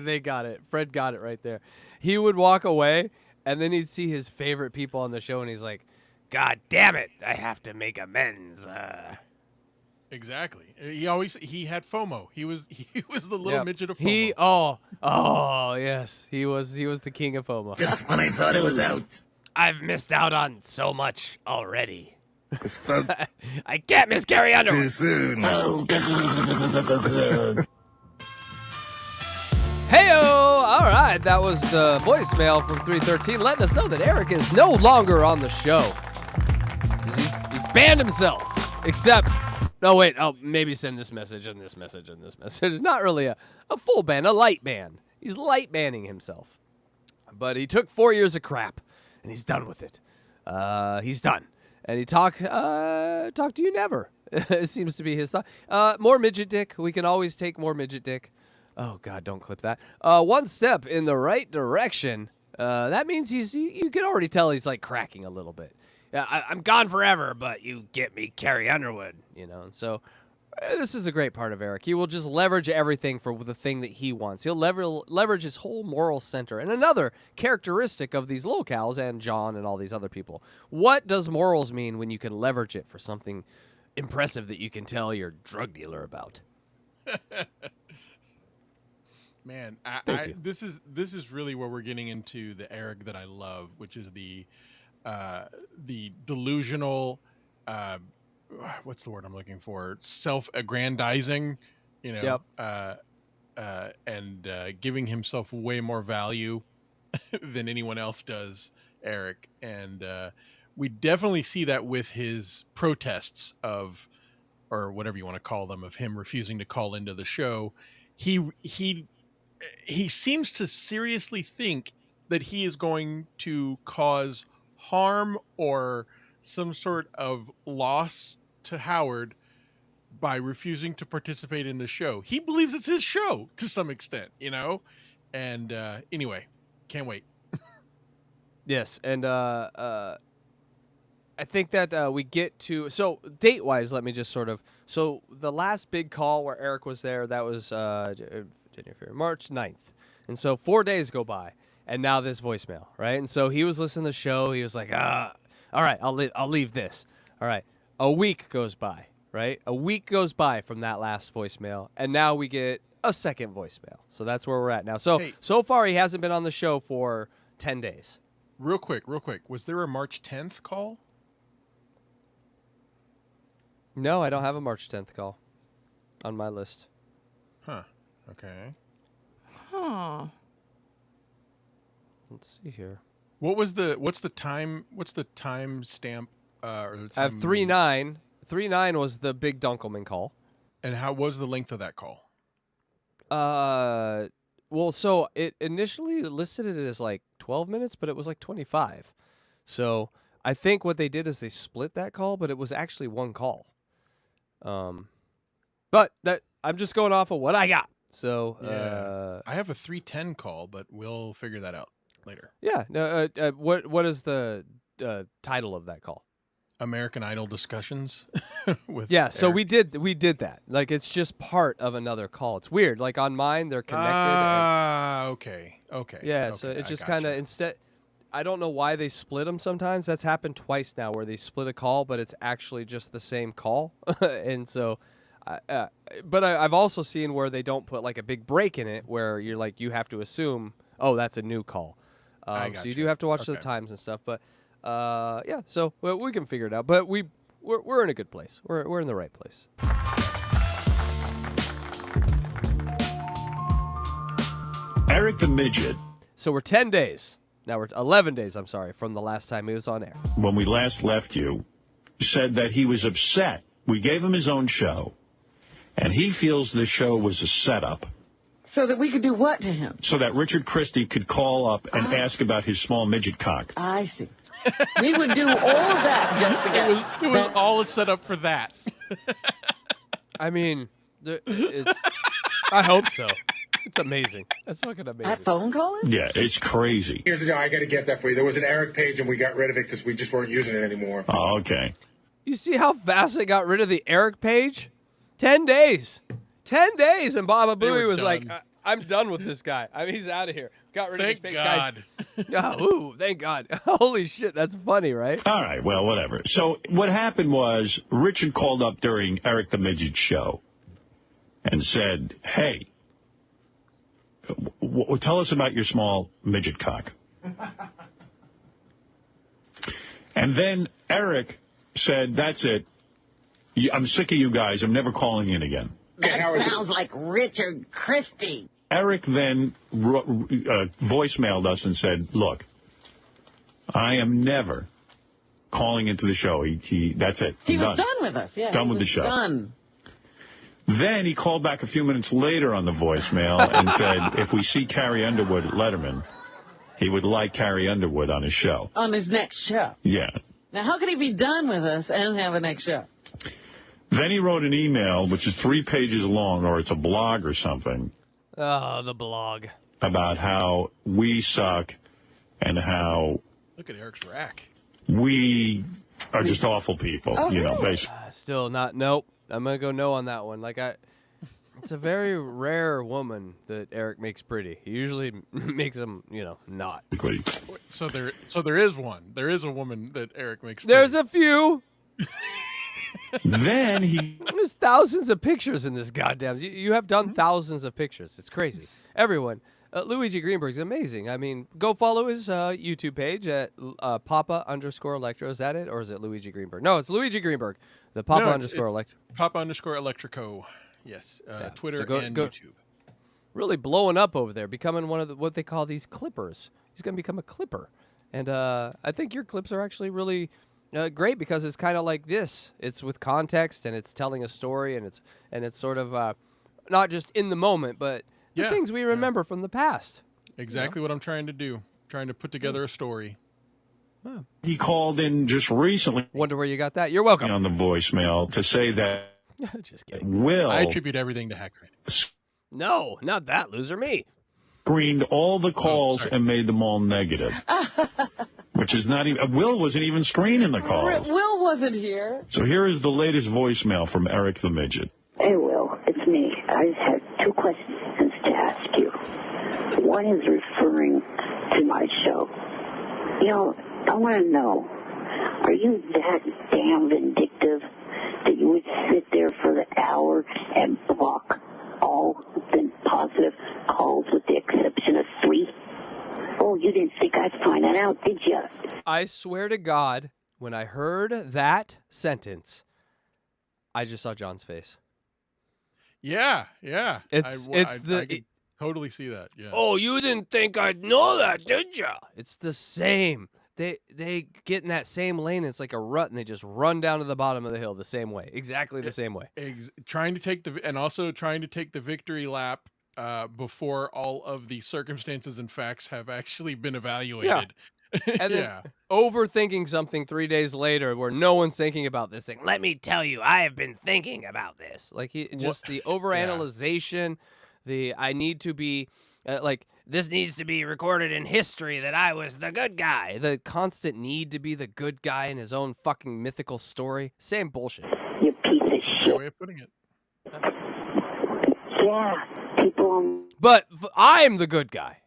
They got it. Fred got it right there. He would walk away, and then he'd see his favorite people on the show, and he's like, God damn it. I have to make amends. Exactly. He had FOMO. He was the little Yep. midget of FOMO. Yes, he was the king of FOMO. Just when I thought it was out. I've missed out on so much already. I can't miss Carrie Underwood. Too soon. Heyo! All right, that was the voicemail from 313 letting us know that Eric is no longer on the show. He's banned himself. Except, maybe send this message and this message and this message. Not really a full ban, a light ban. He's light banning himself. But he took 4 years of crap, and he's done with it. He's done. And he talked to you never. It seems to be his thought. More midget dick. We can always take more midget dick. Oh, God, don't clip that. One step in the right direction. That means you can already tell he's like cracking a little bit. I'm gone forever, but you get me Carrie Underwood. And so this is a great part of Eric. He will just leverage everything for the thing that he wants. He'll leverage his whole moral center. And another characteristic of these locals and John and all these other people, what does morals mean when you can leverage it for something impressive that you can tell your drug dealer about? Man, this is really where we're getting into the Eric that I love, which is the delusional, what's the word I'm looking for? Self-aggrandizing, Yep. and giving himself way more value than anyone else does, Eric. And we definitely see that with his protests of, or whatever you want to call them, of him refusing to call into the show. He seems to seriously think that he is going to cause harm or some sort of loss to Howard by refusing to participate in the show. He believes it's his show to some extent, And anyway, can't wait. Yes, and I think that we get to, so date-wise, let me just so the last big call where Eric was there, that was March 9th. And so 4 days go by, and now this voicemail, right? And so he was listening to the show. He was like, all right, I'll leave this. All right, a week goes by, right? A week goes by from that last voicemail, and now we get a second voicemail. So that's where we're at now. So so far, he hasn't been on the show for 10 days. Real quick. Was there a March 10th call? No, I don't have a March 10th call on my list. Huh. Okay. Huh. Let's see here. What's the time stamp or the I have time 3-9. 3-9 was the big Dunkelman call. And how was the length of that call? Well, so it initially listed it as like 12 minutes, but it was like 25. So I think what they did is they split that call, but it was actually one call. But that I'm just going off of what I got. So I have a 310 call, but we'll figure that out later. Yeah. No. What is the title of that call? American Idol discussions with Yeah, so Eric? we did that. Like it's just part of another call. It's weird. Like on mine, they're connected. Okay. Yeah, okay, so it I just gotcha. kind of instead. I don't know why they split them. Sometimes that's happened twice now, where they split a call, but it's actually just the same call. And so, but I've also seen where they don't put like a big break in it, where you're like you have to assume, oh, that's a new call. So you gotcha. do have to watch the Okay. times and stuff. But yeah, so we can figure it out. But we're in a good place. We're in the right place. Eric the Midget, So we're 10 days. Now we're 11 days, I'm sorry, from the last time he was on air. when we last left you, said that he was upset. We gave him his own show, and he feels the show was a setup So that we could do what to him? so that Richard Christie could call up and ask about his small midget cock. I see. We would do all of that just to get It was all set up for that. I mean, I hope so. It's amazing. That's fucking amazing. that phone call? Yeah, it's crazy. Here's the deal. I got to get that for you. There was an Eric page, and we got rid of it because we just weren't using it anymore. Oh, okay. You see how fast they got rid of the Eric page? 10 days. 10 days, and Baba They were Booey was done. like, I'm done with this guy. I mean, he's out of here. Got rid Thank of his page. God. Guys. Ooh, thank God. Holy shit, that's funny, right? All right, well, whatever. So what happened was Richard called up during Eric the Midget's show and said, hey, tell us about your small midget cock. And then Eric said, that's it. I'm sick of you guys. I'm never calling in again. That sounds like Richard Christie. Eric then voicemailed us and said, look, I am never calling into the show. That's it. He I'm was done. done with us. Yeah, Done he with the was show. Done. Then he called back a few minutes later on the voicemail and said if we see Carrie Underwood at Letterman, he would like Carrie Underwood on his show. On his next show. Yeah. Now, how could he be done with us and have a next show? Then he wrote an email, which is 3 pages long, or it's a blog or something, Oh, the blog. about how we suck and how Look at Eric's rack. we are just awful people, Oh, you know, really? basically. Still not, nope. I'm going to go no on that one. It's a very rare woman that Eric makes pretty. He usually makes them, not. So there is one. There is a woman that Eric makes. There's a few. Then There's thousands of pictures in this goddamn. You have done thousands of pictures. It's crazy. Everyone. Luigi Greenberg's amazing. I mean, go follow his YouTube page at Papa_Electro. Is that it? Or is it Luigi Greenberg? No, it's Luigi Greenberg. The Papa_Electro. Papa_Electrico. Yes. Twitter So and YouTube. Really blowing up over there, becoming one of what they call these clippers. He's going to become a clipper. And I think your clips are actually really great because it's kind of like this. It's with context and it's telling a story and it's sort of not just in the moment, but the things we remember from the past. Exactly what I'm trying to do. Trying to put together a story. He called in just recently. Wonder where you got that. You're welcome. On the voicemail to say that just kidding. Will I attribute everything to Hackett. No, not that loser, me. Screened all the calls and made them all negative. Which is not even... Will wasn't even screening the calls. Will wasn't here. So here is the latest voicemail from Eric the Midget. Hey, Will, it's me. I just have 2 questions to ask you. One is referring to my show. I want to know, are you that damn vindictive that you would sit there for an hour and block all the positive calls with the exception of 3? Oh, you didn't think I'd find that out, did you? I swear to God, when I heard that sentence, I just saw John's face. Yeah. I totally see that. Yeah. Oh, you didn't think I'd know that, did ya? It's the same. They get in that same lane. It's like a rut, and they just run down to the bottom of the hill the same way, exactly the same way. Trying to take the victory lap before all of the circumstances and facts have actually been evaluated. And then overthinking something 3 days later where no one's thinking about this thing. Let me tell you, I have been thinking about this. Like the overanalyzation, the I need to be This needs to be recorded in history that I was the good guy. The constant need to be the good guy in his own fucking mythical story. Same bullshit. You piece of That's a shit. good way of putting it. Yeah, people. But I'm the good guy.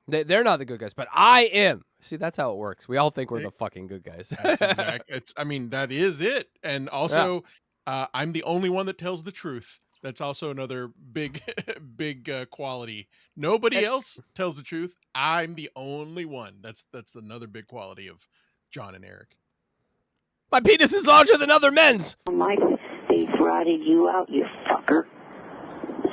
They're not the good guys, but I am. See, that's how it works. We all think we're the fucking good guys. That's exact. I mean, that is it. And also, I'm the only one that tells the truth. That's also another big, big quality. Nobody else tells the truth. I'm the only one. That's another big quality of John and Eric. My penis is larger than other men's. My face rotted you out, you fucker.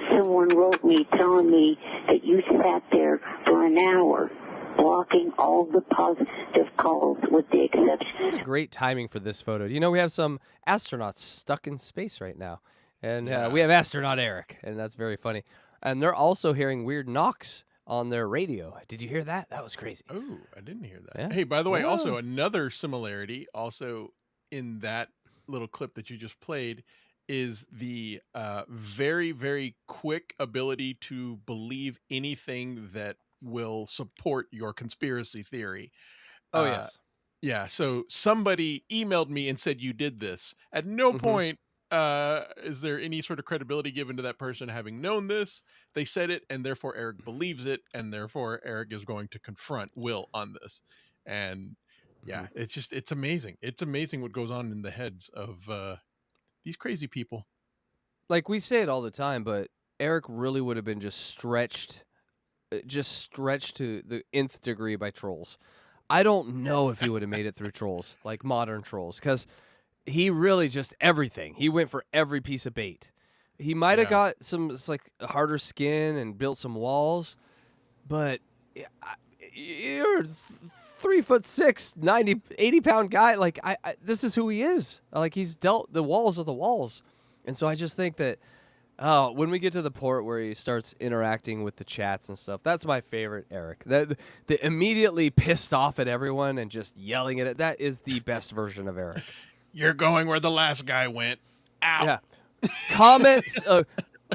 Someone wrote me telling me that you sat there for an hour blocking all the positive calls with the exception. Great timing for this photo. You know, we have some astronauts stuck in space right now. And we have astronaut Eric, and that's very funny. And they're also hearing weird knocks on their radio. Did you hear that? That was crazy. Oh, I didn't hear that. Yeah. Hey, by the way, also another similarity also in that little clip that you just played is the very, very quick ability to believe anything that will support your conspiracy theory. Oh, yes. Yeah, so somebody emailed me and said you did this. At no point is there any sort of credibility given to that person having known this. They said it, and therefore Eric believes it, and therefore Eric is going to confront Will on this. And yeah, it's amazing. It's amazing what goes on in the heads of these crazy people. Like, we say it all the time, but Eric really would have been just stretched to the nth degree by trolls. I don't know if he would have made it through trolls, like modern trolls, because he really just everything. He went for every piece of bait. He might have got some like harder skin and built some walls, but you're 3'6", 90, 80-pound guy. Like this is who he is. Like he's dealt the walls of the walls, and so I just think that when we get to the port where he starts interacting with the chats and stuff, that's my favorite Eric. The immediately pissed off at everyone and just yelling at it. That is the best version of Eric. You're going where the last guy went. Ow. Yeah. Comments.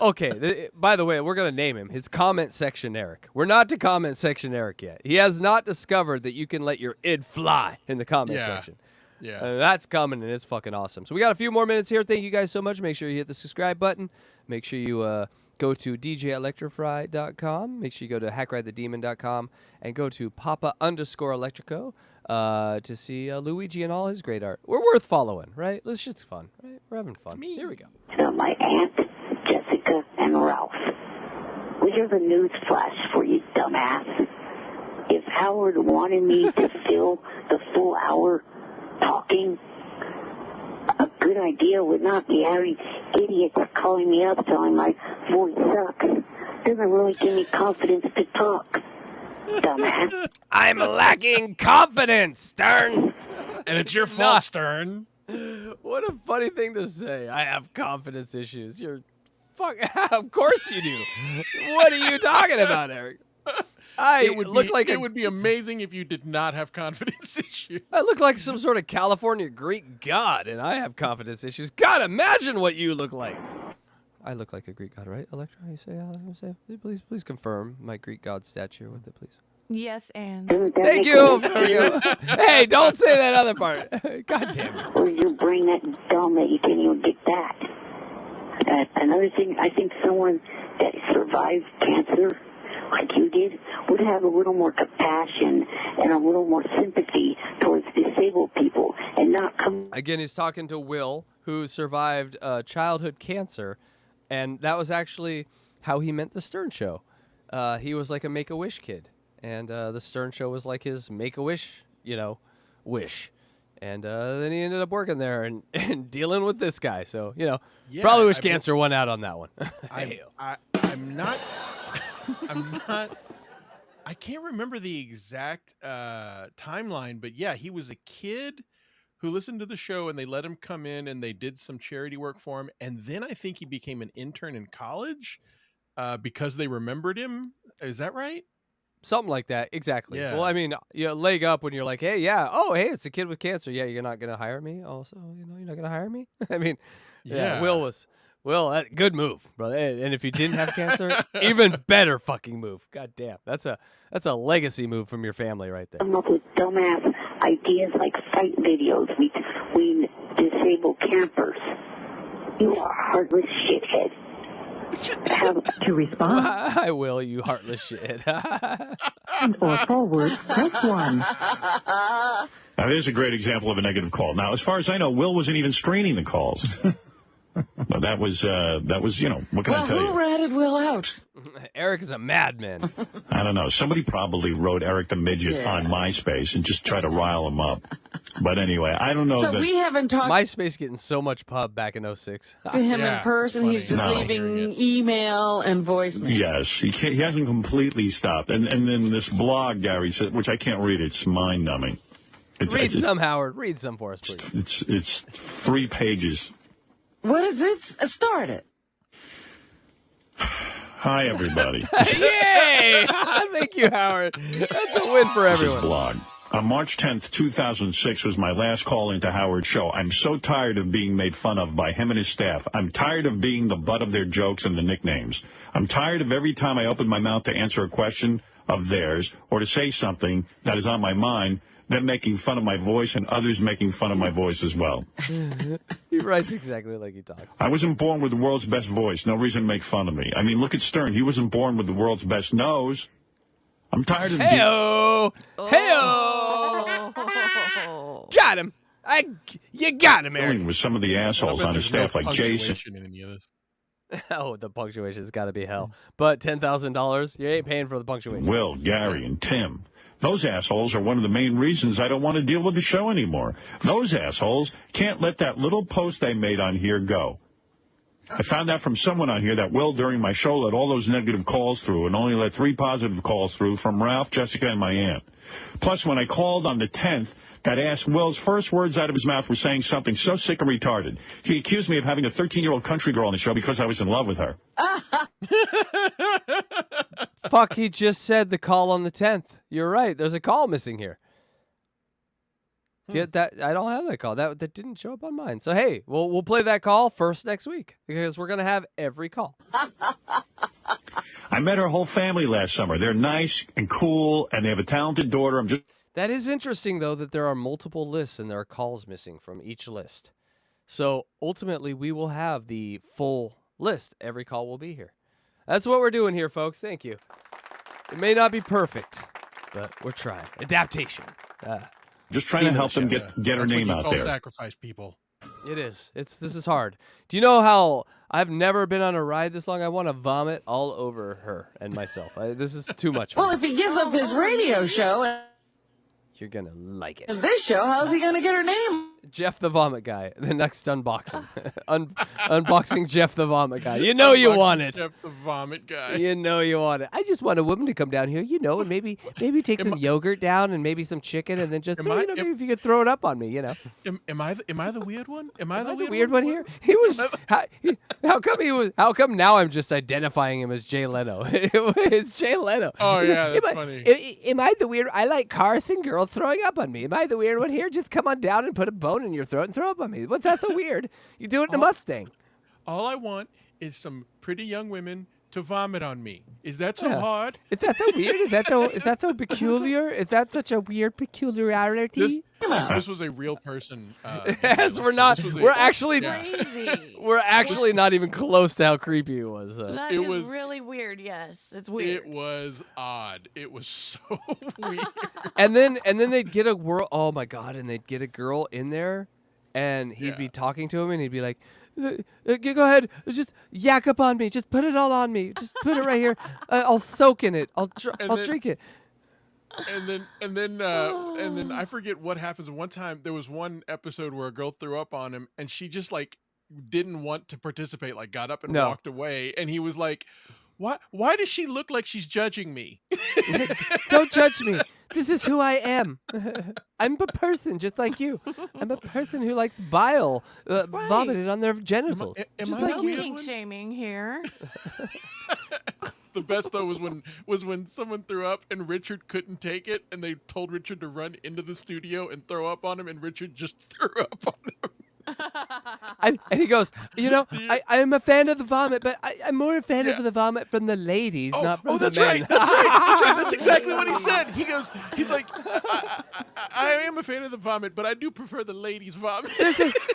Okay. By the way, we're going to name him. His comment section Eric. We're not to comment section Eric yet. He has not discovered that you can let your id fly in the comment section. Yeah. That's coming, and it's fucking awesome. So we got a few more minutes here. Thank you guys so much. Make sure you hit the subscribe button. Make sure you go to djelectrify.com. Make sure you go to hackridethedemon.com and go to papa_electrico to see Luigi and all his great art. We're worth following, right? This shit's fun, right? We're having fun. Here we go. My aunt, Jessica, and Ralph. We have a news flash for you, dumbass. If Howard wanted me to fill the full hour talking, a good idea would not be having idiots calling me up telling my voice sucks. Doesn't really give me confidence to talk, dumbass. I'm lacking confidence, Stern. And it's your fault, Stern. What a funny thing to say. I have confidence issues. You're fuck. Of course you do. What are you talking about, Eric? It would be amazing if you did not have confidence issues. I look like some sort of California Greek god, and I have confidence issues. God, imagine what you look like. I look like a Greek god, right, Electra? You say, please confirm my Greek god stature with it, please. Yes, and. Thank you. Hey, don't say that other part. God damn it. Or your brain that dumb that you can't even get that. Another thing, I think someone that survived cancer like you did would have a little more compassion and a little more sympathy towards disabled people and not come. Again, he's talking to Will, who survived childhood cancer, and that was actually how he met the Stern Show. He was like a Make-A-Wish kid, and the Stern Show was like his Make-A-Wish, wish. And then he ended up working there and dealing with this guy. So, probably wish cancer won out on that one. I'm not. I can't remember the exact timeline, but yeah, he was a kid who listened to the show and they let him come in and they did some charity work for him. And then I think he became an intern in college because they remembered him. Is that right? Something like that. Exactly. Yeah. Well, I mean, leg up when you're like, hey, yeah. Oh, hey, it's a kid with cancer. Yeah, you're not going to hire me also? You're not going to hire me? I mean, yeah. Will Well, good move, brother. And if you didn't have cancer, even better fucking move. God damn, that's a legacy move from your family right there. Come up with dumbass ideas like fight videos between disabled campers. You are a heartless shithead. To respond I will, you heartless shithead. or forward, press 1. Now, there's a great example of a negative call. Now, as far as I know, Will wasn't even screening the calls. But that was, you know, what can I tell you? Who ratted Will out? Eric is a madman. I don't know. Somebody probably wrote Eric the Midget on MySpace and just tried to rile him up. But anyway, I don't know. So we haven't talked MySpace getting so much pub back in 06. to him in person. He's just leaving email and voicemail. Yes, he hasn't completely stopped. And then this blog, Gary said, which I can't read. It's mind-numbing. Read some, Howard. Read some for us, please. It's 3 pages. What is it? Start it. Hi, everybody. Yay! Thank you, Howard. That's a win for everyone. This is blog. On March 10th, 2006 was my last call into Howard's show. I'm so tired of being made fun of by him and his staff. I'm tired of being the butt of their jokes and the nicknames. I'm tired of every time I open my mouth to answer a question of theirs or to say something that is on my mind, them making fun of my voice and others making fun of my voice as well. He writes exactly like he talks. I wasn't born with the world's best voice. No reason to make fun of me. I mean, look at Stern. He wasn't born with the world's best nose. I'm tired of Hey-oh! Got him! You got him, Eric. With some of the assholes on his staff like Jason. In any of this. Oh, the punctuation's got to be hell. But $10,000, you ain't paying for the punctuation. Will, Gary, and Tim. Those assholes are one of the main reasons I don't want to deal with the show anymore. Those assholes can't let that little post I made on here go. I found out from someone on here that Will, during my show, let all those negative calls through and only let 3 positive calls through from Ralph, Jessica, and my aunt. Plus, when I called on the 10th, that ass Will's first words out of his mouth were saying something so sick and retarded. He accused me of having a 13-year-old country girl on the show because I was in love with her. Fuck, he just said the call on the 10th. You're right. There's a call missing here. Get that? I don't have that call. That didn't show up on mine. So, hey, we'll play that call first next week because we're going to have every call. I met her whole family last summer. They're nice and cool, and they have a talented daughter. That is interesting, though, that there are multiple lists and there are calls missing from each list. So, ultimately, we will have the full list. Every call will be here. That's what we're doing here, folks. Thank you. It may not be perfect, but we're trying. Adaptation. Just trying to help them get her name out there. Sacrifice people. It is. This is hard. Do you know how I've never been on a ride this long? I want to vomit all over her and myself. This is too much for Well, if he gives up his radio show... You're going to like it. In this show, how's he going to get her name? Jeff the Vomit Guy, the next unboxing. Unboxing Jeff the Vomit Guy. You know you want it. Jeff the Vomit Guy. You know you want it. I just want a woman to come down here, and maybe take some yogurt down and maybe some chicken and then just, maybe if you could throw it up on me, Am I the weird one? Am I the weird one here? He was, how come now I'm just identifying him as Jay Leno? It's Jay Leno. Oh, yeah, that's funny. Am I the weird, I like cars and girls throwing up on me. Am I the weird one here? Just come on down and put a bone in your throat and throw up on me. What's that so weird? You do it in a Mustang. All I want is some pretty young women to vomit on me. Is that so hard? Is that so weird? Is that so peculiar? Is that such a weird peculiarity? This was a real person. Yes, we're not. We're actually not even close to how creepy it was. That is really weird. Yes, it's weird. It was odd. It was so weird. And then they'd get a girl. Oh my god! And they'd get a girl in there, and he'd be talking to him, and he'd be like, "Go ahead, just yak up on me. Just put it all on me. Just put it right here. I'll soak in it. I'll drink it." And then I forget what happens. One time there was one episode where a girl threw up on him, and she just didn't want to participate. Got up and walked away, and he was like, "What? Why does she look like she's judging me?" Don't judge me. This is who I am. I'm a person just like you. I'm a person who likes bile vomited on their genitals. Am just I like you. Kink shaming here. The best though was when someone threw up and Richard couldn't take it, and they told Richard to run into the studio and throw up on him, and Richard just threw up on him. And he goes, I am a fan of the vomit, but I'm more a fan of the vomit from the ladies, not from the that's men. right. That's right. That's exactly what he said. He's like, I am a fan of the vomit, but I do prefer the ladies' vomit.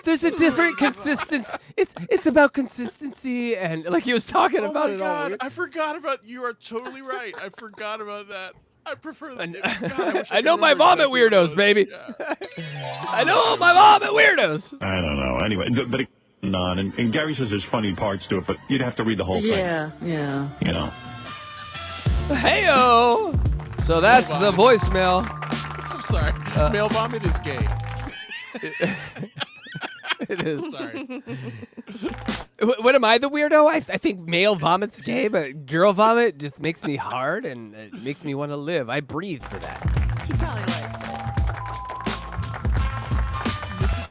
There's a different consistency. It's about consistency, and like he was talking about it all. Oh my God, weird. I forgot about. You are totally right. I forgot about that. I prefer that. I know my vomit weirdos, baby. I know all my vomit weirdos. I don't know. Anyway, but it on, and Gary says there's funny parts to it, but you'd have to read the whole thing. Yeah. You know. Hey-o! So that's the voicemail. I'm sorry. Male vomit is gay. It is. Sorry. What am I, the weirdo? I think male vomit's gay, but girl vomit just makes me hard and it makes me want to live. I breathe for that. He probably liked it.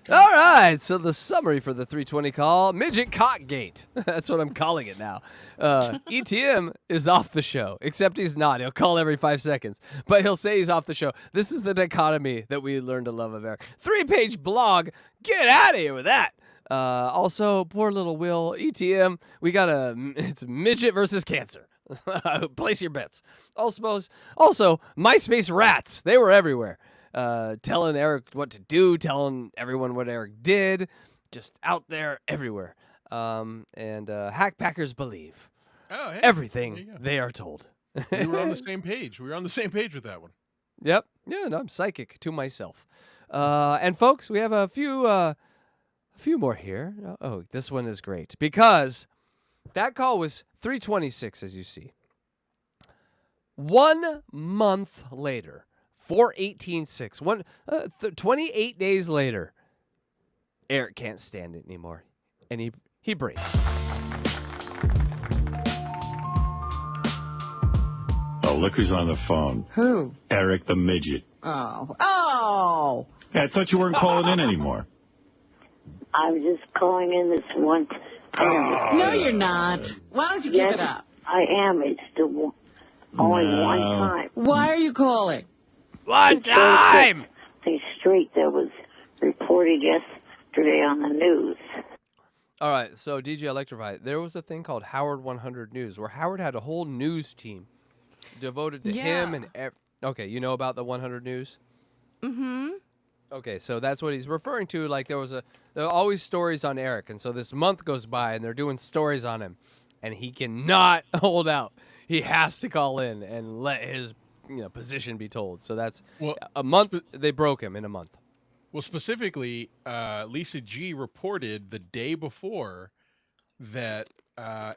All right, so the summary for the 320 call, Midget Cockgate. That's what I'm calling it now. ETM is off the show, except he's not. He'll call every 5 seconds, but he'll say he's off the show. This is the dichotomy that we learned to love of Eric. 3-page blog. Get out of here with that. Also, poor little Will, ETM, it's Midget versus cancer. Place your bets. Also, MySpace rats. They were everywhere. Telling Eric what to do, telling everyone what Eric did, just out there everywhere. And hack packers believe everything they are told. We were on the same page. We were on the same page with that one. Yep. Yeah, no, I'm psychic to myself. And folks, we have a few more here. Oh, this one is great because that call was 326, as you see. 1 month later. 4/18/6. 28 days later, Eric can't stand it anymore, and he breaks. Oh, look who's on the phone. Who? Eric the Midget. Oh. Yeah, I thought you weren't calling in anymore. I'm just calling in this one. No, you're not. Why don't you give it up? I am. It's only one time. Why are you calling? One time! The street that was reported yesterday on the news. All right, so DJ Electrify, there was a thing called Howard 100 News, where Howard had a whole news team devoted to him and okay, you know about the 100 News? Mm-hmm. Okay, so that's what he's referring to. Like there are always stories on Eric, and so this month goes by, and they're doing stories on him, and he cannot hold out. He has to call in and let his position be told. So that's a month. They broke him in a month. Well, specifically, Lisa G reported the day before that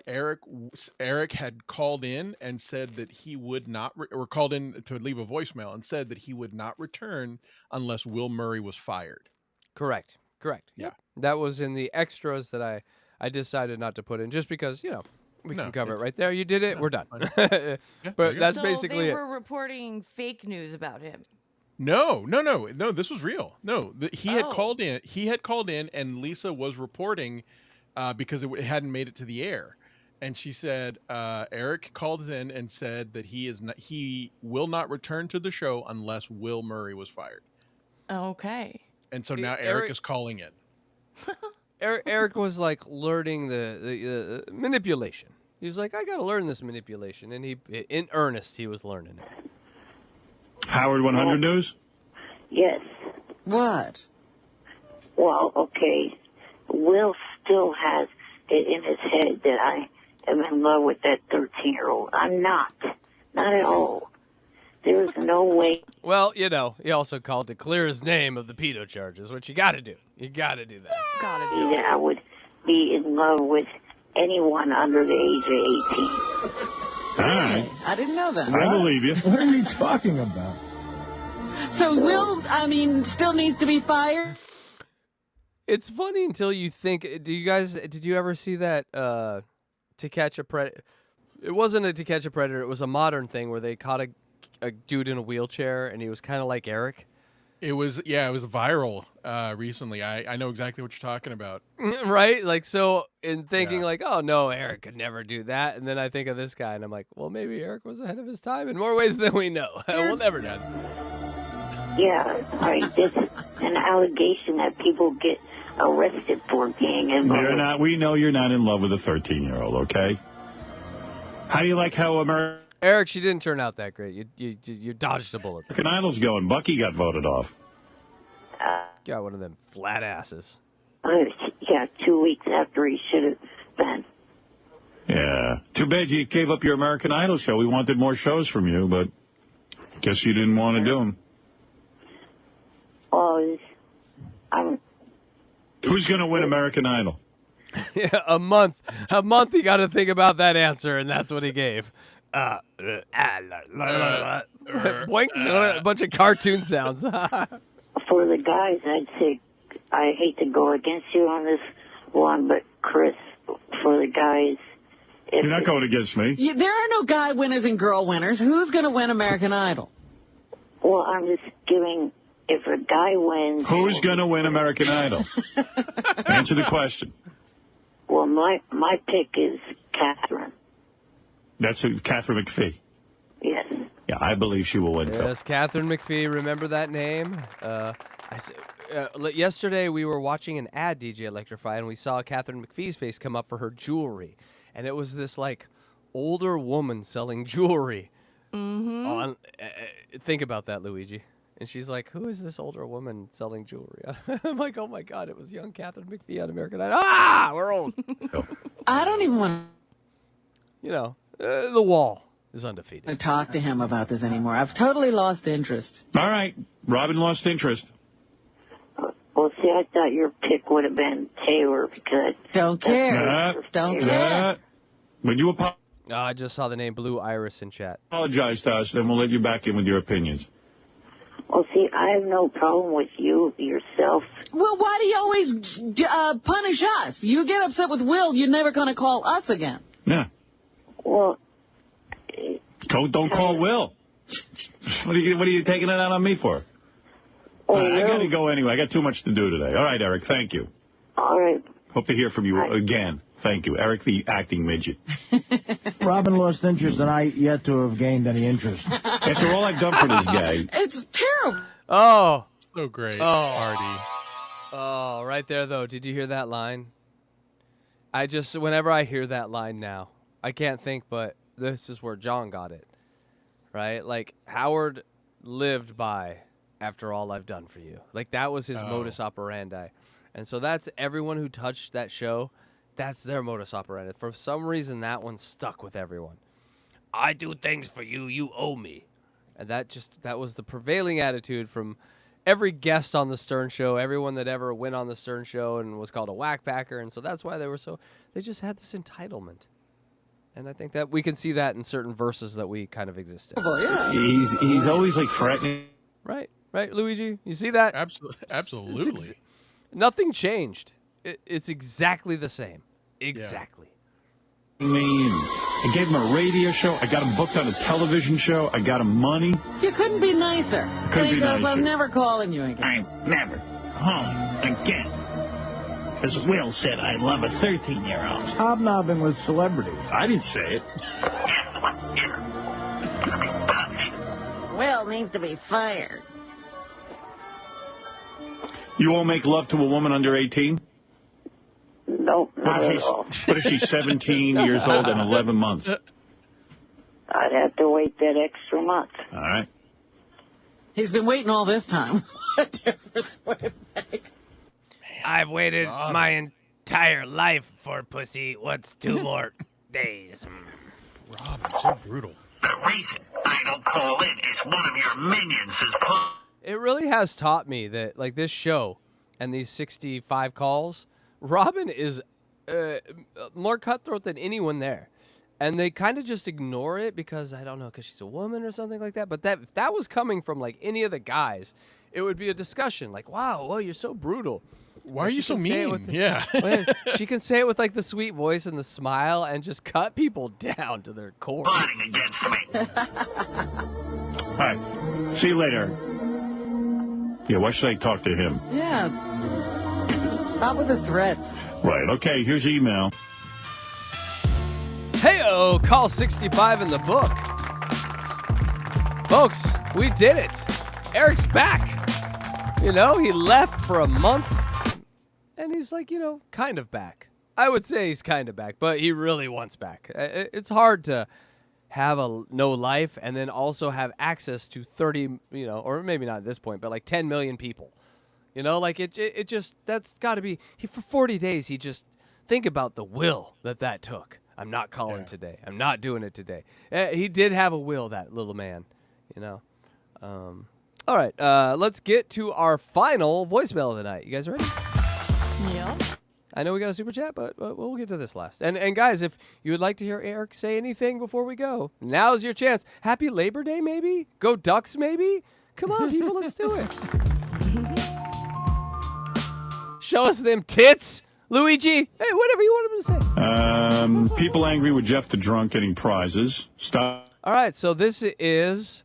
Eric had called in and said that he would not, or called in to leave a voicemail and said that he would not return unless Will Murray was fired. Correct. Yeah, that was in the extras that I decided not to put in just because we can cover it right there. You did it. We're done. But that's basically they it. were reporting fake news about him. No. This was real. No, he had called in. He had called in, and Lisa was reporting because it hadn't made it to the air. And she said Eric called in and said that he will not return to the show unless Will Murray was fired. Okay. And so now Eric is calling in. Eric was like learning the manipulation. He was like, I got to learn this manipulation, and in earnest, he was learning it. Howard 100 News? Yes. What? Well, okay. Will still has it in his head that I am in love with that 13-year-old. I'm not. Not at all. There's no way. Well, he also called to clear his name of the pedo charges, which you got to do. You got to do that. That I would be in love with anyone under the age of 18. All right. I didn't know that. I believe you. What are you talking about? So Will, still needs to be fired? It's funny until you think. Did you ever see that To Catch a Predator? It wasn't a To Catch a Predator. It was a modern thing where they caught a dude in a wheelchair, and he was kind of like Eric. It was viral recently. I know exactly what you're talking about. Right? Like, so in thinking like, oh no, Eric could never do that. And then I think of this guy and I'm like, well, maybe Eric was ahead of his time in more ways than we know. We'll never know. Yeah, it's an allegation that people get arrested for being involved. You're not. We know you're not in love with a 13-year-old. Okay. How do you like how American Eric, she didn't turn out that great. You dodged a bullet. Idol's going? Bucky got voted off. Got one of them flat asses. Yeah, 2 weeks after he should have been. Yeah. Too bad you gave up your American Idol show. We wanted more shows from you, but guess you didn't want to do them. Oh, Who's going to win American Idol? Yeah, a month. A month he got to think about that answer, and that's what he gave. Boink, a bunch of cartoon sounds. For the guys, I'd say I hate to go against you on this one, but Chris, for the guys... You're not going against me. There are no guy winners and girl winners. Who's going to win American Idol? Well, I'm just giving... If a guy wins... Who's going to win American Idol? Answer the question. Well, my pick is Catherine. That's Catherine McPhee. Yes. Yeah, I believe she will win. Yes, Catherine McPhee. Remember that name? Yesterday we were watching an ad, DJ Electrify, and we saw Catherine McPhee's face come up for her jewelry. And it was this, like, older woman selling jewelry. Mm-hmm. Think about that, Luigi. And she's like, who is this older woman selling jewelry? I'm like, oh, my God, it was young Catherine McPhee on American Idol. Ah, we're old. I don't even want You know, the wall is undefeated. to talk to him about this anymore. I've totally lost interest. All right. Robin lost interest. Well, see, I thought your pick would have been Taylor because... Don't care. Don't care. When you I just saw the name Blue Iris in chat. apologize to us, then we'll let you back in with your opinions. Well, see, I have no problem with you yourself. Well, why do you always punish us? You get upset with Will, you're never going to call us again. Yeah. Well... Don't call Will. What are you taking it out on me for? I got to go anyway. I got too much to do today. All right, Eric, thank you. All right. Hope to hear from you again. Thank you. Eric, the acting midget. Robin lost interest, and I yet to have gained any interest. After all I've done for this guy. It's terrible. Oh. So great, Artie. Oh, right there, though. Did you hear that line? Whenever I hear that line now, I can't think, but this is where John got it, right? Like, Howard lived by, after all I've done for you. Like, that was his modus operandi. And so that's everyone who touched that show, that's their modus operandi. For some reason, that one stuck with everyone. I do things for you, you owe me. And that was the prevailing attitude from every guest on the Stern Show, everyone that ever went on the Stern Show and was called a Wack Packer. And so that's why they just had this entitlement. And I think that we can see that in certain verses that we kind of exist in. Yeah. He's always like threatening. Right, Luigi? You see that? Absolutely. Nothing changed. It's exactly the same. Exactly. I gave him a radio show. I got him booked on a television show. I got him money. You couldn't be nicer. Couldn't be nicer. I'm never calling you again. I'm never home again. As Will said, I love a 13-year-old. Hobnobbing with celebrities. I didn't say it. Will needs to be fired. You won't make love to a woman under 18? No, not at all. What if she's 17 years old and 11 months? I'd have to wait that extra month. All right. He's been waiting all this time. What difference would it make? I've waited my entire life for pussy. What's 2 more days? Robin, so brutal. The reason I don't call in is one of your minions is called... It really has taught me that, like, this show and these 65 calls, Robin is more cutthroat than anyone there. And they kind of just ignore it because, I don't know, because she's a woman or something like that. But that was coming from, like, any of the guys. It would be a discussion like, wow, well, you're so brutal. Why are you so mean? Yeah. She can say it with, like, the sweet voice and the smile and just cut people down to their core. Plotting against me. All right. See you later. Yeah, why should I talk to him? Yeah. Stop with the threats. Right. Okay, here's email. Hey-oh, call 65 in the book. Folks, we did it. Eric's back. You know, he left for a month, and and he's like, kind of back. I would say he's kind of back, but he really wants back. It's hard to have no life and then also have access to 30, or maybe not at this point, but like 10 million people. Like it just, that's got to be, for 40 days, he just, think about the will that took. I'm not calling today. I'm not doing it today. He did have a will, that little man, All right, let's get to our final voicemail of the night. You guys ready? Yeah. I know we got a super chat, but we'll get to this last. And guys, if you would like to hear Eric say anything before we go, now's your chance. Happy Labor Day, maybe? Go Ducks, maybe? Come on, people, let's do it. Show us them tits, Luigi. Hey, whatever you want him to say. People angry with Jeff the Drunk getting prizes. Stop. All right, so this is,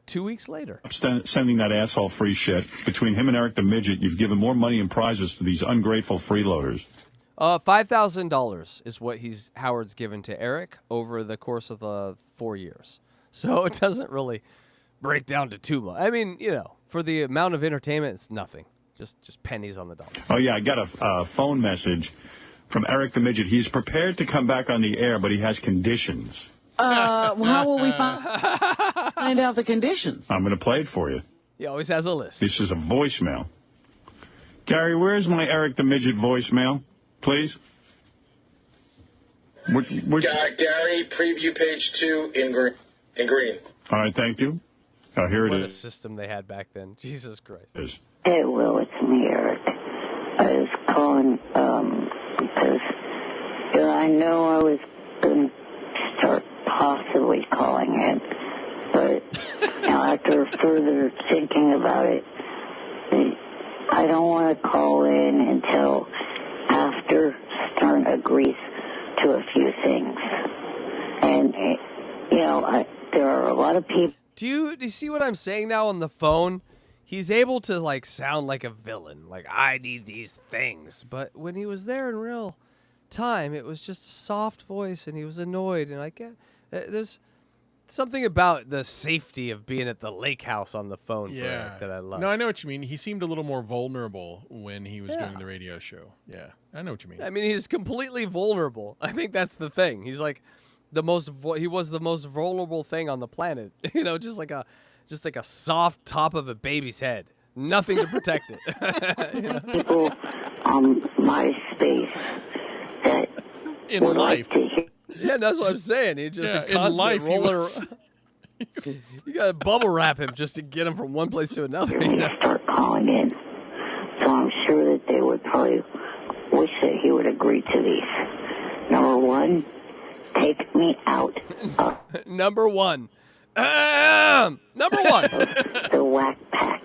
2 weeks later? Sending that asshole free shit. Between him and Eric the Midget, you've given more money and prizes to these ungrateful freeloaders. $5,000 is what Howard's given to Eric over the course of the 4 years. So it doesn't really break down to too much. I mean, for the amount of entertainment, it's nothing. Just pennies on the dollar. Oh, yeah, I got a phone message from Eric the Midget. He's prepared to come back on the air, but he has conditions. How will we find out the conditions? I'm going to play it for you. He always has a list. This is a voicemail. Gary, where's my Eric the Midget voicemail, please? Gary, preview page 2 in green. All right, thank you. Oh, here it is. What a system they had back then. Jesus Christ. Hey, Will, it's me, Eric. I was calling because I know I was going to start possibly calling in, but after further thinking about it, I don't want to call in until after Stern agrees to a few things. And, there are a lot of people. Do you see what I'm saying now on the phone? He's able to, sound like a villain. Like, I need these things. But when he was there in real time, it was just a soft voice, and he was annoyed. And there's something about the safety of being at the lake house on the phone for Eric that I love. No, I know what you mean. He seemed a little more vulnerable when he was doing the radio show. Yeah, I know what you mean. I mean, he's completely vulnerable. I think that's the thing. He's like he was the most vulnerable thing on the planet. Just like a soft top of a baby's head. Nothing to protect it. People on MySpace that in life. Yeah, that's what I'm saying. He just a constant roller. You gotta bubble wrap him just to get him from one place to another. Start calling in, so I'm sure that they would probably wish that he would agree to these. Number one, take me out. Number one. Number one. The Wack Pack.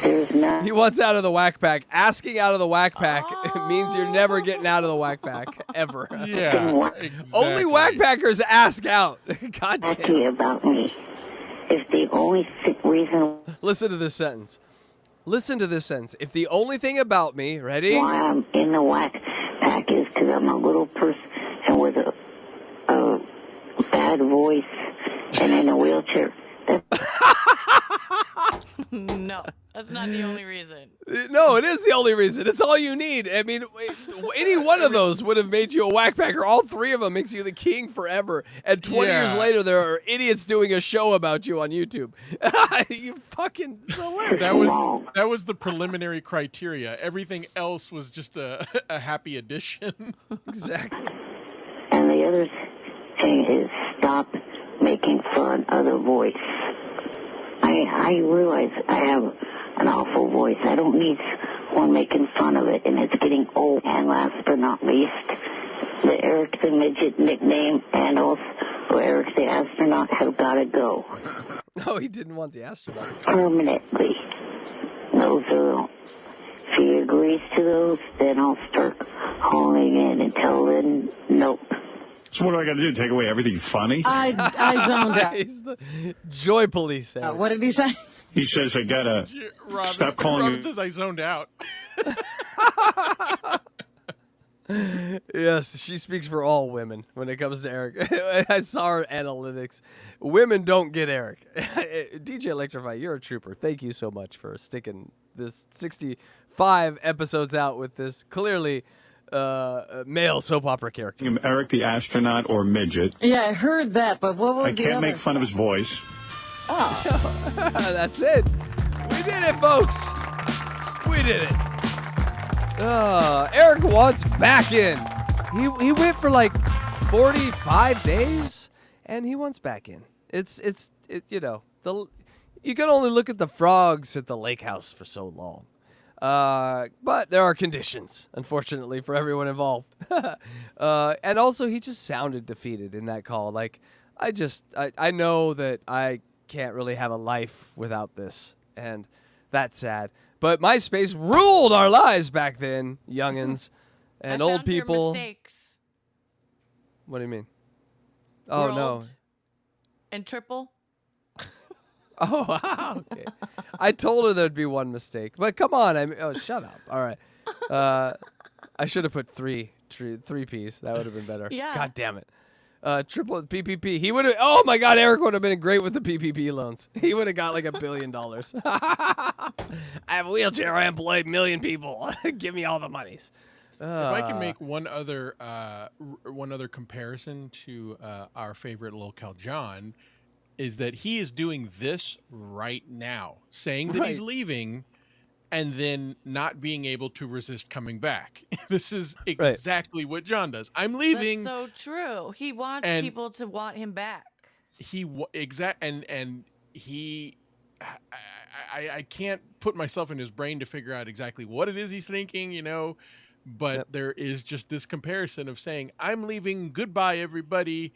There's not. He wants out of the Wack Pack. Asking out of the Wack Pack means you're never getting out of the Wack Pack ever. Yeah. Exactly. Only Wack Packers ask out. God damn. About me. If the only reason. Listen to this sentence. If the only thing about me, ready? Why I'm in the Wack Pack is because I'm a little person with a bad voice and in a wheelchair. No, that's not the only reason. No, it is the only reason. It's all you need. I mean, any one of those would have made you a Wack Packer. All three of them makes you the king forever. And 20 years later, there are idiots doing a show about you on YouTube. You fucking hilarious. That was the preliminary criteria. Everything else was just a happy addition. Exactly. And the other thing is stop making fun of the voice. I realize I have an awful voice. I don't need one making fun of it, and it's getting old. And last but not least, the Eric the Midget nickname and also Eric the Astronaut have got to go. No, he didn't want the astronaut. Permanently. Those are, if he agrees to those, then I'll start calling in. Until then, nope. So what do I got to do? Take away everything funny? I zoned out. He's the joy police. What did he say? He says I gotta stop calling Robin you. says I zoned out. Yes, she speaks for all women when it comes to Eric. I saw her analytics. Women don't get Eric. DJ Electrify, you're a trooper. Thank you so much for sticking this 65 episodes out with this clearly male soap opera character. Eric the astronaut or Midget. Yeah, I heard that, but what was I can't make fun of his voice. Oh. That's it. We did it, folks. We did it. Eric wants back in. He went for like 45 days, and he wants back in. It's you know, you can only look at the frogs at the lake house for so long. But there are conditions, unfortunately, for everyone involved. And also, he just sounded defeated in that call. Like, I know that I can't really have a life without this, and that's sad. But MySpace ruled our lives back then, youngins and old people. Your mistakes. What do you mean? Oh, no. And triple. Oh, wow. Okay. I told her there'd be one mistake, but come on. Shut up. All right. I should have put three P's. That would have been better. Yeah. God damn it. Triple PPP. He would have. Oh my God, Eric would have been great with the PPP loans. He would have got like $1 billion. I have a wheelchair. I employ 1 million people. Give me all the monies. If I can make one other comparison to our favorite locale John, is that he is doing this right now, saying that he's leaving, and then not being able to resist coming back. This is exactly what John does. I'm leaving. That's so true. He wants people to want him back. I can't put myself in his brain to figure out exactly what it is he's thinking, you know, but there is just this comparison of saying, I'm leaving, goodbye, everybody,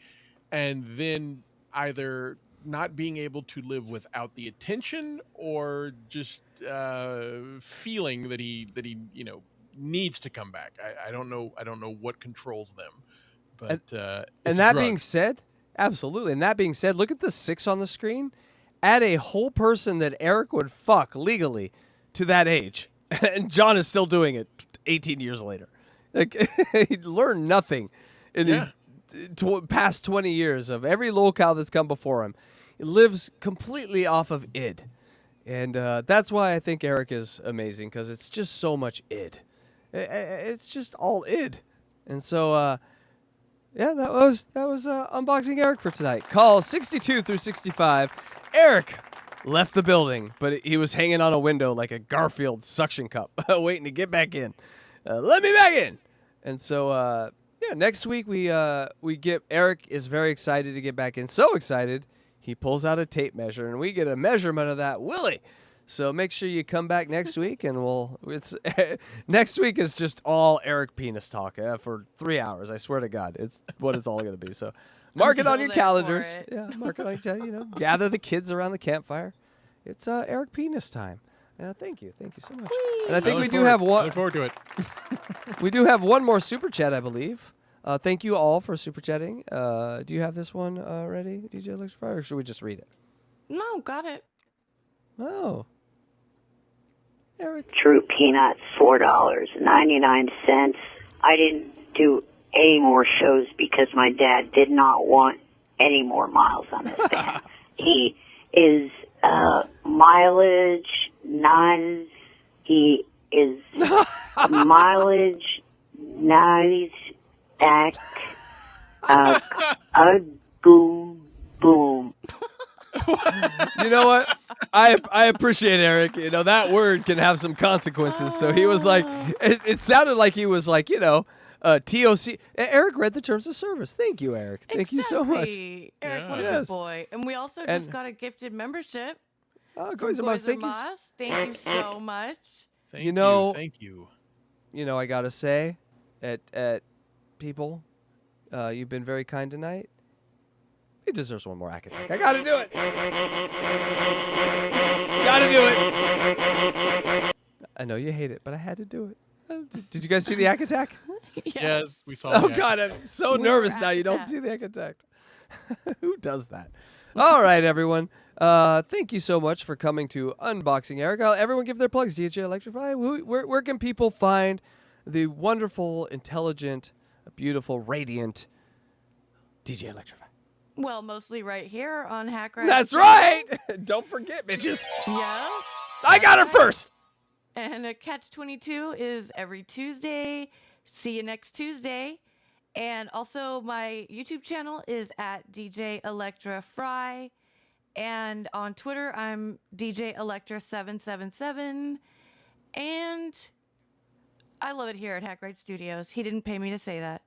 and then either not being able to live without the attention or just feeling that he needs to come back. I don't know what controls them, but and that being said, absolutely. And that being said, look at the 6 on the screen. Add a whole person that Eric would fuck legally to that age, and John is still doing it 18 years later. Like, he learned nothing in these past 20 years of every locale that's come before him. He lives completely off of id. And that's why I think Eric is amazing, because it's just so much id. It's just all id. And so, that was Unboxing Eric for tonight. Call 62 through 65. Eric left the building, but he was hanging on a window like a Garfield suction cup, waiting to get back in. Let me back in. And so, next week we get Eric is very excited to get back in. So excited, he pulls out a tape measure, and we get a measurement of that Willie. So make sure you come back next week, and next week is just all Eric penis talk for 3 hours. I swear to God, it's what it's all going to be. So mark it on your calendars. Yeah, mark it on your gather the kids around the campfire. It's Eric penis time. Thank you so much. Whee! And I think we do have one. Look forward to it. We do have one more super chat, I believe. Thank you all for super chatting. Do you have this one ready, DJ Electra, or should we just read it? No, got it. Oh. Eric. True Peanuts, $4.99. I didn't do any more shows because my dad did not want any more miles on his van. He is mileage 9. He is mileage 9 back. Boom, boom. You know what? I appreciate Eric. You know, that word can have some consequences. So he was like, it sounded like he was like, TOC. Eric read the terms of service. Thank you, Eric. Thank you so much. Eric, what a good boy. And we also just got a gifted membership. Oh, Goys and Moss, thank you. Thank you so much. Thank you. You know, I got to say, at people, you've been very kind tonight. He deserves one more academic. I got to do it. Got to do it. I know you hate it, but I had to do it. Did you guys see the Ack Attack? Yes, we saw. Oh God, I'm so nervous now. You don't see the Ack Attack. Who does that? All right, everyone. Thank you so much for coming to Unboxing Eric. Everyone give their plugs. DJ Electrify. Where can people find the wonderful, intelligent, beautiful, radiant DJ Electrify? Well, mostly right here on Hack Right. That's right. Don't forget, bitches. Yeah. I got her first. And Catch-22 is every Tuesday. See you next Tuesday. And also my YouTube channel is at DJ Electra Fry. And on Twitter, I'm DJ Electra777. And I love it here at Hack Right Studios. He didn't pay me to say that.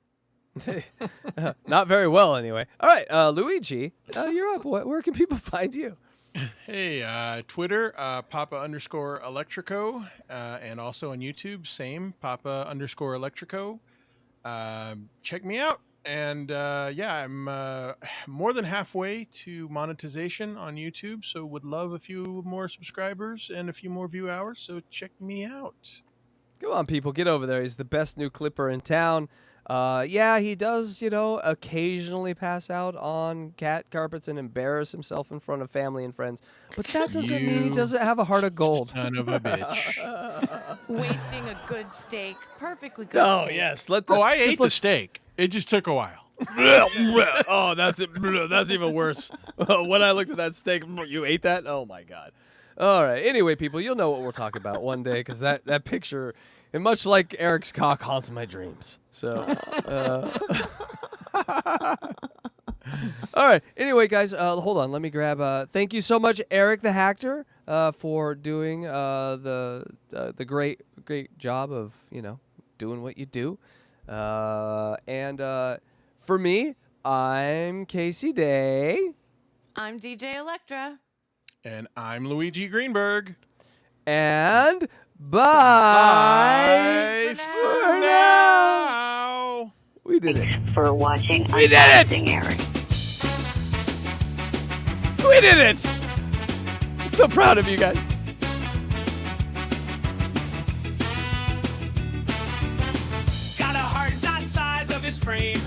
Not very well, anyway. All right, Luigi, you're up. Where can people find you? Hey, Twitter, Papa_Electrico, and also on YouTube, same, Papa_Electrico. Check me out. And yeah, I'm more than halfway to monetization on YouTube, so would love a few more subscribers and a few more view hours, so check me out. Come on, people, get over there. He's the best new clipper in town. Yeah, he does, occasionally pass out on cat carpets and embarrass himself in front of family and friends. But that doesn't mean he doesn't have a heart of gold. Son of a bitch. Wasting a good steak. Perfectly good Oh, steak. yes. I ate the steak. It just took a while. Oh, that's even worse. When I looked at that steak, you ate that? Oh, my God. All right. Anyway, people, you'll know what we're talking about one day because that picture, and much like Eric's cock, haunts my dreams. So, all right. Anyway, guys, hold on. Let me grab. Thank you so much, Eric the Hacker, for doing the great job of doing what you do. And for me, I'm Casey Day. I'm DJ Electra. And I'm Luigi Greenberg. And bye for now. We did it. For watching We did it! Eric. We did it! I'm so proud of you guys. Got a heart not size of his frame.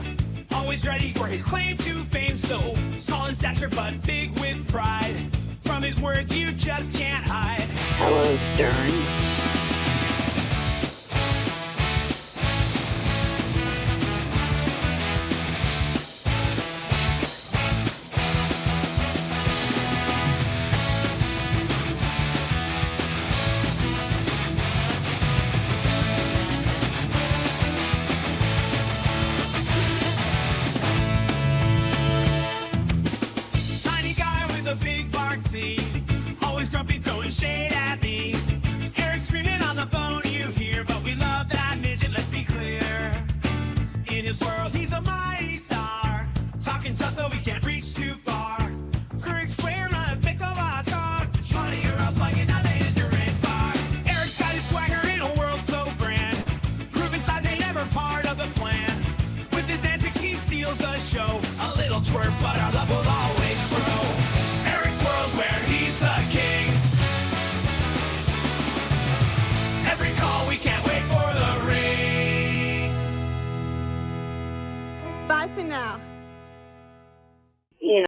Always ready for his claim to fame. So small in stature but big with pride. From his words you just can't hide. Hello, Stern. Tiny guy with a big bark seat. Always grumpy, throwing shade at me. Eric screaming on the phone, you hear. But we love that midget, let's be clear. In his world, he's a mighty star. Talking tough, though he can't reach too far. Critics swear, man, pick the last on. Johnny, you're up like an Duran bar. Eric's got his swagger in a world so grand. Grooving sides ain't ever part of the plan. With his antics, he steals the show. A little twerp, but our love